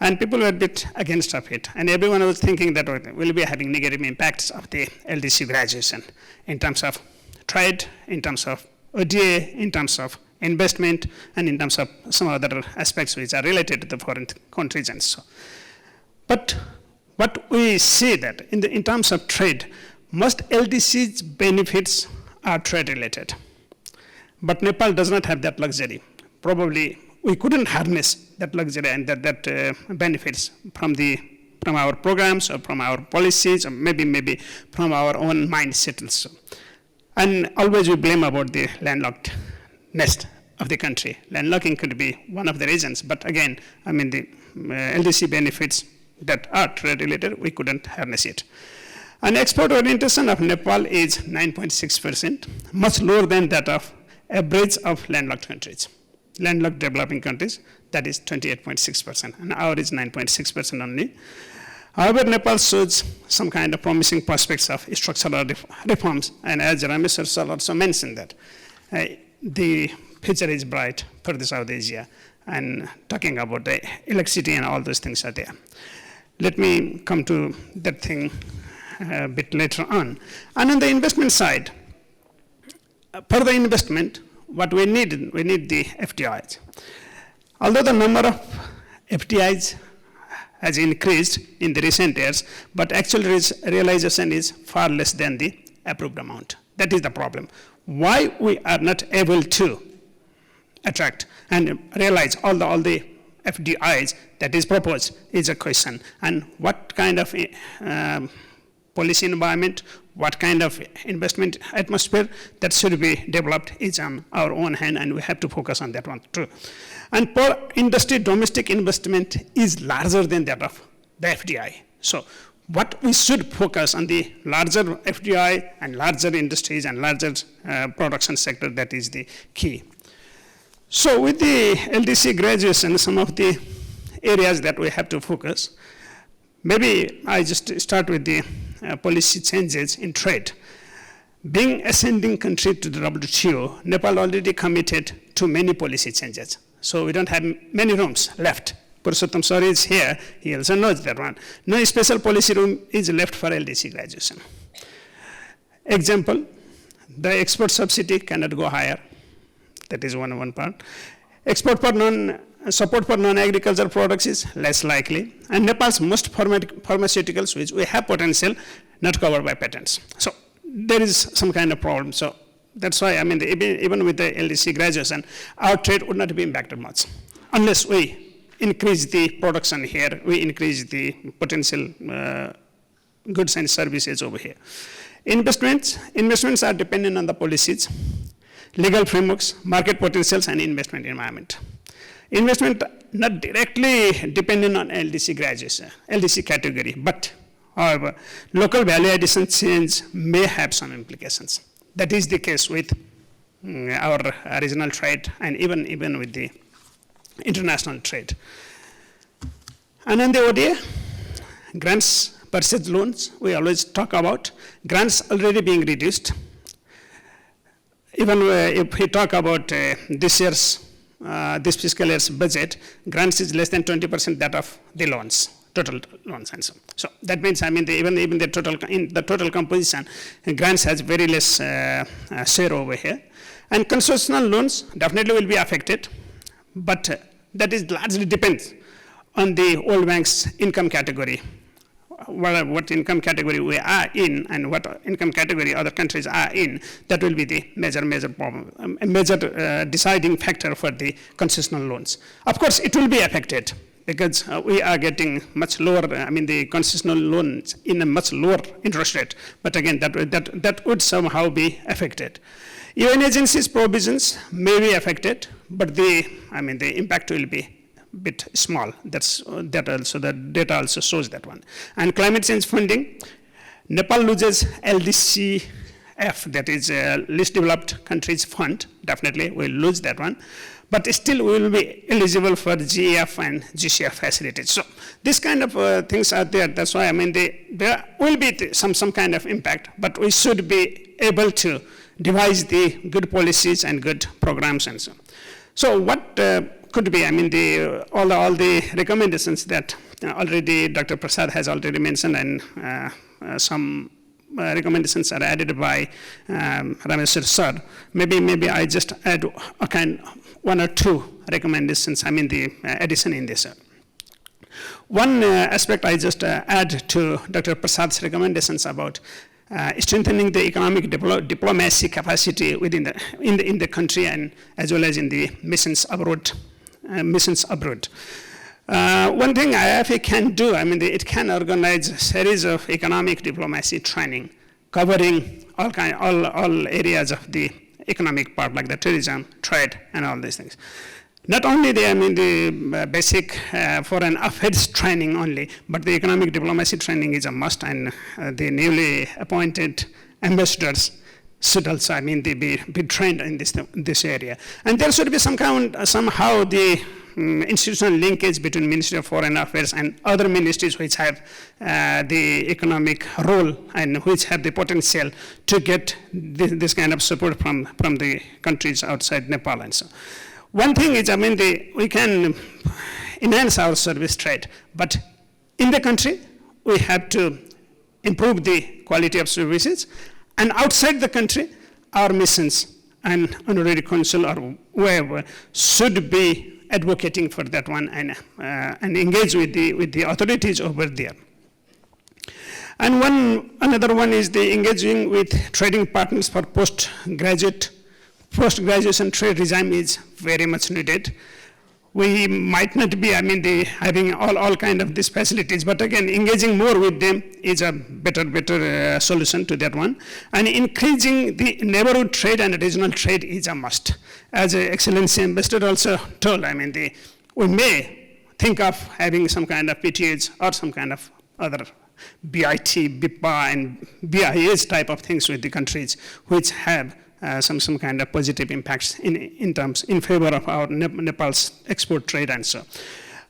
and people were a bit against of it, and everyone was thinking that we'll be having negative impacts of the LDC graduation in terms of trade, in terms of ODA, in terms of investment, and in terms of some other aspects which are related to the foreign countries and so. But what we see that in terms of trade, most LDC's benefits are trade related. But Nepal does not have that luxury. Probably we couldn't harness that luxury and that benefits from our programs or from our policies, or maybe from our own mindset also. And always we blame about the landlockedness of the country. Landlocking could be one of the reasons, but again, the LDC benefits that are trade related, we couldn't harness it. And export orientation of Nepal is 9.6%, much lower than that of average of landlocked countries. Landlocked developing countries, that is 28.6%, and our is 9.6% only. However, Nepal shows some kind of promising prospects of structural reforms, and as Ramsar Khanal also mentioned that the future is bright for the South Asia, and talking about the electricity and all those things are there. Let me come to that thing a bit later on. And on the investment side, for the investment, what we need the FDIs. Although the number of FDIs has increased in the recent years, but actual realization is far less than the approved amount. That is the problem. Why we are not able to attract and realize all the FDIs that is proposed is a question. And what kind of policy environment, what kind of investment atmosphere that should be developed is on our own hand, and we have to focus on that one too. And per industry, domestic investment is larger than that of the FDI. So what we should focus on the larger FDI and larger industries and larger production sector, that is the key. So with the LDC graduation, some of the areas that we have to focus, maybe I just start with the policy changes in trade. Being ascending country to the WTO, Nepal already committed to many policy changes. So we don't have many rooms left. Purushottam sir is here, he also knows that one. No special policy room is left for LDC graduation. Example, the export subsidy cannot go higher. That is one part. Support for non-agricultural products is less likely. And Nepal's most pharmaceuticals, which we have potential, not covered by patents. So there is some kind of problem. So that's why, even with the LDC graduation, our trade would not be impacted much, unless we increase the production here, we increase the potential goods and services over here. Investments are dependent on the policies, legal frameworks, market potentials, and investment environment. Investment not directly dependent on LDC graduation, LDC category, but however, local value addition change may have some implications. That is the case with our regional trade and even with the international trade. And on the ODA, grants, purchase loans, we always talk about. Grants already being reduced. Even if we talk about this fiscal year's budget, grants is less than 20% that of the loans, total loans and so. So that means, I mean, even the total composition, grants has very less share over here. And concessional loans definitely will be affected, but that is largely depends on the old bank's income category, what income category we are in and what income category other countries are in. That will be the major problem, a major deciding factor for the concessional loans. Of course, it will be affected because we are getting much lower, the concessional loans in a much lower interest rate. But again, that would somehow be affected. UN agencies' provisions may be affected, but the impact will be bit small. The data also shows that one. And climate change funding, Nepal loses LDCF, that is least developed countries fund. Definitely we'll lose that one, but still we will be eligible for GEF and GCF facilities. So this kind of things are there. That's why there will be some kind of impact, but we should be able to devise the good policies and good programs and so. So what could be, all the recommendations that already Dr. Prasad has already mentioned, and some recommendations are added by Ramsar sir. Maybe I just add one or two recommendations, the addition in this. One aspect I just add to Dr. Prasad's recommendations about strengthening the economic diplomacy capacity within the country and as well as in the missions abroad. One thing IFA can do, it can organize a series of economic diplomacy training covering all areas of the economic part, like the tourism, trade, and all these things. Not only the basic foreign affairs training only, but the economic diplomacy training is a must, and the newly appointed ambassadors should also, be trained in this area. And there should be somehow the institutional linkage between Ministry of Foreign Affairs and other ministries which have the economic role and which have the potential to get this kind of support from the countries outside Nepal and so. One thing is, we can enhance our service trade, but in the country, we have to improve the quality of services, and outside the country, our missions and honorary consul or whoever should be advocating for that one and engage with the authorities over there. And another one is the engaging with trading partners for post-graduation trade regime is very much needed. We might not be, having all kind of these facilities, but again, engaging more with them is a better solution to that one. And increasing the neighborhood trade and regional trade is a must. As Excellency Ambassador also told, we may think of having some kind of PTAs or some kind of other BIT, BIPA, and BIS type of things with the countries which have some kind of positive impacts in favor of our Nepal's export trade and so.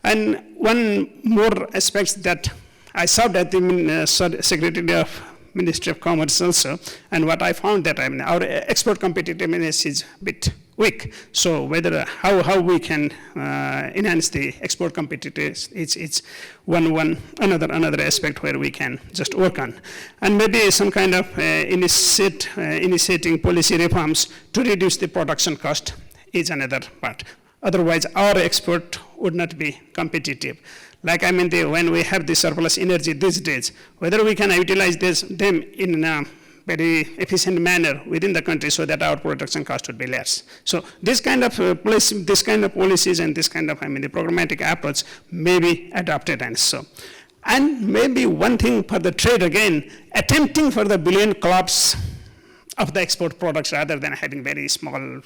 And one more aspect that I served at the Secretary of Ministry of Commerce also, and what I found that our export competitiveness is a bit weak. So how we can enhance the export competitiveness, it's another aspect where we can just work on. And maybe some kind of initiating policy reforms to reduce the production cost is another part. Otherwise, our export would not be competitive. Like when we have the surplus energy these days, whether we can utilize them in very efficient manner within the country so that our production cost would be less. So this kind of policies and this kind of, the programmatic approach may be adopted and so. And maybe one thing for the trade again, attempting for the billion clubs of the export products rather than having very small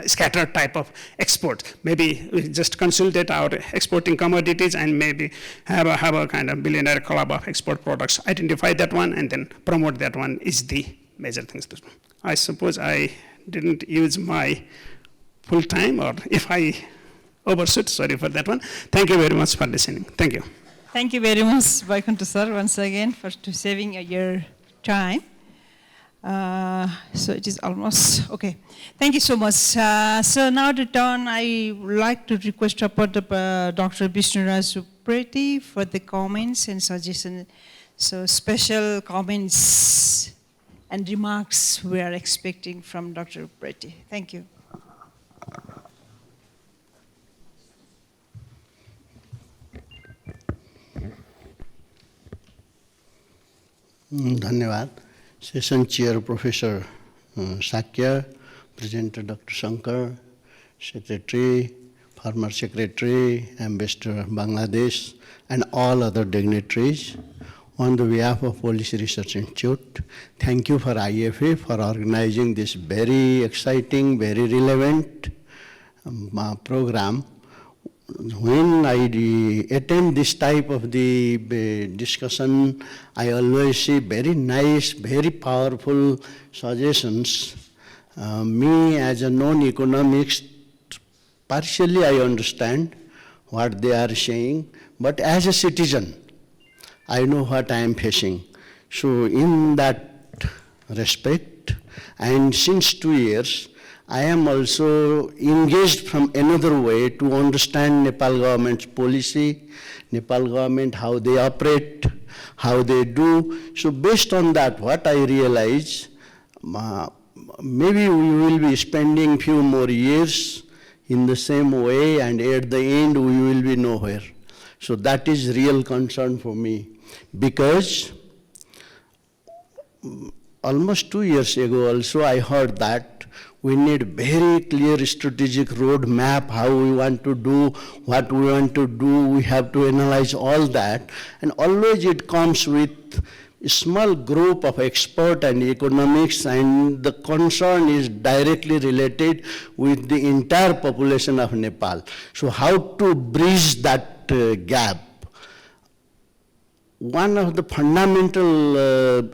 scattered type of export. Maybe we just consolidate our exporting commodities and maybe have a kind of billionaire club of export products. Identify that one and then promote that one is the major things to do. I suppose I didn't use my full time, or if I overshoot, sorry for that one. Thank you very much for listening. Thank you. Thank you very much, Vaikunta sir, once again for saving your time. So it is almost, okay. Thank you so much. So now to turn, I would like to request Dr. Vishnuraj Uppreti for the comments and suggestions. So special comments and remarks we are expecting from Dr. Uppreti. Thank you. धन्यवाद. Session Chair Professor Sakya, Presenter Dr. Shankar, Secretary, Former Secretary, Ambassador Bangladesh, and all other dignitaries. On the behalf of Policy Research Institute, thank you for IFA for organizing this very exciting, very relevant program. When I attend this type of the discussion, I always see very nice, very powerful suggestions. Me as a non-economist, partially I understand what they are saying, but as a citizen, I know what I am facing. So in that respect, and since 2 years, I am also engaged from another way to understand Nepal government's policy, Nepal government, how they operate, how they do. So based on that, what I realize, maybe we will be spending few more years in the same way, and at the end we will be nowhere. So that is real concern for me, because almost 2 years ago also I heard that we need very clear strategic roadmap, how we want to do, what we want to do, we have to analyze all that. And always it comes with a small group of experts and economics, and the concern is directly related with the entire population of Nepal. So how to bridge that gap? One of the fundamental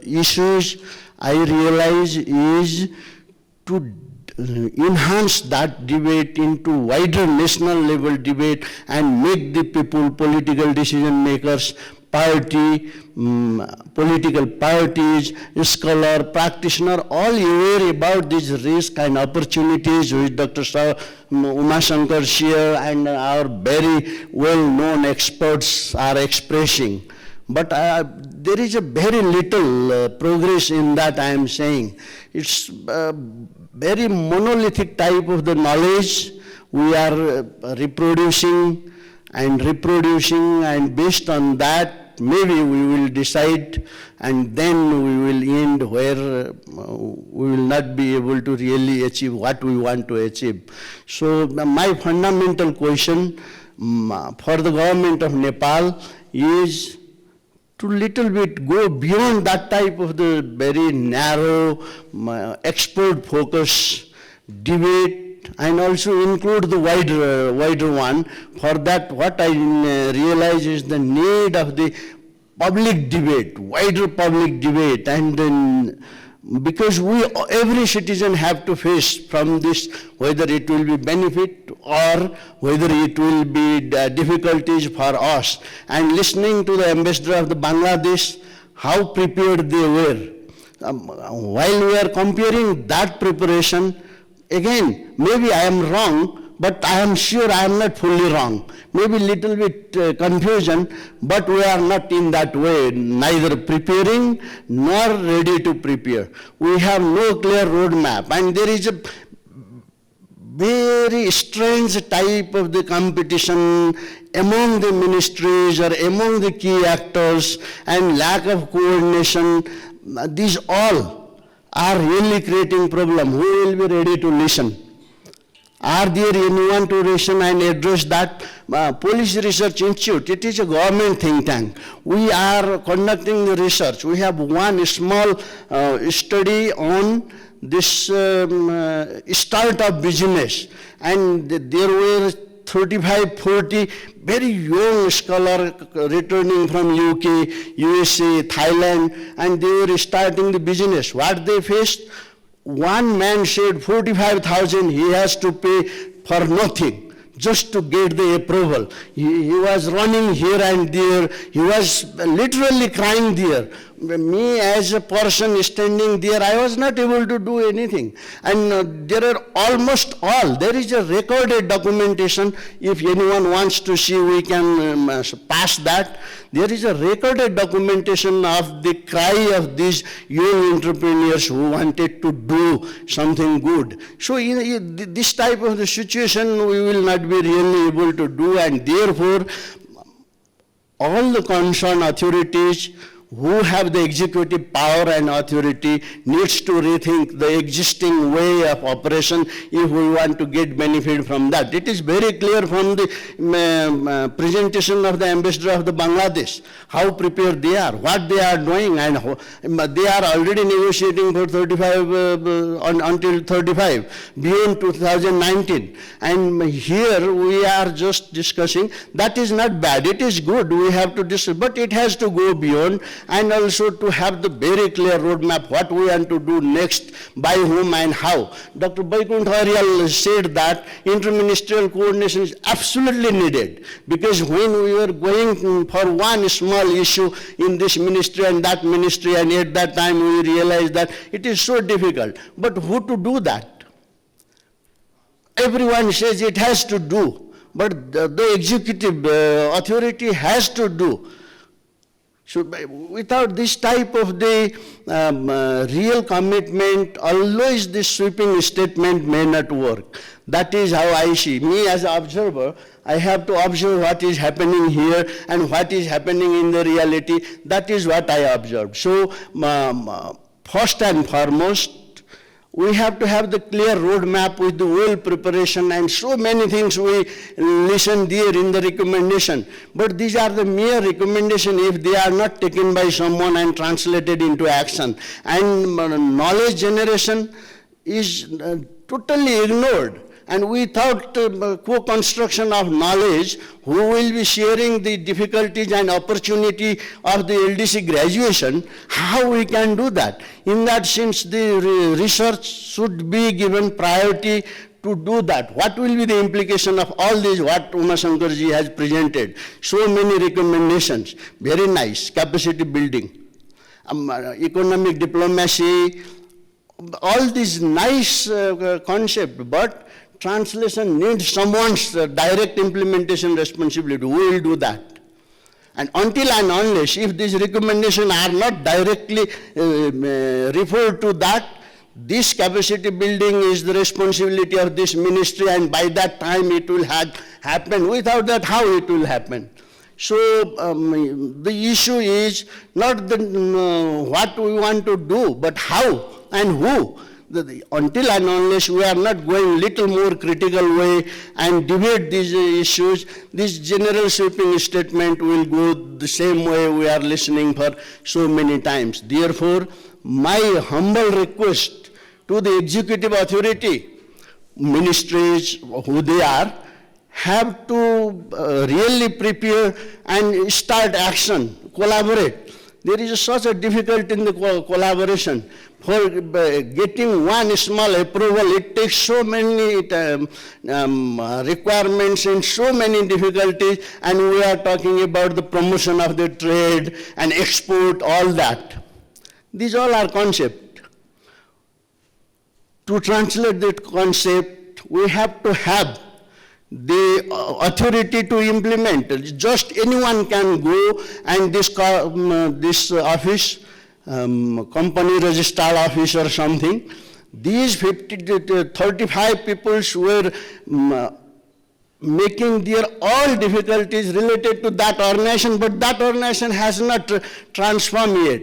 issues I realize is to enhance that debate into wider national level debate and make the people, political decision makers, party, political parties, scholar, practitioner, all aware about these risks and opportunities which Dr. Uma Shankar here and our very well-known experts are expressing. But there is a very little progress in that, I am saying. It's very monolithic type of the knowledge. We are reproducing, and based on that, maybe we will decide, and then we will end where we will not be able to really achieve what we want to achieve. So my fundamental question for the government of Nepal is to little bit go beyond that type of the very narrow, expert focus debate, and also include the wider one. For that, what I realize is the need of the public debate, wider public debate, and then because every citizen have to face from this, whether it will be benefit or whether it will be difficulties for us. And listening to the ambassador of the Bangladesh, how prepared they were. While we are comparing that preparation, again, maybe I am wrong, but I am sure I am not fully wrong. Maybe little bit confusion, but we are not in that way, neither preparing nor ready to prepare. We have no clear roadmap, and there is a very strange type of the competition among the ministries or among the key actors, and lack of coordination. these all are really creating problem. Who will be ready to listen? Are there anyone to listen and address that? Police Research Institute, it is a government think tank. We are conducting the research. We have one small study on this startup business, and there were 35, 40 very young scholars returning from UK, USA, Thailand, and they were starting the business. What they faced? One man said 45,000 he has to pay for nothing just to get the approval. He was running here and there. He was literally crying there. Me as a person standing there, I was not able to do anything. And there are almost all, there is a recorded documentation. If anyone wants to see, we can pass that. There is a recorded documentation of the cry of these young entrepreneurs who wanted to do something good. So in this type of the situation, we will not be really able to do, and therefore, all the concerned authorities who have the executive power and authority needs to rethink the existing way of operation if we want to get benefit from that. It is very clear from the presentation of the ambassador of the Bangladesh, how prepared they are, what they are doing, and they are already negotiating for 35 until 35, beyond 2019. And here we are just discussing. That is not bad, it is good, we have to discuss, but it has to go beyond, and also to have the very clear roadmap, what we want to do next, by whom and how. Dr. Baikuntha Aryal said that interministerial coordination is absolutely needed, because when we were going for one small issue in this ministry and that ministry, and at that time we realized that it is so difficult. But who to do that? Everyone says it has to do, but the executive authority has to do. So without this type of the real commitment, always this sweeping statement may not work. That is how I see. Me as an observer, I have to observe what is happening here and what is happening in the reality. That is what I observe. So first and foremost, we have to have the clear roadmap with the well preparation, and so many things we listen there in the recommendation. But these are the mere recommendations if they are not taken by someone and translated into action. And knowledge generation is totally ignored. And without co-construction of knowledge, who will be sharing the difficulties and opportunity of the Ldc graduation, how we can do that? In that sense, the research should be given priority to do that. What will be the implication of all this, what Uma Shankarji has presented? So many recommendations, very nice, capacity building, economic diplomacy, all these nice concepts, but translation needs someone's direct implementation responsibility. Who will do that? And until and unless, if these recommendations are not directly referred to that, this capacity building is the responsibility of this ministry, and by that time it will happen. Without that, how it will happen? So the issue is not what we want to do, but how and who. Until and unless we are not going little more critical way and debate these issues, this general sweeping statement will go the same way we are listening for so many times. Therefore, my humble request to the executive authority, ministries, who they are, have to really prepare and start action, collaborate. There is such a difficulty in the collaboration. For getting one small approval, it takes so many requirements and so many difficulties, and we are talking about the promotion of the trade and export, all that. These all are concepts. To translate that concept, we have to have the authority to implement. Just anyone can go, and this office, company registrar office or something, these 50 to 35 people were making their all difficulties related to that organization, but that organization has not transformed yet.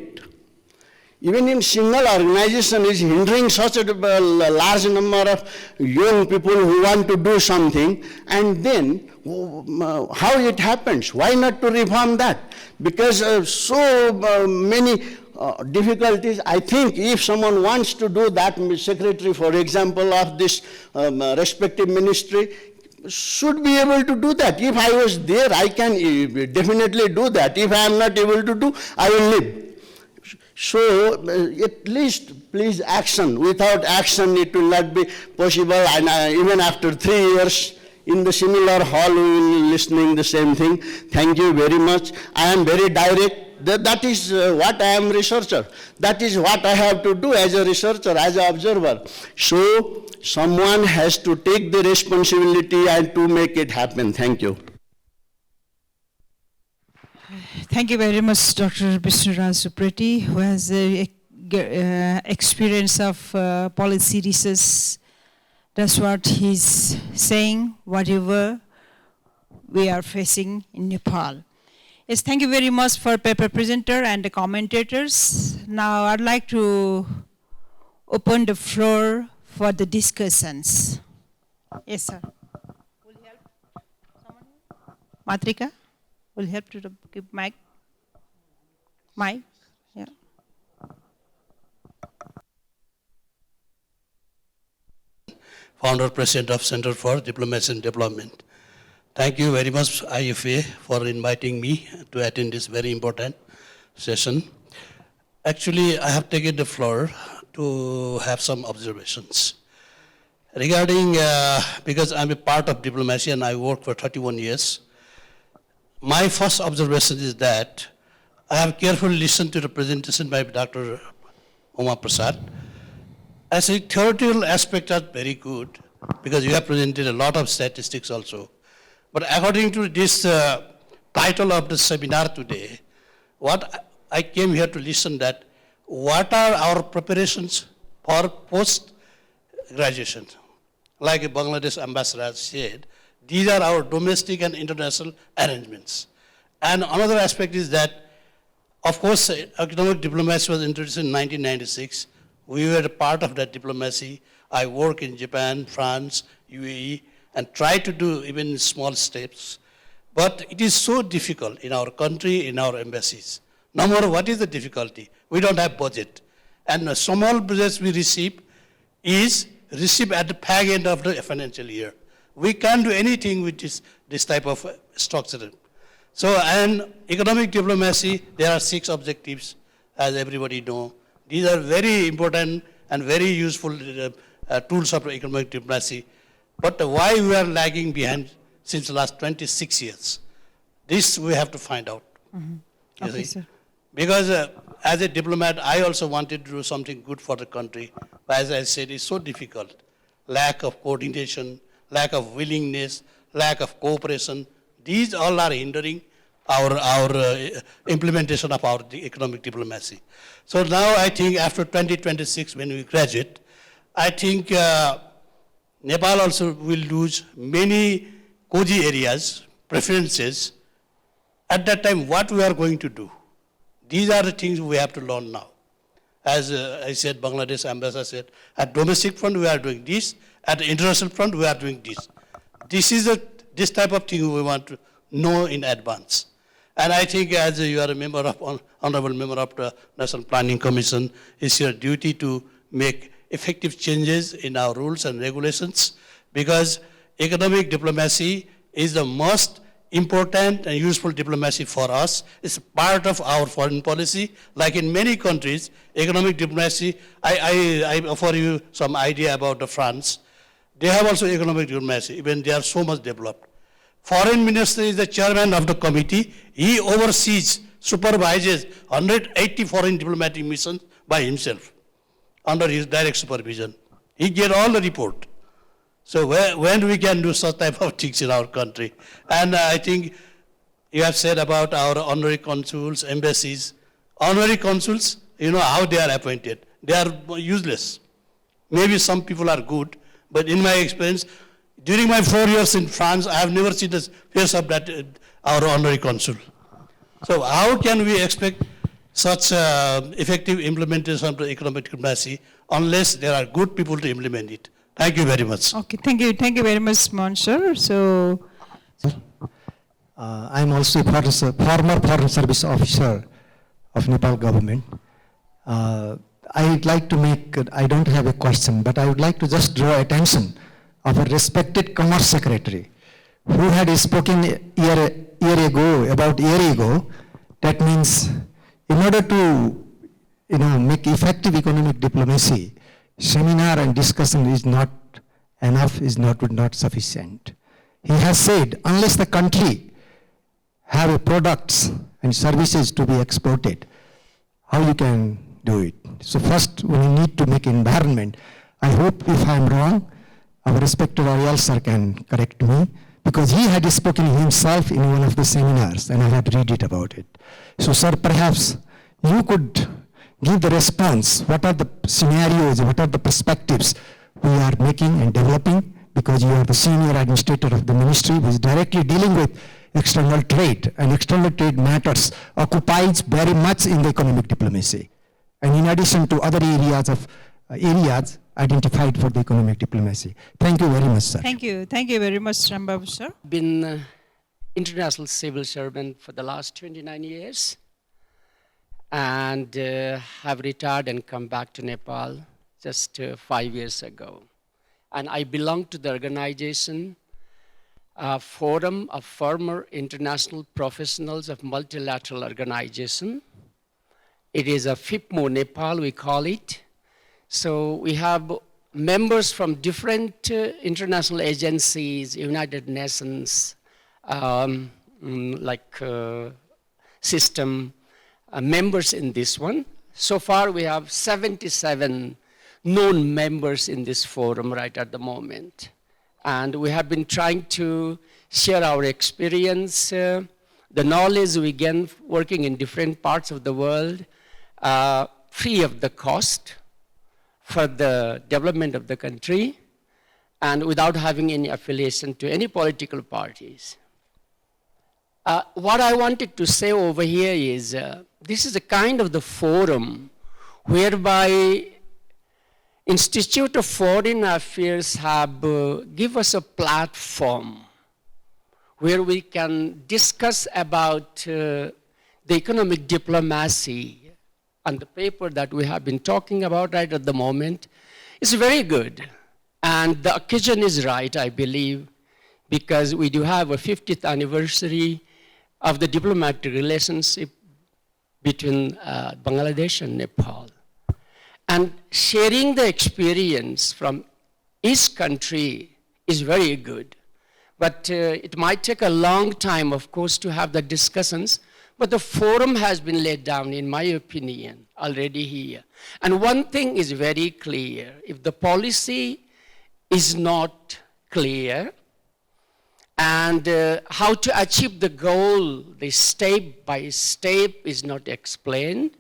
even in single organization, is hindering such a large number of young people who want to do something. And then, how it happens? Why not to reform that? Because so many difficulties. I think if someone wants to do that, secretary, for example, of this respective ministry, should be able to do that. If I was there, I can definitely do that. If I am not able to do, I will leave. So at least please action. Without action it will not be possible, and even after 3 years in the similar hall we will be listening the same thing. Thank you very much. I am very direct. That is what I am researcher. That is what I have to do as a researcher, as an observer. So someone has to take the responsibility and to make it happen. Thank you. Thank you very much, Dr. Bishnuraj Supreti, who has experience of policy research. That's what he's saying, whatever we are facing in Nepal. Yes, thank you very much for paper presenter and the commentators. Now I'd like to open the floor for the discussions. Yes, sir. Will you help someone? Matrika, will you help to give mic? Mic, yeah. Founder President of Center for Diplomacy and Development. Thank you very much, IFA, for inviting me to attend this very important session. Actually, I have taken the floor to have some observations. Regarding, because I'm a part of diplomacy and I worked for 31 years, my first observation is that I have carefully listened to the presentation by Dr. Uma Prasad. As a theoretical aspect are very good, because you have presented a lot of statistics also. But according to this title of the seminar today, what I came here to listen that, what are our preparations for post-graduation? Like a Bangladesh ambassador has said, these are our domestic and international arrangements. And another aspect is that, of course, economic diplomacy was introduced in 1996. We were a part of that diplomacy. I work in Japan, France, UAE, and try to do even small steps. But it is so difficult in our country, in our embassies. No matter what is the difficulty, we don't have budget. And the small budgets we receive is received at the fag end of the financial year. We can't do anything with this type of structure. So, and economic diplomacy, there are 6 objectives, as everybody knows. These are very important and very useful tools of economic diplomacy. But why we are lagging behind since the last 26 years? This we have to find out. Mm-hmm. Okay, sir. Because as a diplomat, I also wanted to do something good for the country. But as I said, it's so difficult. Lack of coordination, lack of willingness, lack of cooperation. These all are hindering our implementation of our economic diplomacy. So now I think after 2026, when we graduate, I think Nepal also will lose many cozy areas, preferences. At that time, what we are going to do? These are the things we have to learn now. As I said, Bangladesh ambassador said, at domestic front we are doing this, at the international front we are doing this. This is this type of thing we want to know in advance. And I think as you are a member of, honorable member of the National Planning Commission, it's your duty to make effective changes in our rules and regulations, because economic diplomacy is the most important and useful diplomacy for us. It's part of our foreign policy. Like in many countries, economic diplomacy, I offer you some idea about the France. They have also economic diplomacy, even they are so much developed. Foreign minister is the chairman of the committee. He oversees, supervises 180 foreign diplomatic missions by himself, under his direct supervision. He gets all the report. So when we can do such type of things in our country? And I think you have said about our honorary consuls, embassies. Honorary consuls, you know how they are appointed. They are useless. Maybe some people are good, but in my experience, during my 4 years in France, I have never seen the face of that our honorary consul. So how can we expect such effective implementation of the economic diplomacy unless there are good people to implement it. Thank you very much. Okay, thank you very much, Monsieur. So, I'm also a former foreign service officer of Nepal government. I'd like to make, I don't have a question, but I would like to just draw attention of a respected Commerce Secretary who had spoken about a year ago. That means in order to make effective economic diplomacy, seminar and discussion is not enough, would not sufficient. He has said, unless the country have products and services to be exported, how you can do it? So first, we need to make environment. I hope if I'm wrong, our respected Royal Sir can correct me, because he had spoken himself in one of the seminars, and I had read it about it. So sir, perhaps you could give the response. What are the scenarios, what are the perspectives we are making and developing, because you are the senior administrator of the ministry who is directly dealing with external trade, and external trade matters occupies very much in the economic diplomacy. And in addition to other areas identified for the economic diplomacy. Thank you very much, sir. thank you very much, Rambabu, sir. Been international civil servant for the last 29 years and have retired and come back to Nepal just 5 years ago. And I belong to the organization, Forum of Former International Professionals of Multilateral Organization. It is a FIPMO Nepal, we call it. So we have members from different international agencies, United Nations, system, members in this one. So far we have 77 known members in this forum right at the moment. And we have been trying to share our experience, the knowledge we gain working in different parts of the world, free of the cost for the development of the country, and without having any affiliation to any political parties. What I wanted to say over here is, this is a kind of the forum whereby Institute of Foreign Affairs have give us a platform where we can discuss about the economic diplomacy, and the paper that we have been talking about right at the moment is very good. And the occasion is right, I believe, because we do have a 50th anniversary of the diplomatic relationship between Bangladesh and Nepal. And sharing the experience from each country is very good. But it might take a long time, of course, to have the discussions. But the forum has been laid down, in my opinion, already here. And one thing is very clear. If the policy is not clear, and how to achieve the goal, the step by step is not explained,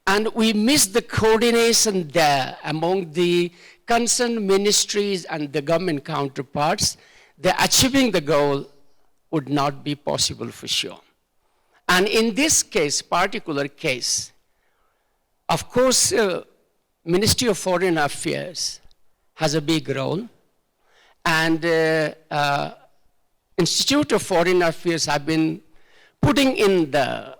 and we miss the coordination there among the concerned ministries and the government counterparts, the achieving the goal would not be possible for sure. And in this case, particular case, of course, Ministry of Foreign Affairs has a big role, and Institute of Foreign Affairs have been putting in the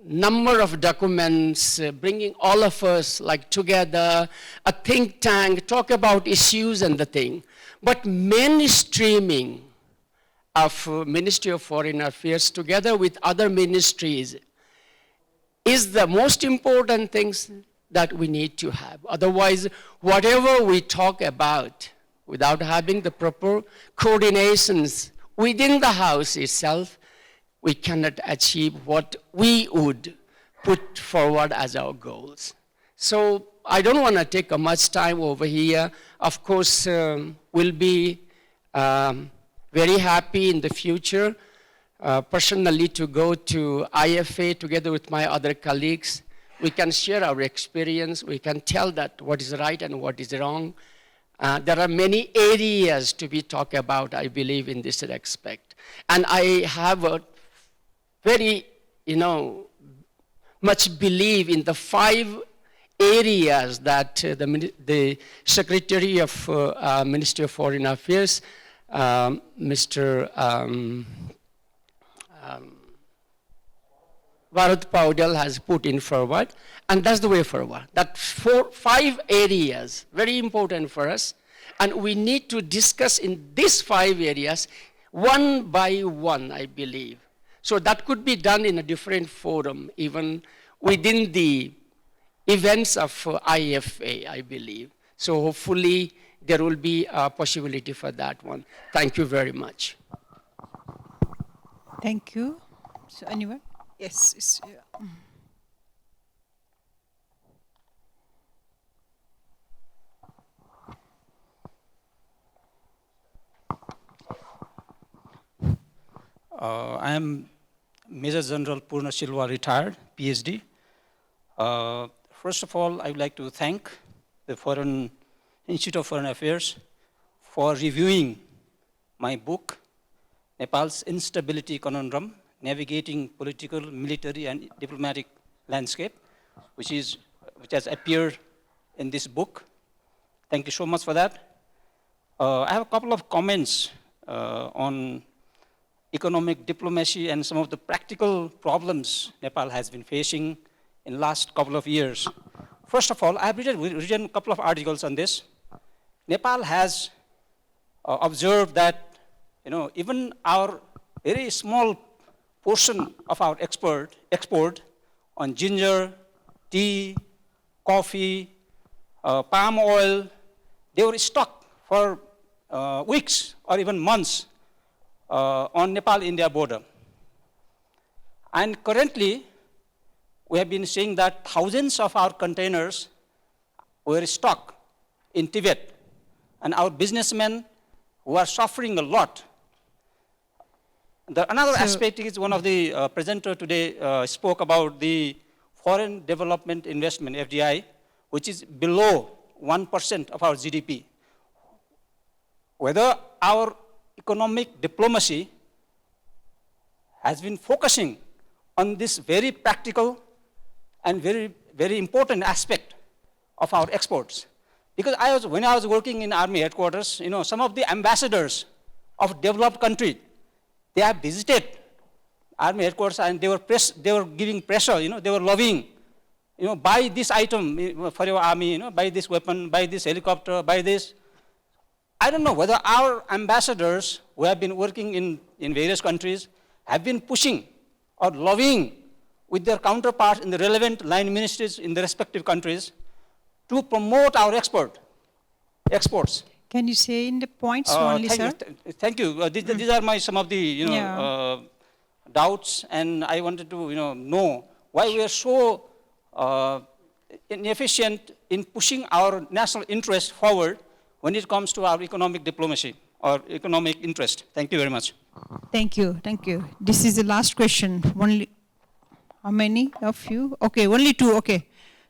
number of documents, bringing all of us together, a think tank, talk about issues and the thing. But mainstreaming of Ministry of Foreign Affairs together with other ministries is the most important things that we need to have. Otherwise, whatever we talk about, without having the proper coordinations within the house itself, we cannot achieve what we would put forward as our goals. So I don't want to take much time over here. Of course, we'll be very happy in the future, personally, to go to IFA together with my other colleagues. We can share our experience. We can tell that what is right and what is wrong. There are many areas to be talked about, I believe, in this respect. And I have a very, much believe in the 5 areas that the Secretary of Ministry of Foreign Affairs, Mr. Bharat Paudel has put in forward, and that's the way forward. That 5 areas, very important for us, and we need to discuss in these 5 areas one by one, I believe. So that could be done in a different forum, even within the events of IFA, I believe. So hopefully there will be a possibility for that one. Thank you very much. Thank you. So anyone? Yes. I am Major General Purna Silva, retired, PhD. First of all, I would like to thank the Institute of Foreign Affairs for reviewing my book, Nepal's Instability Conundrum, Navigating Political, Military, and Diplomatic Landscape, which has appeared in this book. Thank you so much for that. I have a couple of comments on economic diplomacy and some of the practical problems Nepal has been facing in the last couple of years. First of all, I have written a couple of articles on this. Nepal has observed that, even our very small portion of our export on ginger, tea, coffee, palm oil, they were stuck for weeks or even months on Nepal-India border. And currently, we have been seeing that thousands of our containers were stuck in Tibet, and our businessmen who are suffering a lot. Another aspect is one of the presenter today spoke about the foreign development investment, FDI, which is below 1% of our GDP. Whether our economic diplomacy has been focusing on this very practical and very, very important aspect of our exports. Because when I was working in Army headquarters, some of the ambassadors of developed countries, they have visited Army headquarters and they were giving pressure, they were lobbying, buy this item for your army, buy this weapon, buy this helicopter, buy this. I don't know whether our ambassadors who have been working in various countries have been pushing or lobbying with their counterparts in the relevant line ministries in the respective countries to promote our exports. Can you say in the points only, sir? Thank you. These are some of the doubts, and I wanted to know why we are so inefficient in pushing our national interest forward when it comes to our economic diplomacy or economic interest. Thank you very much. Thank you. This is the last question. How many of you? Okay, only 2. Okay,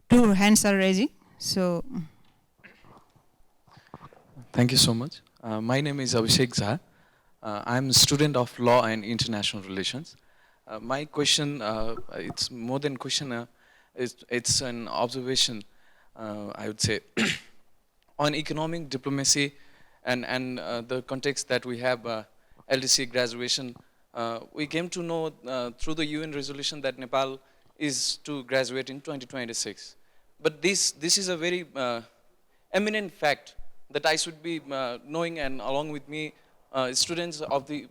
2 hands are raising. So. Thank you so much. My name is Abhishek Jha. I'm a student of Law and International Relations. My question, it's more than question, it's an observation, I would say, on economic diplomacy and the context that we have Ldc graduation. We came to know through the UN resolution that Nepal is to graduate in 2026. But this is a very eminent fact that I should be knowing, and along with me, students of the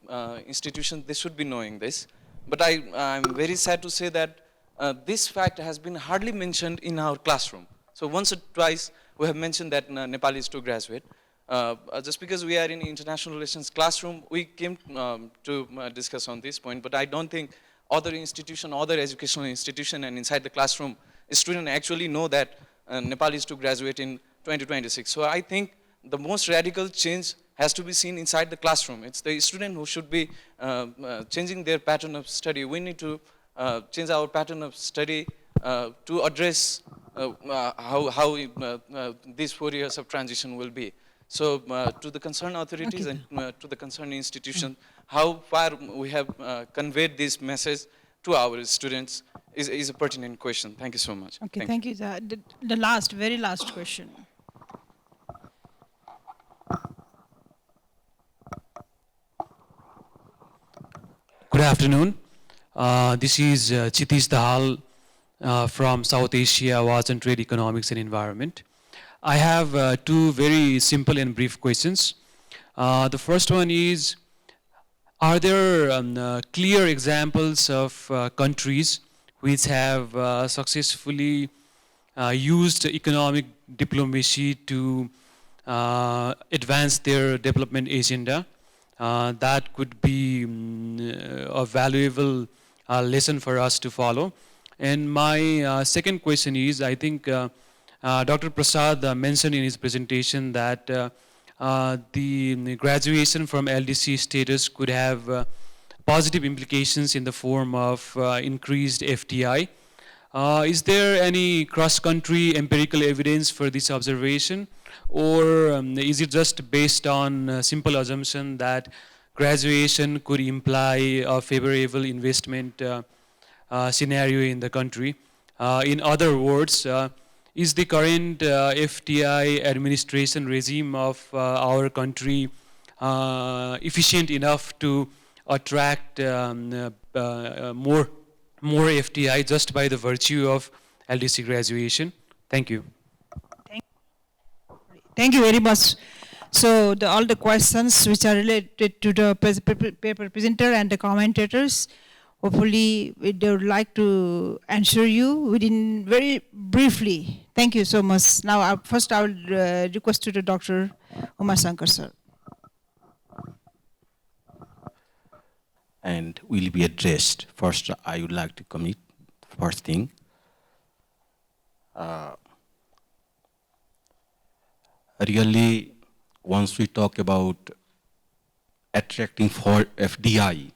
institution, they should be knowing this. But I'm very sad to say that this fact has been hardly mentioned in our classroom. So once or twice, we have mentioned that Nepal is to graduate. Just because we are in international relations classroom, we came to discuss on this point, but I don't think other educational institution and inside the classroom, students actually know that Nepal is to graduate in 2026. So I think the most radical change has to be seen inside the classroom. It's the student who should be changing their pattern of study. We need to change our pattern of study to address how these 4 years of transition will be. So to the concerned authorities and to the concerned institution, how far we have conveyed this message to our students is a pertinent question. Thank you so much. Okay, thank you. The last, very last question. Good afternoon. This is Chitish Dahal from South Asia Awards and Trade Economics and Environment. I have two very simple and brief questions. The first one is, are there clear examples of countries which have successfully used economic diplomacy to advance their development agenda? That could be a valuable lesson for us to follow. And my second question is, I think Dr. Prasad mentioned in his presentation that the graduation from LDC status could have positive implications in the form of increased FDI. Is there any cross-country empirical evidence for this observation, or is it just based on simple assumption that graduation could imply a favorable investment scenario in the country? In other words, is the current FDI administration regime of our country efficient enough to attract more FDI just by the virtue of LDC graduation? Thank you. Thank you very much. So all the questions which are related to the paper presenter and the commentators, hopefully they would like to answer you within very briefly. Thank you so much. Now first I will request to the Dr. Umashankar sir. And will be addressed. First, I would like to commit first thing. Really, once we talk about attracting for FDI,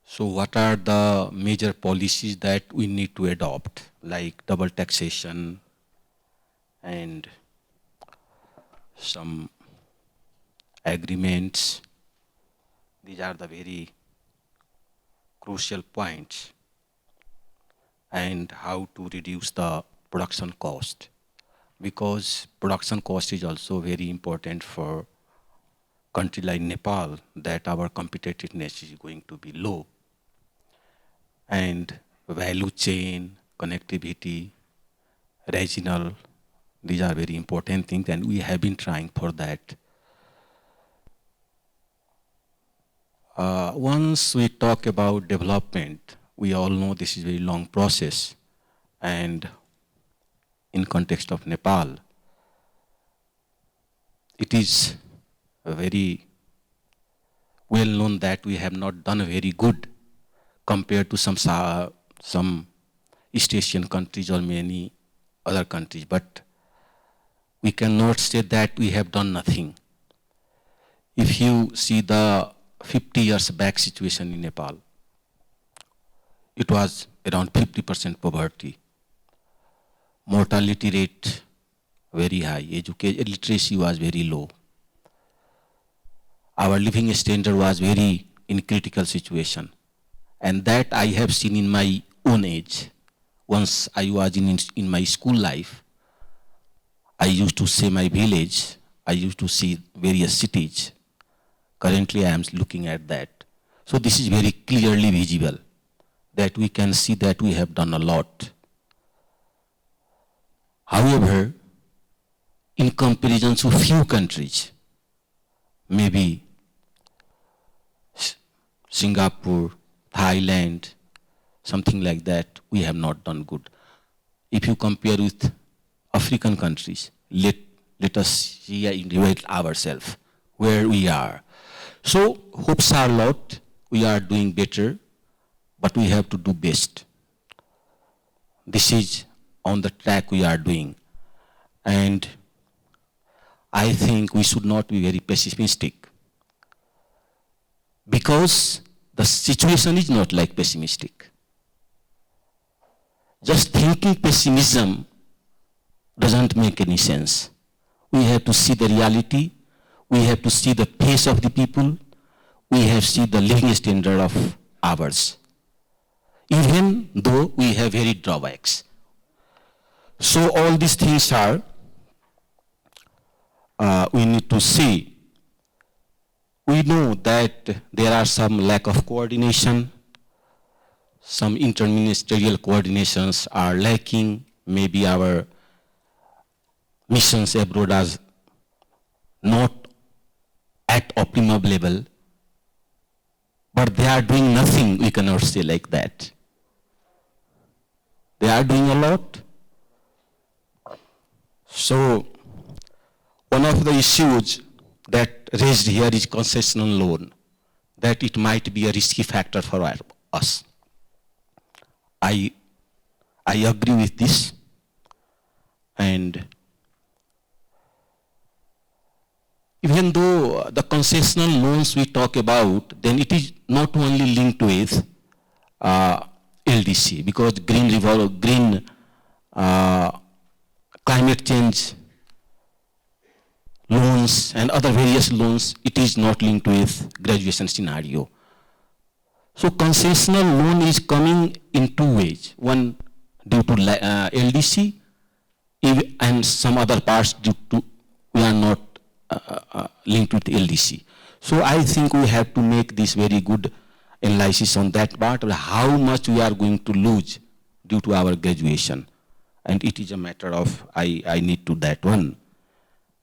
so what are the major policies that we need to adopt, like double taxation and some agreements? These are the very crucial points, and how to reduce the production cost, because production cost is also very important for country like Nepal, that our competitiveness is going to be low. And value chain, connectivity, regional, these are very important things, and we have been trying for that. Once we talk about development, we all know this is a very long process, and in context of Nepal, it is very well known that we have not done very good compared to some East Asian countries or many other countries, but we cannot say that we have done nothing. If you see the 50 years back situation in Nepal, it was around 50% poverty. Mortality rate very high, literacy was very low. Our living standard was very in critical situation. And that I have seen in my own age. Once I was in my school life, I used to see my village, I used to see various cities. Currently, I am looking at that. So this is very clearly visible, that we can see that we have done a lot. However, in comparison to few countries, maybe Singapore, Thailand, something like that, we have not done good. If you compare with African countries, let us see and evaluate ourselves, where we are. So hopes are a lot, we are doing better, but we have to do best. This is on the track we are doing. And I think we should not be very pessimistic, because the situation is not like pessimistic. Just thinking pessimism doesn't make any sense. We have to see the reality, we have to see the pace of the people, we have to see the living standard of ours. even though we have very drawbacks. So all these things are, we need to see. We know that there are some lack of coordination, some interministerial coordinations are lacking, maybe our missions abroad are not at optimum level, but they are doing nothing, we cannot say like that. They are doing a lot. So, one of the issues that raised here is concessional loan, that it might be a risky factor for us. I agree with this, and even though the concessional loans we talk about, then it is not only linked with LDC, because green climate change loans and other various loans, it is not linked with graduation scenario. So concessional loan is coming in two ways. One due to LDC, and some other parts due to we are not linked with LDC. So I think we have to make this very good analysis on that part of how much we are going to lose due to our graduation. And it is a matter of, I need to that one.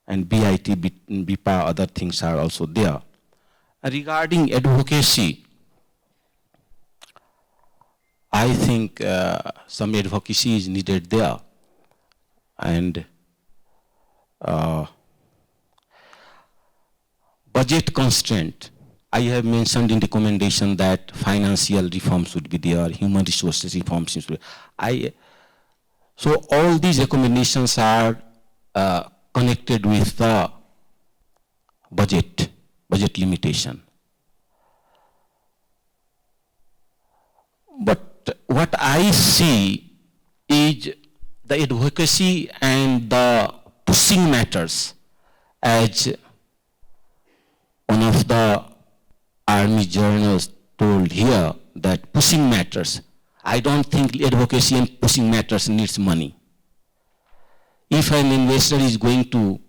And BIT, BIPA, other things are also there. Regarding advocacy, I think some advocacy is needed there. And budget constraint, I have mentioned in recommendation that financial reforms should be there, human resources reforms should be there. So all these recommendations are connected with the budget limitation. But what I see is the advocacy and the pushing matters, as one of the army journals told here, that pushing matters. I don't think advocacy and pushing matters needs money. If an investor is going to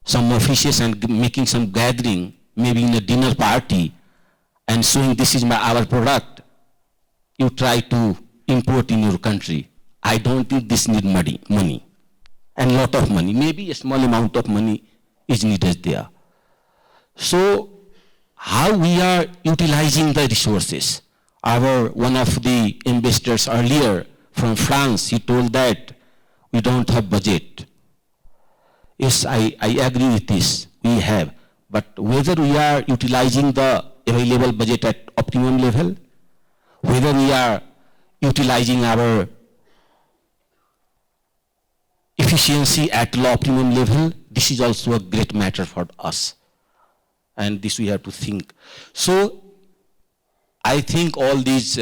some offices and making some gathering, maybe in a dinner party, and showing this is our product, you try to import in your country. I don't think this needs money, and lot of money. Maybe a small amount of money is needed there. So how we are utilizing the resources? One of the ambassadors earlier from France, he told that we don't have budget. Yes, I agree with this, we have. But whether we are utilizing the available budget at optimum level, whether we are utilizing our efficiency at low optimum level, this is also a great matter for us. And this we have to think. So I think all these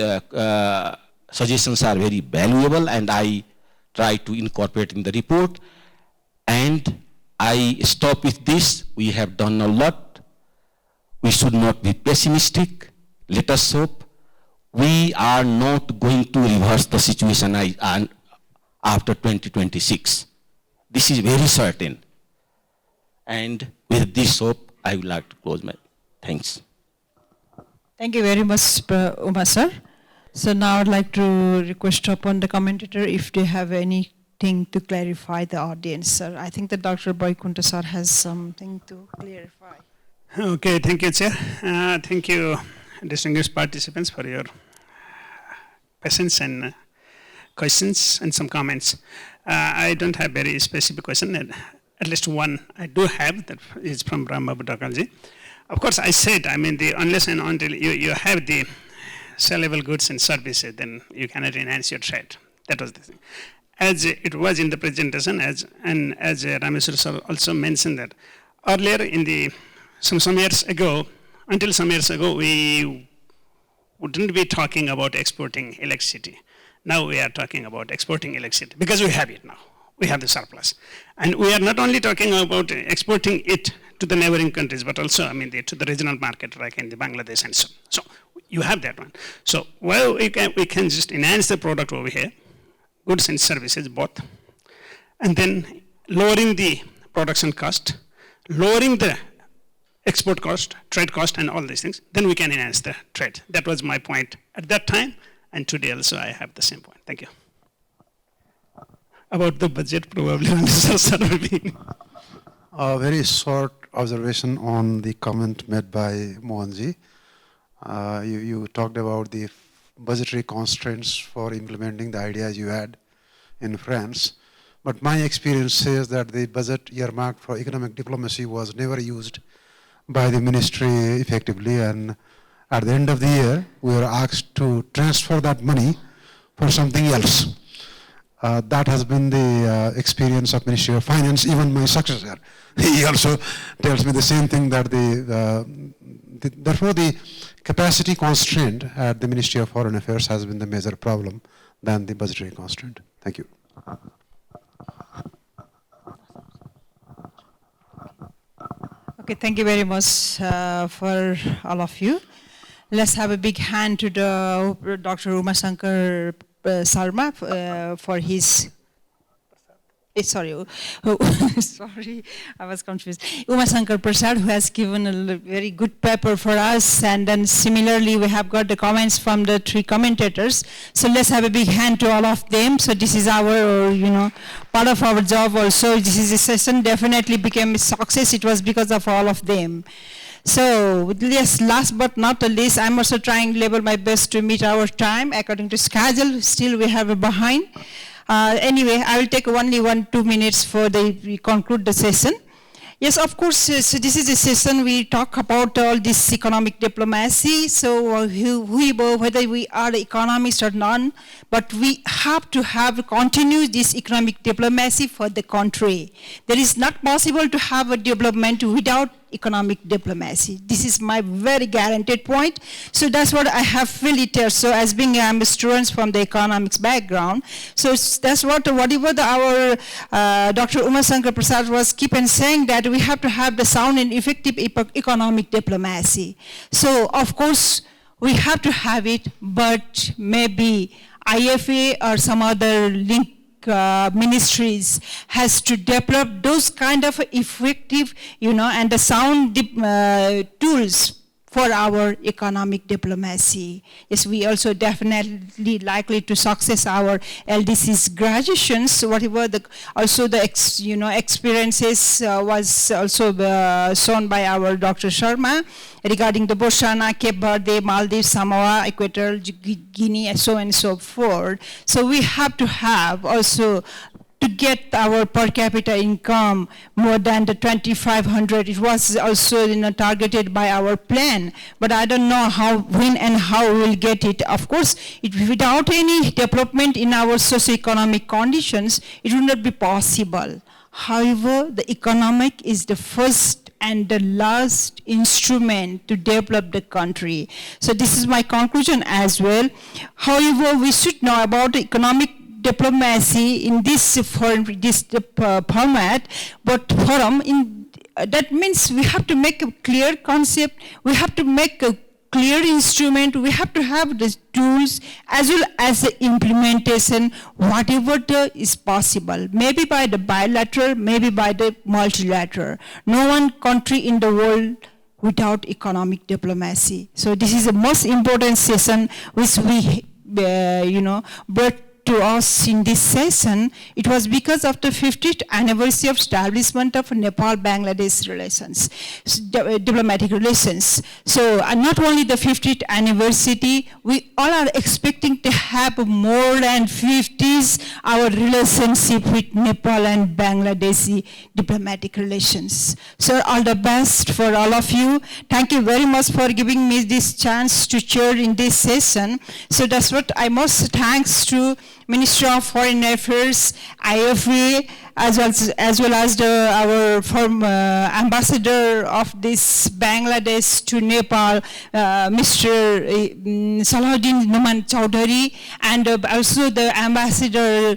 suggestions are very valuable, and I try to incorporate in the report. And I stop with this. We have done a lot. We should not be pessimistic. Let us hope. We are not going to reverse the situation after 2026. This is very certain. And with this hope, I would like to close my thanks. Thank you very much, Uma sir. So now I'd like to request upon the commentator if they have anything to clarify the audience, sir. I think that Dr. Boykunta sir has something to clarify. Okay, thank you, Chair. Thank you, distinguished participants, for your patience and questions and some comments. I don't have very specific question. At least one I do have, that is from Rambabu Dakalji. Of course, I said, unless and until you have the sellable goods and services, then you cannot enhance your trade. That was the thing. As it was in the presentation, as Rameswar sir also mentioned that earlier in some years ago, until some years ago, we wouldn't be talking about exporting electricity. Now we are talking about exporting electricity because we have it now. We have the surplus. And we are not only talking about exporting it to the neighboring countries, but also, to the regional market, like in the Bangladesh and so on. So you have that one. So, well, we can just enhance the product over here, goods and services both, and then lowering the production cost, lowering the export cost, trade cost, and all these things, then we can enhance the trade. That was my point at that time, and today also I have the same point. Thank you. About the budget, probably Mr. will be. A very short observation on the comment made by Mohanji. You talked about the budgetary constraints for implementing the ideas you had in France. But my experience says that the budget earmarked for economic diplomacy was never used by the ministry effectively, and at the end of the year, we were asked to transfer that money for something else. That has been the experience of Ministry of Finance. Even my successor, he also tells me the same thing, that therefore the capacity constraint at the Ministry of Foreign Affairs has been the major problem than the budgetary constraint. Thank you. Okay, thank you very much for all of you. Let's have a big hand to the Dr. Umashankar Sarma for his. Sorry, sorry, I was confused. Umashankar Prasad, who has given a very good paper for us, and then similarly we have got the comments from the three commentators. So let's have a big hand to all of them. So this is our, part of our job also. This is a session definitely became a success. It was because of all of them. So yes, last but not the least, I'm also trying to labor my best to meet our time according to schedule. Still we have a behind. Anyway, I will take only 1-2 minutes for we conclude the session. Yes, of course, so this is a session we talk about all this economic diplomacy. So whether we are economists or not, but we have to continue this economic diplomacy for the country. There is not possible to have a development without economic diplomacy. This is my very guaranteed point. So that's what I have feel it here. So as being I'm a student from the economics background, so that's what whatever our Dr. Umashankar Prasad was keep on saying, that we have to have the sound and effective economic diplomacy. So of course we have to have it, but maybe IFA or some other link ministries has to develop those kind of effective, and the sound tools for our economic diplomacy. Yes, we also definitely likely to success our Ldc's graduations, whatever the experiences was also shown by our Dr. Sharma regarding the Botswana, Cape Verde, Maldives, Samoa, Equatorial Guinea, and so forth. So we have to have also to get our per capita income more than the 2,500. It was also targeted by our plan, but I don't know when and how we will get it. Of course, without any development in our socio-economic conditions, it will not be possible. However, the economic is the first and the last instrument to develop the country. So this is my conclusion as well. However, we should know about the economic diplomacy in this format, but forum, that means we have to make a clear concept, we have to make a clear instrument, we have to have the tools as well as the implementation, whatever is possible, maybe by the bilateral, maybe by the multilateral. No one country in the world without economic diplomacy. So this is the most important session which we, brought to us in this session. It was because of the 50th anniversary of establishment of Nepal-Bangladesh relations, diplomatic relations. So not only the 50th anniversary, we all are expecting to have more than 50s our relationship with Nepal and Bangladeshi diplomatic relations. So all the best for all of you. Thank you very much for giving me this chance to chair in this session. So that's what I most thanks to Ministry of Foreign Affairs, IFA, as well as our former ambassador of this Bangladesh to Nepal, Mr. Salahuddin Numan Chowdhury, and also the ambassador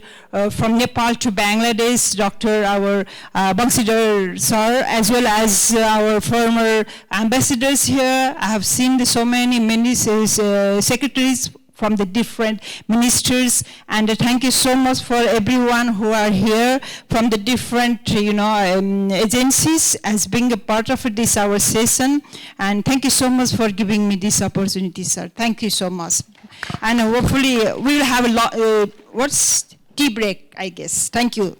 from Nepal to Bangladesh, Dr. our Bangshidhar sir, as well as our former ambassadors here. I have seen so many secretaries from the different ministers, and thank you so much for everyone who are here from the different agencies as being a part of this our session, and thank you so much for giving me this opportunity, sir. Thank you so much, and hopefully we will have a tea break, I guess. Thank you.